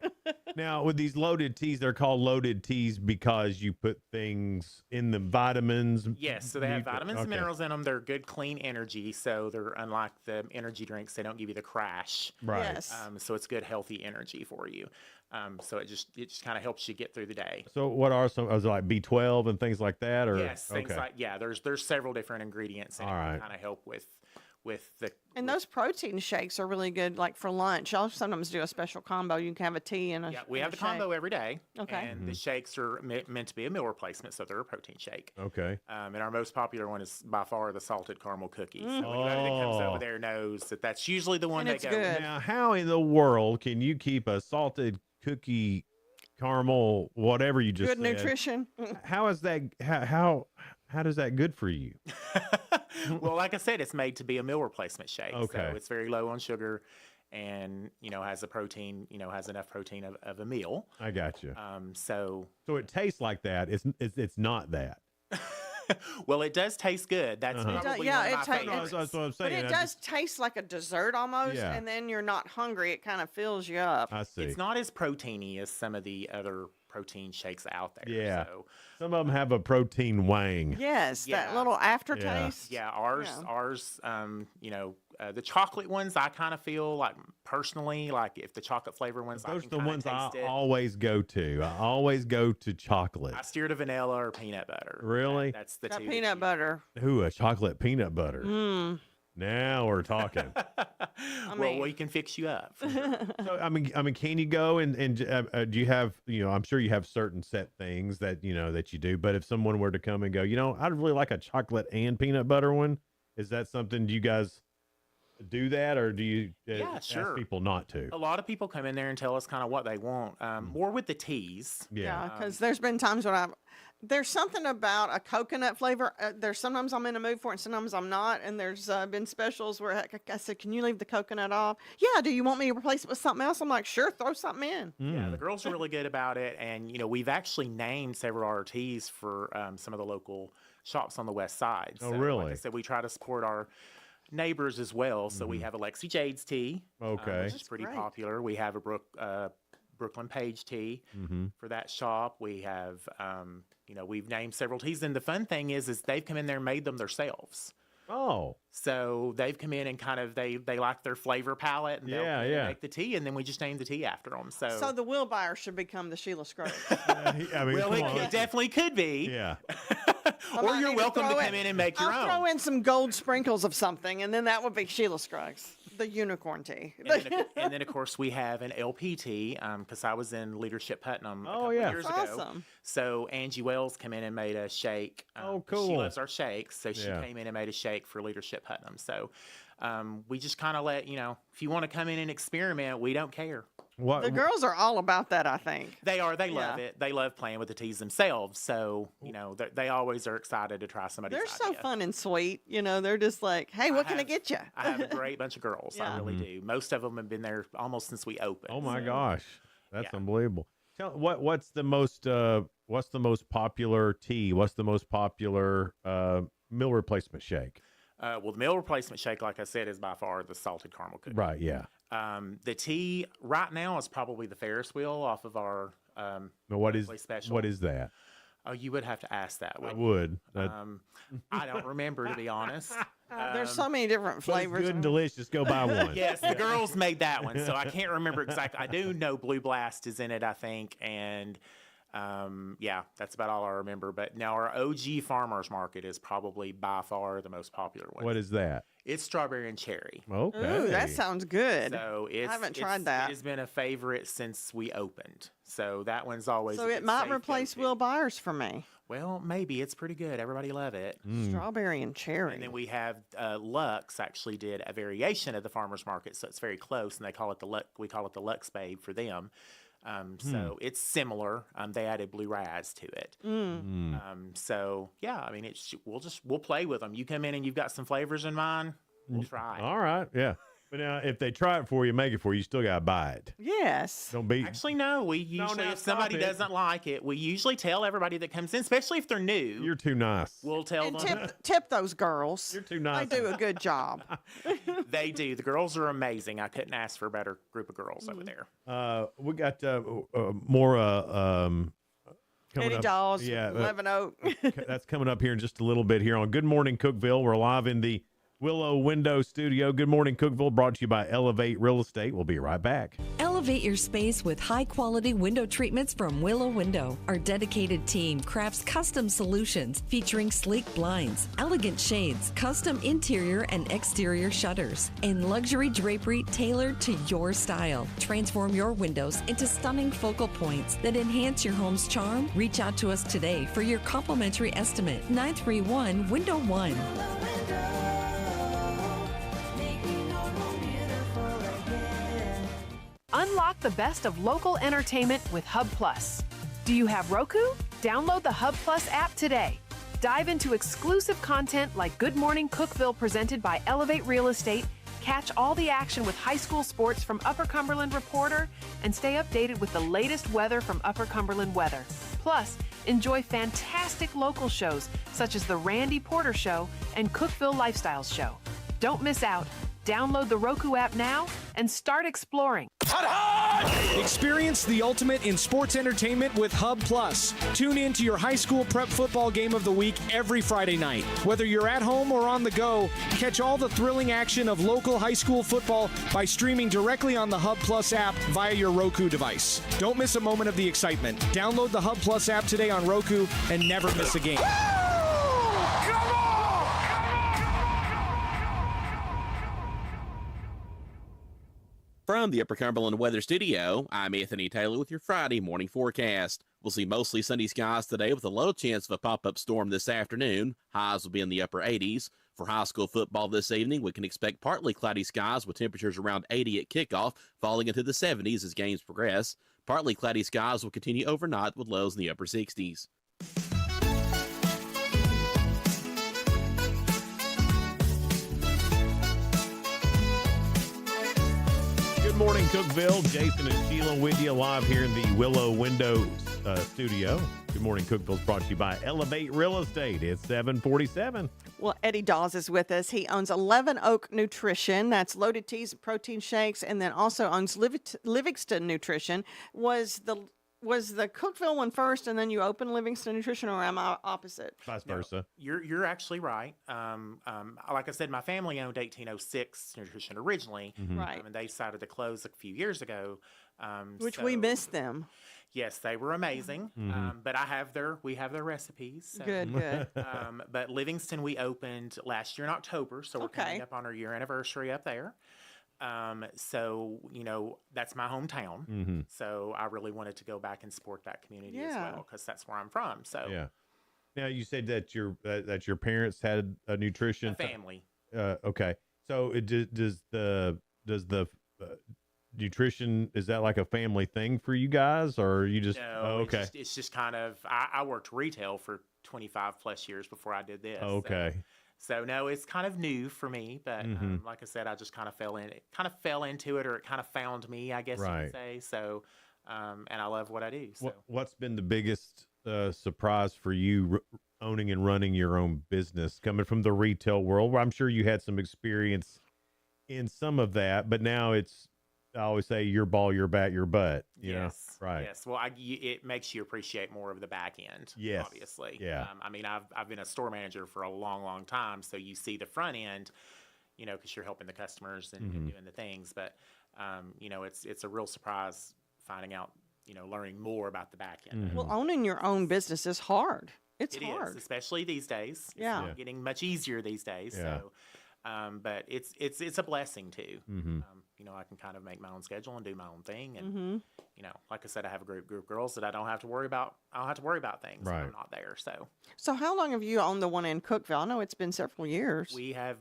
[SPEAKER 13] Now, with these loaded teas, they're called loaded teas because you put things in them, vitamins.
[SPEAKER 1] Yes, so they have vitamins and
[SPEAKER 13] okay.
[SPEAKER 1] minerals in them. They're good, clean energy. So they're unlike the energy drinks; they don't give you the crash.
[SPEAKER 13] Right.
[SPEAKER 14] Yes.
[SPEAKER 1] So it's good, healthy energy for you. So it just kind of helps you get through the day.
[SPEAKER 13] So what are some? Is it like B12 and things like that? Or
[SPEAKER 1] Yes, things
[SPEAKER 13] okay.
[SPEAKER 1] like there's several different ingredients in
[SPEAKER 13] All
[SPEAKER 1] it
[SPEAKER 13] right.
[SPEAKER 1] that kind of help with the.
[SPEAKER 14] And those protein shakes are really good, like for lunch. I'll sometimes do a special combo. You can have a tea and a
[SPEAKER 1] Yeah, we
[SPEAKER 14] and
[SPEAKER 1] have
[SPEAKER 14] a
[SPEAKER 1] the combo
[SPEAKER 14] shake.
[SPEAKER 1] every day.
[SPEAKER 14] Okay.
[SPEAKER 1] And the shakes are meant to be a meal replacement, so they're a protein shake.
[SPEAKER 13] Okay.
[SPEAKER 1] And our most popular one is by far the salted caramel cookie. So anybody that comes over there knows that that's usually the one
[SPEAKER 14] And
[SPEAKER 1] they
[SPEAKER 14] it's
[SPEAKER 1] go
[SPEAKER 14] good.
[SPEAKER 1] with.
[SPEAKER 13] Now, how in the world can you keep a salted cookie, caramel, whatever you just
[SPEAKER 14] Good
[SPEAKER 13] said?
[SPEAKER 14] nutrition.
[SPEAKER 13] How is that? How does that good for you?
[SPEAKER 1] Well, like I said, it's made to be a meal replacement shake.
[SPEAKER 13] Okay.
[SPEAKER 1] So it's very low on sugar and, has a protein, has enough protein of a meal.
[SPEAKER 13] I got you.
[SPEAKER 1] So
[SPEAKER 13] it tastes like that. It's not that.
[SPEAKER 1] well, it does taste good. That's probably
[SPEAKER 14] yeah,
[SPEAKER 1] one of
[SPEAKER 14] it
[SPEAKER 1] my
[SPEAKER 14] ta-
[SPEAKER 1] favorites.
[SPEAKER 13] That's what I'm
[SPEAKER 14] But
[SPEAKER 13] saying.
[SPEAKER 14] it
[SPEAKER 13] I
[SPEAKER 14] does taste like a dessert almost,
[SPEAKER 13] Yeah.
[SPEAKER 14] and then you're not hungry. It kind of fills you up.
[SPEAKER 13] I see.
[SPEAKER 1] It's not as proteiny as some of the other protein shakes out there.
[SPEAKER 13] Yeah.
[SPEAKER 1] So,
[SPEAKER 13] Some of them have a protein wang.
[SPEAKER 14] Yes, that
[SPEAKER 1] Yeah.
[SPEAKER 14] little aftertaste.
[SPEAKER 1] yeah, ours, the chocolate ones, I kind of feel like personally, like if the chocolate flavor ones, I
[SPEAKER 13] Those
[SPEAKER 1] can
[SPEAKER 13] are the
[SPEAKER 1] kinda
[SPEAKER 13] ones I
[SPEAKER 1] taste it.
[SPEAKER 13] always go to. I always go to chocolate.
[SPEAKER 1] I steer to vanilla or peanut butter.
[SPEAKER 13] Really?
[SPEAKER 1] That's the
[SPEAKER 14] That
[SPEAKER 1] two.
[SPEAKER 14] peanut butter.
[SPEAKER 13] Ooh, a chocolate peanut butter.
[SPEAKER 14] Mm.
[SPEAKER 13] Now we're talking.
[SPEAKER 1] Well, we can fix you up. for sure.
[SPEAKER 13] So, I mean, can you go and do you have, I'm sure you have certain set things that, that you do, but if someone were to come and go, I'd really like a chocolate and peanut butter one. Is that something you guys do that, or do you ask
[SPEAKER 1] sure.
[SPEAKER 13] people not to?
[SPEAKER 1] A lot of people come in there and tell us kind of what they want. More with the teas.
[SPEAKER 14] Yeah, because there's been times when there's something about a coconut flavor. There's sometimes I'm in a mood for it, and sometimes I'm not. And there's been specials where I said, "Can you leave the coconut off?" Yeah. Do you want me to replace it with something else? I'm like, sure, throw something in.
[SPEAKER 1] Yeah, the girls are really good about it, and we've actually named several RTs for some of the local shops on the west side.
[SPEAKER 13] Oh,
[SPEAKER 1] So,
[SPEAKER 13] really?
[SPEAKER 1] Like I said, we try to support our neighbors as well. So we have Alexi Jade's tea,
[SPEAKER 13] Okay.
[SPEAKER 1] which is pretty popular. We have a Brooklyn Page tea
[SPEAKER 13] Mm-hmm.
[SPEAKER 1] for that shop. We have, we've named several teas, and the fun thing is they've come in there and made them themselves.
[SPEAKER 13] Oh,
[SPEAKER 1] So they've come in and kind of they like their flavor palette, and they'll
[SPEAKER 13] Yeah,
[SPEAKER 1] come in and
[SPEAKER 13] yeah.
[SPEAKER 1] make the tea, and then we just name the tea after them.
[SPEAKER 14] So the Will Buyer should become the Sheila Scruggs.
[SPEAKER 13] I mean,
[SPEAKER 1] well,
[SPEAKER 13] come on.
[SPEAKER 1] it definitely could be.
[SPEAKER 13] Yeah.
[SPEAKER 1] Or you're welcome to come in and make your
[SPEAKER 14] I'll
[SPEAKER 1] own.
[SPEAKER 14] throw in some gold sprinkles of something, and then that would be Sheila Scruggs, the unicorn tea.
[SPEAKER 1] And then, of course, we have an LPT because I was in Leadership Putnam a couple
[SPEAKER 13] yeah.
[SPEAKER 1] years
[SPEAKER 14] That's
[SPEAKER 1] ago.
[SPEAKER 14] awesome.
[SPEAKER 1] So Angie Wells came in and made a shake.
[SPEAKER 13] Oh,
[SPEAKER 1] She
[SPEAKER 13] cool.
[SPEAKER 1] loves our shakes, so she
[SPEAKER 13] Yeah.
[SPEAKER 1] came in and made a shake for Leadership Putnam. So we just kind of let, if you want to come in and experiment, we don't care.
[SPEAKER 13] What?
[SPEAKER 14] The girls are all about that, I think.
[SPEAKER 1] They are. They love
[SPEAKER 14] Yeah.
[SPEAKER 1] it. They love playing with the teas themselves. So, they always are excited to try somebody's
[SPEAKER 14] They're so
[SPEAKER 1] idea.
[SPEAKER 14] fun and sweet. They're just like, hey, what can I get you?
[SPEAKER 1] I have a great bunch of girls. I
[SPEAKER 14] Yeah.
[SPEAKER 1] really do. Most of them have been there almost since we opened.
[SPEAKER 13] Oh my
[SPEAKER 1] so-
[SPEAKER 13] gosh, that's
[SPEAKER 1] Yeah.
[SPEAKER 13] unbelievable. What's the most popular tea? What's the most popular meal replacement shake?
[SPEAKER 1] Well, the meal replacement shake, like I said, is by far the salted caramel cookie.
[SPEAKER 13] Right. Yeah.
[SPEAKER 1] The tea right now is probably the Ferris wheel off of our
[SPEAKER 13] Now, what
[SPEAKER 1] monthly special.
[SPEAKER 13] what is that?
[SPEAKER 1] Oh, you would have to ask that.
[SPEAKER 13] I
[SPEAKER 1] Wouldn't
[SPEAKER 13] would.
[SPEAKER 1] you? I don't remember, to be honest.
[SPEAKER 14] There's so many different
[SPEAKER 13] But it's
[SPEAKER 14] flavors.
[SPEAKER 13] good and delicious. Go buy one.
[SPEAKER 1] Yes, the girls made that one, so I can't remember exactly. I do know Blue Blast is in it, I think, and yeah, that's about all I remember. But now our OG Farmers Market is probably by far the most popular one.
[SPEAKER 13] What is that?
[SPEAKER 1] It's strawberry and cherry.
[SPEAKER 13] Okay.
[SPEAKER 14] Ooh, that sounds good.
[SPEAKER 1] So
[SPEAKER 14] I haven't tried that.
[SPEAKER 1] It has been a favorite since we opened. So that one's always.
[SPEAKER 14] So
[SPEAKER 1] a
[SPEAKER 14] it
[SPEAKER 1] good
[SPEAKER 14] might
[SPEAKER 1] safe
[SPEAKER 14] replace
[SPEAKER 1] go-to.
[SPEAKER 14] Will Byers for me.
[SPEAKER 1] Well, maybe it's pretty good. Everybody love it.
[SPEAKER 14] Strawberry and cherry.
[SPEAKER 1] And then we have Lux actually did a variation of the farmers market, so it's very close, and they call it the Lux. We call it the Lux Babe for them. So it's similar. They added blue raz to it. So yeah, I mean, we'll play with them. You come in and you've got some flavors in mind. We'll try.
[SPEAKER 13] All right. Yeah. But now, if they try it for you, make it for you, you still got to buy it.
[SPEAKER 14] Yes.
[SPEAKER 13] Don't be.
[SPEAKER 1] Actually, no. We usually,
[SPEAKER 13] now
[SPEAKER 1] if somebody
[SPEAKER 13] stop it.
[SPEAKER 1] doesn't like it, we usually tell everybody that comes in, especially if they're new.
[SPEAKER 13] You're too nice.
[SPEAKER 1] We'll tell
[SPEAKER 14] And
[SPEAKER 1] them.
[SPEAKER 14] tip those girls.
[SPEAKER 13] You're too nice.
[SPEAKER 14] They do a good job.
[SPEAKER 1] They do. The girls are amazing. I couldn't ask for a better group of girls over there.
[SPEAKER 13] We got more. Coming
[SPEAKER 14] Eddie
[SPEAKER 13] up.
[SPEAKER 14] Dawes,
[SPEAKER 13] Yeah,
[SPEAKER 14] Levin Oak.
[SPEAKER 13] that's coming up here in just a little bit here on Good Morning Cookeville. We're live in the Willow Window Studio. Good Morning Cookeville, brought to you by Elevate Real Estate. We'll be right back.
[SPEAKER 20] Elevate your space with high-quality window treatments from Willow Window. Our dedicated team crafts custom solutions featuring sleek blinds, elegant shades, custom interior and exterior shutters, and luxury drapery tailored to your style. Transform your windows into stunning focal points that enhance your home's charm. Reach out to us today for your complimentary estimate. 931-WINDOW-1.
[SPEAKER 17] Unlock the best of local entertainment with Hub Plus. Do you have Roku? Download the Hub Plus app today. Dive into exclusive content like Good Morning Cookeville presented by Elevate Real Estate, catch all the action with high school sports from Upper Cumberland Reporter, and stay updated with the latest weather from Upper Cumberland Weather. Plus, enjoy fantastic local shows such as The Randy Porter Show and Cookeville Lifestyles Show. Don't miss out. Download the Roku app now and start exploring.
[SPEAKER 4] Experience the ultimate in sports entertainment with Hub Plus. Tune in to your high school prep football game of the week every Friday night. Whether you're at home or on the go, catch all the thrilling action of local high school football by streaming directly on the Hub Plus app via your Roku device. Don't miss a moment of the excitement. Download the Hub Plus app today on Roku and never miss a game.
[SPEAKER 10] From the Upper Cumberland Weather Studio, I'm Anthony Taylor with your Friday morning forecast. We'll see mostly sunny skies today with a low chance of a pop-up storm this afternoon. Highs will be in the upper 80s. For high school football this evening, we can expect partly cloudy skies with temperatures around 80 at kickoff, falling into the 70s as games progress. Partly cloudy skies will continue overnight with lows in the upper 60s.
[SPEAKER 13] Good morning, Cookeville. Jason and Sheila with you live here in the Willow Window Studio. Good morning, Cookeville is brought to you by Elevate Real Estate. It's 747.
[SPEAKER 14] Well, Eddie Dawes is with us. He owns 11 Oak Nutrition. That's loaded teas and protein shakes, and then also owns Livingston Nutrition. Was the Cookeville one first, and then you opened Livingston Nutrition, or am I opposite?
[SPEAKER 13] Vice versa.
[SPEAKER 1] You're actually right. Like I said, my family owned 1806 Nutrition originally,
[SPEAKER 14] Right.
[SPEAKER 1] and they decided to close a few years ago.
[SPEAKER 14] Which we missed them.
[SPEAKER 1] Yes, they were amazing. But we have their recipes. So.
[SPEAKER 14] Good.
[SPEAKER 1] But Livingston we opened last year in October, so we're coming up on our year anniversary up there. So, that's my hometown. So I really wanted to go back and support that community as well, because that's where I'm from. So
[SPEAKER 13] Yeah. Now you said that your parents had a nutrition
[SPEAKER 1] family.
[SPEAKER 13] Okay. So does the nutrition, is that like a family thing for you guys, or you just?
[SPEAKER 1] No,
[SPEAKER 13] oh, okay.
[SPEAKER 1] It's just kind of. I worked retail for 25 plus years before I did this.
[SPEAKER 13] Okay.
[SPEAKER 1] So no, it's kind of new for me, but like I said, I just kind of fell into it, or it kind of found me, I guess you could say. So, and I love what I do. So
[SPEAKER 13] What's been the biggest surprise for you owning and running your own business, coming from the retail world, where I'm sure you had some experience in some of that, but now it's I always say your ball, your bat, your butt. You know?
[SPEAKER 1] Yes.
[SPEAKER 13] Right.
[SPEAKER 1] Yes. Well, it makes you appreciate more of the back end.
[SPEAKER 13] Yes.
[SPEAKER 1] Obviously.
[SPEAKER 13] Yeah.
[SPEAKER 1] I mean, I've been a store manager for a long, long time, so you see the front end, you know, because you're helping the customers and doing the things. But you know, it's a real surprise finding out, you know, learning more about the back end.
[SPEAKER 14] Well, owning your own business is hard. It's
[SPEAKER 1] It
[SPEAKER 14] hard.
[SPEAKER 1] is, especially these days.
[SPEAKER 14] Yeah.
[SPEAKER 1] It's not getting much easier these days.
[SPEAKER 13] Yeah.
[SPEAKER 1] So, but it's a blessing too.
[SPEAKER 13] Mm-hmm.
[SPEAKER 1] You know, I can kind of make my own schedule and do my own thing, and you know, like I said, I have a group of girls that I don't have to worry about. I don't have to worry about things when
[SPEAKER 13] Right.
[SPEAKER 1] I'm not there.
[SPEAKER 14] So how long have you owned the one in Cookeville? I know it's been several years.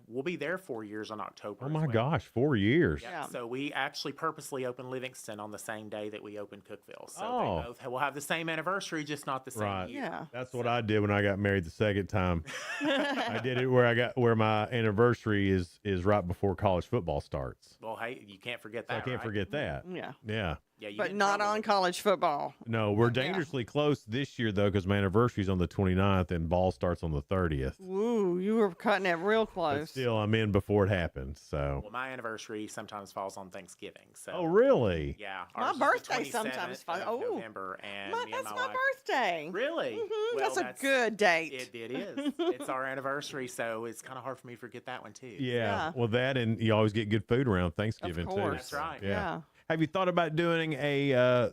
[SPEAKER 1] We'll be there 4 years on October.
[SPEAKER 13] Oh
[SPEAKER 1] as
[SPEAKER 13] my
[SPEAKER 1] well.
[SPEAKER 13] gosh, 4 years.
[SPEAKER 1] Yeah. So we actually purposely opened Livingston on the same day that we opened Cookeville. So
[SPEAKER 13] Oh.
[SPEAKER 1] they both will have the same anniversary, just not the same
[SPEAKER 13] Right.
[SPEAKER 1] year.
[SPEAKER 14] Yeah.
[SPEAKER 13] That's what I did when I got married the second time. I did it where my anniversary is right before college football starts.
[SPEAKER 1] Well, hey, you can't forget
[SPEAKER 13] So
[SPEAKER 1] that.
[SPEAKER 13] I can't
[SPEAKER 1] right?
[SPEAKER 13] forget that.
[SPEAKER 14] Yeah.
[SPEAKER 13] Yeah.
[SPEAKER 1] Yeah, you
[SPEAKER 14] But
[SPEAKER 1] get in
[SPEAKER 14] not
[SPEAKER 1] trouble
[SPEAKER 14] on
[SPEAKER 1] with-
[SPEAKER 14] college football.
[SPEAKER 13] No, we're dangerously close this year though, because my anniversary's on the 29th and ball starts on the 30th.
[SPEAKER 14] Ooh, you were cutting it real
[SPEAKER 13] But
[SPEAKER 14] close.
[SPEAKER 13] still, I'm in before it happens. So.
[SPEAKER 1] Well, my anniversary sometimes falls on Thanksgiving. So.
[SPEAKER 13] Oh, really?
[SPEAKER 1] Yeah.
[SPEAKER 14] My
[SPEAKER 1] ours is the
[SPEAKER 14] birthday
[SPEAKER 1] 27th
[SPEAKER 14] sometimes falls.
[SPEAKER 1] of
[SPEAKER 14] Oh,
[SPEAKER 1] November, and me and
[SPEAKER 14] that's
[SPEAKER 1] my
[SPEAKER 14] my
[SPEAKER 1] wife.
[SPEAKER 14] birthday.
[SPEAKER 1] Really?
[SPEAKER 14] Mhm,
[SPEAKER 1] Well,
[SPEAKER 14] that's a good date.
[SPEAKER 1] It is. It's our anniversary, so it's kind of hard for me to forget that one too.
[SPEAKER 13] Yeah. Well, that and you always get good food around Thanksgiving too.
[SPEAKER 14] course.
[SPEAKER 1] That's
[SPEAKER 13] so,
[SPEAKER 1] right.
[SPEAKER 14] Yeah.
[SPEAKER 13] Have you thought about doing a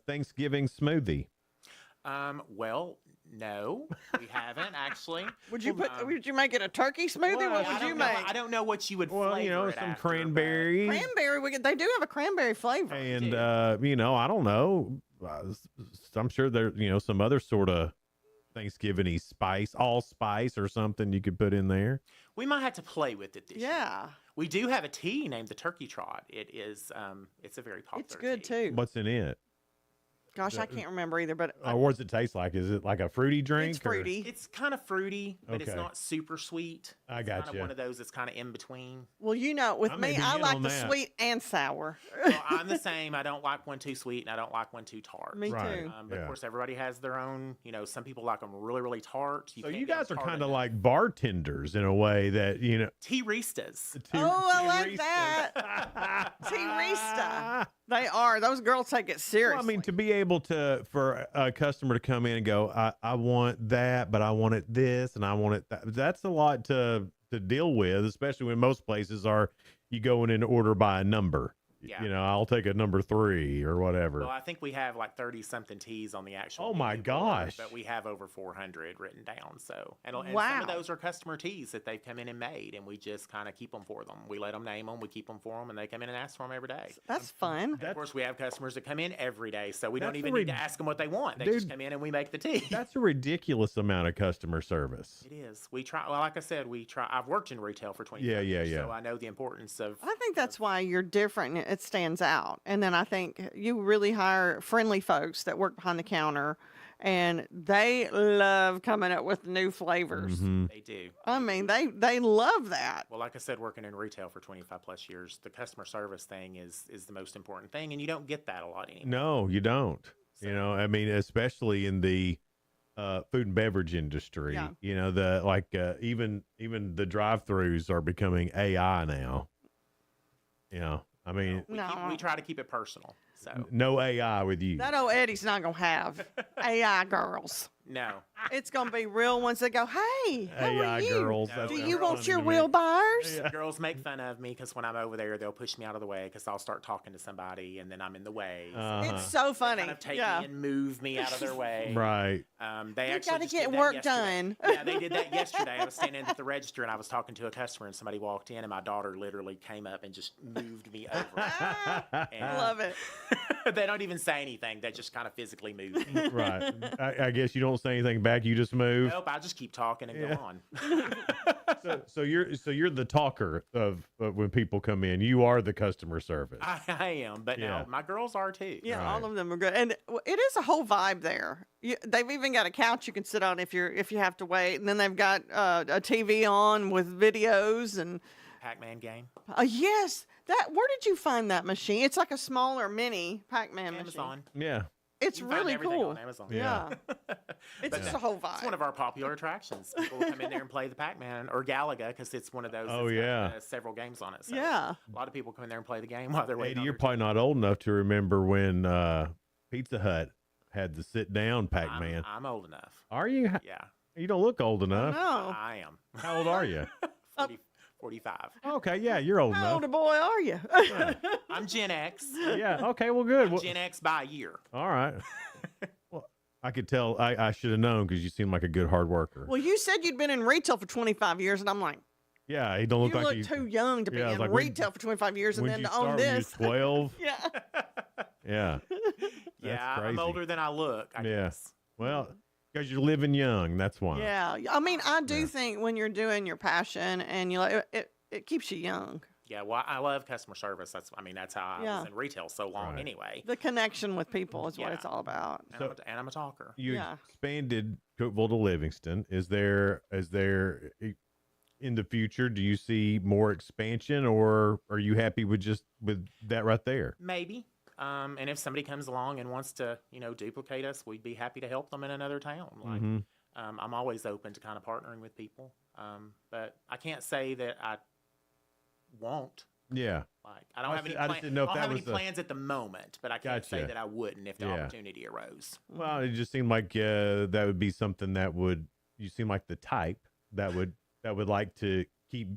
[SPEAKER 13] Thanksgiving smoothie?
[SPEAKER 1] Well, no, we haven't actually.
[SPEAKER 14] Would you would you make it a turkey smoothie?
[SPEAKER 1] Well,
[SPEAKER 14] what
[SPEAKER 1] I
[SPEAKER 14] would
[SPEAKER 1] don't
[SPEAKER 14] you
[SPEAKER 1] know-
[SPEAKER 14] make?
[SPEAKER 1] I don't know what you would
[SPEAKER 13] Well,
[SPEAKER 1] flavor
[SPEAKER 13] you know,
[SPEAKER 1] it
[SPEAKER 13] some
[SPEAKER 1] after, but-
[SPEAKER 13] cranberry.
[SPEAKER 14] Cranberry. They do have a cranberry flavor.
[SPEAKER 13] And you know, I don't know. I'm sure there, you know, some other sort of Thanksgiving-y spice, allspice or something you could put in there.
[SPEAKER 1] We might have to play with it this year.
[SPEAKER 14] Yeah.
[SPEAKER 1] We do have a tea named the Turkey Trot. It is, it's a very popular.
[SPEAKER 14] It's good
[SPEAKER 1] tea.
[SPEAKER 14] too.
[SPEAKER 13] What's in it?
[SPEAKER 14] Gosh, I can't remember either, but
[SPEAKER 13] What does it taste like? Is it like a fruity drink?
[SPEAKER 14] it's fruity.
[SPEAKER 1] It's kind of fruity, but it's
[SPEAKER 13] Okay.
[SPEAKER 1] not super sweet.
[SPEAKER 13] I
[SPEAKER 1] It's kind
[SPEAKER 13] gotcha.
[SPEAKER 1] of one of those that's kind of in between.
[SPEAKER 14] Well, you know, with
[SPEAKER 13] I may
[SPEAKER 14] me,
[SPEAKER 13] be
[SPEAKER 14] I
[SPEAKER 13] in
[SPEAKER 14] like
[SPEAKER 13] on
[SPEAKER 14] the
[SPEAKER 13] that.
[SPEAKER 14] sweet and sour.
[SPEAKER 1] Well, I'm the same. I don't like one too sweet, and I don't like one too tart.
[SPEAKER 14] Me
[SPEAKER 13] Right.
[SPEAKER 14] too.
[SPEAKER 1] But
[SPEAKER 13] Yeah.
[SPEAKER 1] of course, everybody has their own. You know, some people like them really, really tart.
[SPEAKER 13] So
[SPEAKER 1] can't
[SPEAKER 13] you
[SPEAKER 1] get 'em
[SPEAKER 13] guys are
[SPEAKER 1] tart
[SPEAKER 13] kind of
[SPEAKER 1] enough.
[SPEAKER 13] like bartenders in a way that, you know.
[SPEAKER 1] tea-ristas.
[SPEAKER 14] Oh, I like that. Tea-rista. They are. Those girls take it seriously.
[SPEAKER 13] Well, I mean, to be able to, for a customer to come in and go, I want that, but I want it this and I want it that. That's a lot to deal with, especially when most places are, you go in and order by a number.
[SPEAKER 1] Yeah.
[SPEAKER 13] You know, I'll take a number 3 or whatever.
[SPEAKER 1] Well, I think we have like 30-something teas on the actual.
[SPEAKER 13] Oh, my
[SPEAKER 1] menu board,
[SPEAKER 13] gosh.
[SPEAKER 1] But we have over 400 written down. So, and some
[SPEAKER 14] Wow.
[SPEAKER 1] of those are customer teas that they've come in and made, and we just kind of keep them for them. We let them name them, we keep them for them, and they come in and ask for them every day.
[SPEAKER 14] That's fun.
[SPEAKER 1] And of course, we have customers that come in every day, so we don't
[SPEAKER 13] That's
[SPEAKER 1] even
[SPEAKER 13] a
[SPEAKER 1] need to ask them what they want. They just
[SPEAKER 13] Dude,
[SPEAKER 1] come in and we make the tea.
[SPEAKER 13] That's a ridiculous amount of customer service.
[SPEAKER 1] It is. We try. Well, like I said, we try. I've worked in retail for 20
[SPEAKER 13] Yeah,
[SPEAKER 1] years,
[SPEAKER 13] yeah.
[SPEAKER 1] so I know the importance of.
[SPEAKER 14] I think that's why you're different and it stands out. And then I think you really hire friendly folks that work behind the counter and they love coming up with new flavors.
[SPEAKER 1] They do.
[SPEAKER 14] I mean, they love that.
[SPEAKER 1] Well, like I said, working in retail for 25 plus years, the customer service thing is the most important thing, and you don't get that a lot anymore.
[SPEAKER 13] No, you don't. You know, I mean, especially in the food and beverage industry,
[SPEAKER 14] Yeah.
[SPEAKER 13] you know, even the drive-throughs are becoming AI now. You know, I mean,
[SPEAKER 1] We try to keep it personal. So
[SPEAKER 13] no AI with you.
[SPEAKER 14] That old Eddie's not going to have AI girls.
[SPEAKER 1] no.
[SPEAKER 14] It's going to be real ones that go, hey, how
[SPEAKER 13] AI
[SPEAKER 14] are you?
[SPEAKER 13] girls.
[SPEAKER 1] No,
[SPEAKER 14] Do
[SPEAKER 1] no,
[SPEAKER 14] you
[SPEAKER 1] no,
[SPEAKER 14] want
[SPEAKER 1] no,
[SPEAKER 14] your
[SPEAKER 1] no,
[SPEAKER 14] wheel bars?
[SPEAKER 1] The girls make fun of me because when I'm over there, they'll push me out of the way because I'll start talking to somebody and then I'm in the way. So
[SPEAKER 13] Uh-huh.
[SPEAKER 14] It's so funny.
[SPEAKER 1] kind of take
[SPEAKER 14] Yeah.
[SPEAKER 1] me and move me out of their way.
[SPEAKER 13] Right.
[SPEAKER 1] They
[SPEAKER 14] You
[SPEAKER 1] actually
[SPEAKER 14] got to
[SPEAKER 1] just
[SPEAKER 14] get
[SPEAKER 1] did that
[SPEAKER 14] work
[SPEAKER 1] yesterday.
[SPEAKER 14] done.
[SPEAKER 1] Yeah, they did that yesterday. I was standing at the register and I was talking to a customer and somebody walked in and my daughter literally came up and just moved me over. And
[SPEAKER 14] Love it.
[SPEAKER 1] they don't even say anything. They just kind of physically move me.
[SPEAKER 13] Right. I guess you don't say anything back. You just move.
[SPEAKER 1] Nope, I just keep talking and
[SPEAKER 13] Yeah.
[SPEAKER 1] go on.
[SPEAKER 13] So you're the talker of when people come in. You are the customer service.
[SPEAKER 1] I am, but
[SPEAKER 13] Yeah.
[SPEAKER 1] now my girls are too.
[SPEAKER 14] Yeah,
[SPEAKER 13] Right.
[SPEAKER 14] all of them are good, and it is a whole vibe there. They've even got a couch you can sit on if you have to wait, and then they've got a TV on with videos and.
[SPEAKER 1] Pac-Man game.
[SPEAKER 14] Yes, where did you find that machine? It's like a smaller mini Pac-Man machine.
[SPEAKER 1] Amazon.
[SPEAKER 13] Yeah.
[SPEAKER 14] It's
[SPEAKER 1] You can find
[SPEAKER 14] really
[SPEAKER 1] everything
[SPEAKER 14] cool.
[SPEAKER 1] on Amazon.
[SPEAKER 14] Yeah. It's just a whole vibe.
[SPEAKER 1] It's one of our popular attractions. People will come in there and play the Pac-Man or Galaga because it's one of those.
[SPEAKER 13] Oh,
[SPEAKER 1] that's
[SPEAKER 13] yeah.
[SPEAKER 1] got, several games on it. So
[SPEAKER 14] Yeah.
[SPEAKER 1] a lot of people come in there and play the game while they're waiting.
[SPEAKER 13] Eddie,
[SPEAKER 1] on
[SPEAKER 13] you're
[SPEAKER 1] their
[SPEAKER 13] probably not old enough to remember when Pizza Hut had the sit-down Pac-Man.
[SPEAKER 1] I'm old enough.
[SPEAKER 13] Are you?
[SPEAKER 1] Yeah.
[SPEAKER 13] You don't look old enough.
[SPEAKER 14] No.
[SPEAKER 1] I am.
[SPEAKER 13] How old are you?
[SPEAKER 1] 45.
[SPEAKER 13] Okay, yeah, you're old
[SPEAKER 14] How
[SPEAKER 13] enough.
[SPEAKER 14] old a boy are you?
[SPEAKER 1] I'm Gen X.
[SPEAKER 13] Yeah, okay, well, good.
[SPEAKER 1] I'm
[SPEAKER 13] Well,
[SPEAKER 1] Gen X by a year.
[SPEAKER 13] all right. Well, I could tell. I should have known because you seem like a good hard worker.
[SPEAKER 14] Well, you said you'd been in retail for 25 years, and I'm like,
[SPEAKER 13] Yeah, he don't look
[SPEAKER 14] you
[SPEAKER 13] like
[SPEAKER 14] look too young to be
[SPEAKER 13] Yeah, I was
[SPEAKER 14] in
[SPEAKER 13] like, when-
[SPEAKER 14] retail for 25 years and
[SPEAKER 13] when'd
[SPEAKER 14] then
[SPEAKER 13] you
[SPEAKER 14] to own
[SPEAKER 13] start? When you
[SPEAKER 14] this.
[SPEAKER 13] was 12?
[SPEAKER 14] Yeah.
[SPEAKER 13] Yeah.
[SPEAKER 1] Yeah,
[SPEAKER 13] crazy.
[SPEAKER 1] I'm older than I look, I
[SPEAKER 13] Yeah.
[SPEAKER 1] guess.
[SPEAKER 13] Well, because you're living young. That's why.
[SPEAKER 14] Yeah. I mean, I do think when you're doing your passion and you like it keeps you young.
[SPEAKER 1] Yeah, well, I love customer service. That's how I
[SPEAKER 14] Yeah.
[SPEAKER 1] was in retail so long
[SPEAKER 13] Right.
[SPEAKER 1] anyway.
[SPEAKER 14] The connection with people is what
[SPEAKER 1] Yeah.
[SPEAKER 14] it's all about.
[SPEAKER 1] And I'm a talker.
[SPEAKER 13] You
[SPEAKER 14] Yeah.
[SPEAKER 13] expanded Cookeville to Livingston. Is there in the future? Do you see more expansion, or are you happy with that right there?
[SPEAKER 1] Maybe. And if somebody comes along and wants to, duplicate us, we'd be happy to help them in another town. Like,
[SPEAKER 13] Mhm.
[SPEAKER 1] I'm always open to kind of partnering with people. But I can't say that I won't.
[SPEAKER 13] Yeah.
[SPEAKER 1] Like, I don't have any,
[SPEAKER 13] I just didn't know if
[SPEAKER 1] I don't
[SPEAKER 13] that
[SPEAKER 1] have any
[SPEAKER 13] was a-
[SPEAKER 1] plans at the moment, but I can't say
[SPEAKER 13] Gotcha.
[SPEAKER 1] that I wouldn't if the
[SPEAKER 13] Yeah.
[SPEAKER 1] opportunity arose.
[SPEAKER 13] Well, it just seemed like that would be something that you seem like the type that would like to keep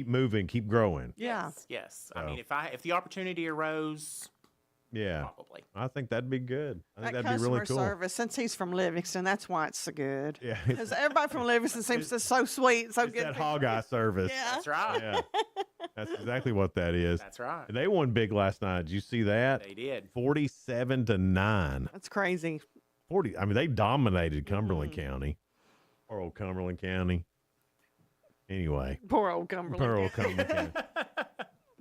[SPEAKER 13] moving, keep growing.
[SPEAKER 14] Yeah.
[SPEAKER 1] Yes. I
[SPEAKER 13] So-
[SPEAKER 1] mean, if the opportunity arose,
[SPEAKER 13] Yeah.
[SPEAKER 1] probably.
[SPEAKER 13] I think that'd be good. I think
[SPEAKER 14] That
[SPEAKER 13] that'd be
[SPEAKER 14] customer
[SPEAKER 13] really cool.
[SPEAKER 14] service, since he's from Livingston, that's why it's so good.
[SPEAKER 13] Yeah.
[SPEAKER 14] Because everybody from Livingston seems to so sweet, so
[SPEAKER 13] It's
[SPEAKER 14] good.
[SPEAKER 13] that hog eye service.
[SPEAKER 14] Yeah.
[SPEAKER 1] That's right.
[SPEAKER 13] Yeah. That's exactly what that is.
[SPEAKER 1] That's right.
[SPEAKER 13] And they won big last night. Did you see that?
[SPEAKER 1] They did.
[SPEAKER 13] 47-9.
[SPEAKER 14] That's crazy.
[SPEAKER 13] 40. I mean, they dominated Cumberland County. Poor old Cumberland County. Anyway.
[SPEAKER 14] Poor old Cumberland.
[SPEAKER 13] Poor old Cumberland County.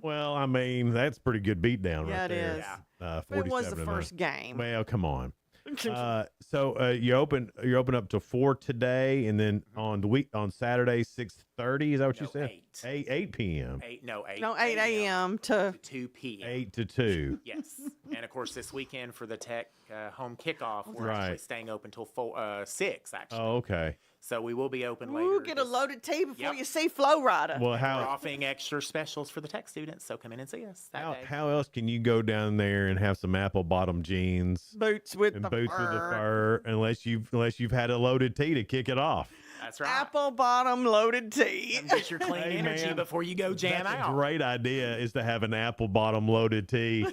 [SPEAKER 13] Well, I mean, that's a pretty good beatdown
[SPEAKER 14] Yeah,
[SPEAKER 13] right
[SPEAKER 14] it
[SPEAKER 13] there.
[SPEAKER 14] is.
[SPEAKER 13] Yeah.
[SPEAKER 14] But it was the
[SPEAKER 13] 47-9.
[SPEAKER 14] first game.
[SPEAKER 13] Well, come on. So you open up to 4 today, and then on Saturday 6:30. Is that what you said? 8 p.m.
[SPEAKER 1] 8
[SPEAKER 14] No, 8 a.m. to
[SPEAKER 1] 2 p.m.
[SPEAKER 13] 8 to 2.
[SPEAKER 1] Yes. And of course, this weekend for the Tech home kickoff, we're
[SPEAKER 13] Right.
[SPEAKER 1] actually staying open till 6, actually.
[SPEAKER 13] Oh, okay.
[SPEAKER 1] So we will be open later.
[SPEAKER 14] Ooh, get a loaded tea before
[SPEAKER 1] Yep.
[SPEAKER 14] you see Flow Rider.
[SPEAKER 13] Well,
[SPEAKER 1] We're
[SPEAKER 13] how
[SPEAKER 1] offering extra specials for the Tech students, so come in and see us that day.
[SPEAKER 13] how else can you go down there and have some apple bottom jeans
[SPEAKER 14] Boots with
[SPEAKER 13] and
[SPEAKER 14] the
[SPEAKER 13] boots with the
[SPEAKER 14] fur.
[SPEAKER 13] fur unless you've had a loaded tea to kick it off?
[SPEAKER 1] That's right.
[SPEAKER 14] Apple bottom loaded tea.
[SPEAKER 1] Get your clean
[SPEAKER 13] Hey,
[SPEAKER 1] energy
[SPEAKER 13] man,
[SPEAKER 1] before you go jam
[SPEAKER 13] That's
[SPEAKER 1] out.
[SPEAKER 13] a great idea is to have an apple bottom loaded tea.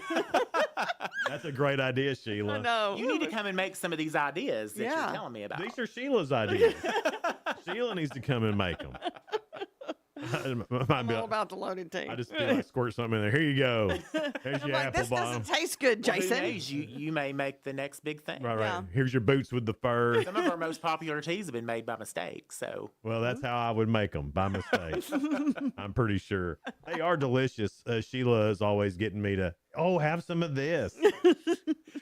[SPEAKER 13] That's a great idea, Sheila.
[SPEAKER 14] I know.
[SPEAKER 1] You need to come and make some of these ideas that
[SPEAKER 14] Yeah.
[SPEAKER 1] you're telling me about.
[SPEAKER 13] These are Sheila's ideas. Sheila needs to come and make them.
[SPEAKER 14] I'm all about the loaded tea.
[SPEAKER 13] I just feel like squirt something in there. Here you go. There's
[SPEAKER 14] I'm
[SPEAKER 13] your
[SPEAKER 14] like,
[SPEAKER 13] apple
[SPEAKER 14] this
[SPEAKER 13] bottom.
[SPEAKER 14] doesn't taste good,
[SPEAKER 1] Well, who
[SPEAKER 14] Jason.
[SPEAKER 1] knows? You may make the next big thing.
[SPEAKER 13] Right, right.
[SPEAKER 14] Yeah.
[SPEAKER 13] Here's your boots with the fur.
[SPEAKER 1] Some of our most popular teas have been made by mistake. So
[SPEAKER 13] Well, that's how I would make them by mistake. I'm pretty sure they are delicious. Sheila is always getting me to have some of this.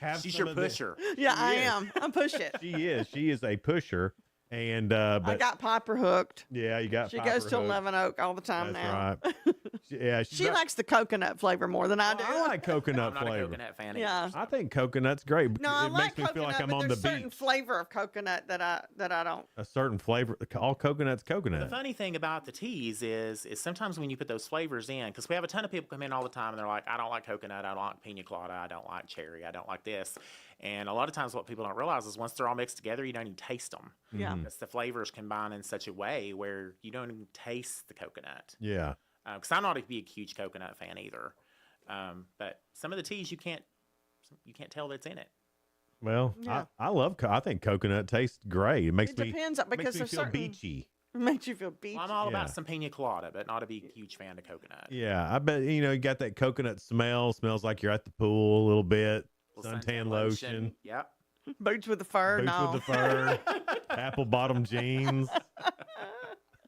[SPEAKER 13] Have
[SPEAKER 1] she's
[SPEAKER 13] some
[SPEAKER 1] your
[SPEAKER 13] of this.
[SPEAKER 1] pusher.
[SPEAKER 14] Yeah, I
[SPEAKER 13] She is.
[SPEAKER 14] am. I'm push it.
[SPEAKER 13] She is a pusher, and but
[SPEAKER 14] I got Piper hooked.
[SPEAKER 13] yeah, you got.
[SPEAKER 14] She
[SPEAKER 13] Piper
[SPEAKER 14] goes to
[SPEAKER 13] Hook.
[SPEAKER 14] 11 Oak all the time
[SPEAKER 13] That's
[SPEAKER 14] now.
[SPEAKER 13] right. Yeah,
[SPEAKER 14] She likes the coconut flavor more than I do.
[SPEAKER 13] I like coconut
[SPEAKER 1] I'm not
[SPEAKER 13] flavor.
[SPEAKER 1] a coconut fan.
[SPEAKER 14] Yeah.
[SPEAKER 13] I think coconut's great.
[SPEAKER 14] No, I
[SPEAKER 13] it
[SPEAKER 14] like
[SPEAKER 13] makes me
[SPEAKER 14] coconut,
[SPEAKER 13] feel like I'm
[SPEAKER 14] but
[SPEAKER 13] on the
[SPEAKER 14] there's certain
[SPEAKER 13] beach.
[SPEAKER 14] flavor of coconut that I don't.
[SPEAKER 13] A certain flavor. All coconut's
[SPEAKER 1] The
[SPEAKER 13] coconut.
[SPEAKER 1] funny thing about the teas is sometimes when you put those flavors in, because we have a ton of people come in all the time and they're like, I don't like coconut, I don't like pina colada, I don't like cherry, I don't like this. And a lot of times what people don't realize is once they're all mixed together, you don't even taste them.
[SPEAKER 14] Yeah.
[SPEAKER 1] Because the flavors combine in such a way where you don't even taste the coconut.
[SPEAKER 13] Yeah.
[SPEAKER 1] Because I'm not a big, huge coconut fan either. But some of the teas you can't tell that's in it.
[SPEAKER 13] Well,
[SPEAKER 14] Yeah.
[SPEAKER 13] I love. I think coconut tastes great. It makes
[SPEAKER 14] It
[SPEAKER 13] me.
[SPEAKER 14] depends
[SPEAKER 13] makes
[SPEAKER 14] because
[SPEAKER 13] me
[SPEAKER 14] there's
[SPEAKER 13] feel
[SPEAKER 14] certain.
[SPEAKER 13] beachy.
[SPEAKER 14] It makes you feel beachy.
[SPEAKER 1] Well, I'm all
[SPEAKER 13] Yeah.
[SPEAKER 1] about some pina colada, but not a big, huge fan of coconut.
[SPEAKER 13] Yeah, I bet you got that coconut smell. Smells like you're at the pool a little bit.
[SPEAKER 1] Little
[SPEAKER 13] Suntan lotion.
[SPEAKER 1] Yep.
[SPEAKER 14] Boots with the fur.
[SPEAKER 13] Boots
[SPEAKER 14] No.
[SPEAKER 13] with the fur. Apple bottom jeans.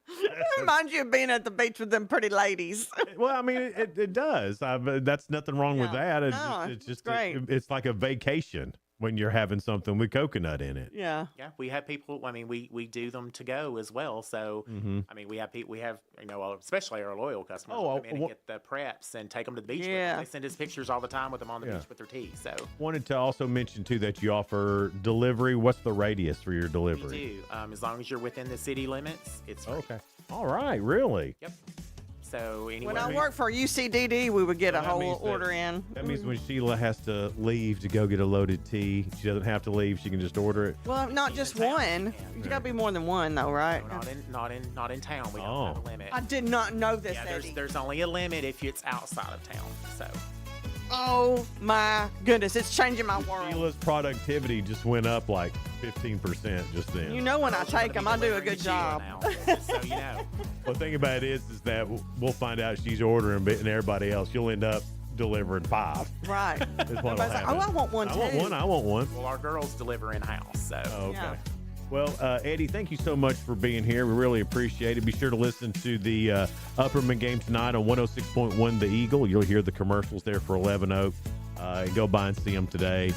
[SPEAKER 14] It reminds you of being at the beach with them pretty ladies.
[SPEAKER 13] Well, I mean, it does. That's nothing wrong with
[SPEAKER 14] Yeah.
[SPEAKER 13] that.
[SPEAKER 14] No,
[SPEAKER 13] It's just
[SPEAKER 14] great.
[SPEAKER 13] it's like a vacation. when you're having something with coconut in it.
[SPEAKER 14] Yeah.
[SPEAKER 1] Yeah, we have people. I mean, we do them to go as well. So, I mean, we have people. We have especially our loyal customers come in and get the preps and take them to the beach. With them. They send us pictures all the time with them on the beach with their tea. So,
[SPEAKER 13] wanted to also mention too that you offer delivery. What's the radius for your delivery?
[SPEAKER 1] We do. As long as you're within the city limits, it's free.
[SPEAKER 13] Okay. All right. Really?
[SPEAKER 1] Yep. So anyway,
[SPEAKER 14] when I worked for UCDD, we would get a whole order in.
[SPEAKER 13] That means when Sheila has to leave to go get a loaded tea, she doesn't have to leave. She can just order it.
[SPEAKER 14] Well, not just one. You got to be more than one, though, right?
[SPEAKER 1] No, not in town. We don't have a limit.
[SPEAKER 14] I did not know this,
[SPEAKER 1] Yeah,
[SPEAKER 14] Eddie.
[SPEAKER 1] there's only a limit if it's outside of town. So.
[SPEAKER 14] Oh my goodness, it's changing my world.
[SPEAKER 13] Sheila's productivity just went up like 15% just then.
[SPEAKER 14] You know, when I take them, I do a good job.
[SPEAKER 1] So you know.
[SPEAKER 13] Well, the thing about it is that we'll find out she's ordering, and everybody else, you'll end up delivering 5.
[SPEAKER 14] Right.
[SPEAKER 13] Is what'll
[SPEAKER 14] Everybody's like,
[SPEAKER 13] happen.
[SPEAKER 14] oh, I want one too.
[SPEAKER 13] I want one.
[SPEAKER 1] Well, our girls deliver in house. So.
[SPEAKER 13] Okay.
[SPEAKER 14] Yeah.
[SPEAKER 13] Well, Eddie, thank you so much for being here. We really appreciate it. Be sure to listen to the Upperman game tonight on 106.1 The Eagle. You'll hear the commercials there for 11 Oak. And go by and see them today.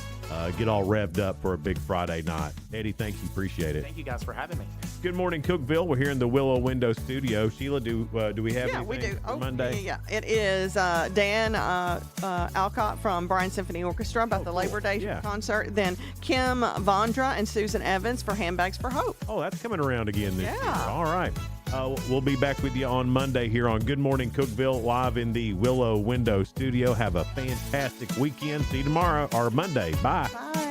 [SPEAKER 13] Get all revved up for a big Friday night. Eddie, thank you. Appreciate it.
[SPEAKER 1] Thank you guys for having me.
[SPEAKER 13] Good morning, Cookeville. We're here in the Willow Window Studio. Sheila, do we have anything
[SPEAKER 14] we do.
[SPEAKER 13] for Monday?
[SPEAKER 14] Yeah. It is Dan Alcott from Bryan Symphony Orchestra about the Labor Day concert. Then Kim Vondra and Susan Evans for Handbags for Hope.
[SPEAKER 13] Oh, that's coming around again this year.
[SPEAKER 14] Yeah.
[SPEAKER 13] All right. We'll be back with you on Monday here on Good Morning Cookeville, live in the Willow Window Studio. Have a fantastic weekend. See you tomorrow or Monday. Bye.
[SPEAKER 14] Bye.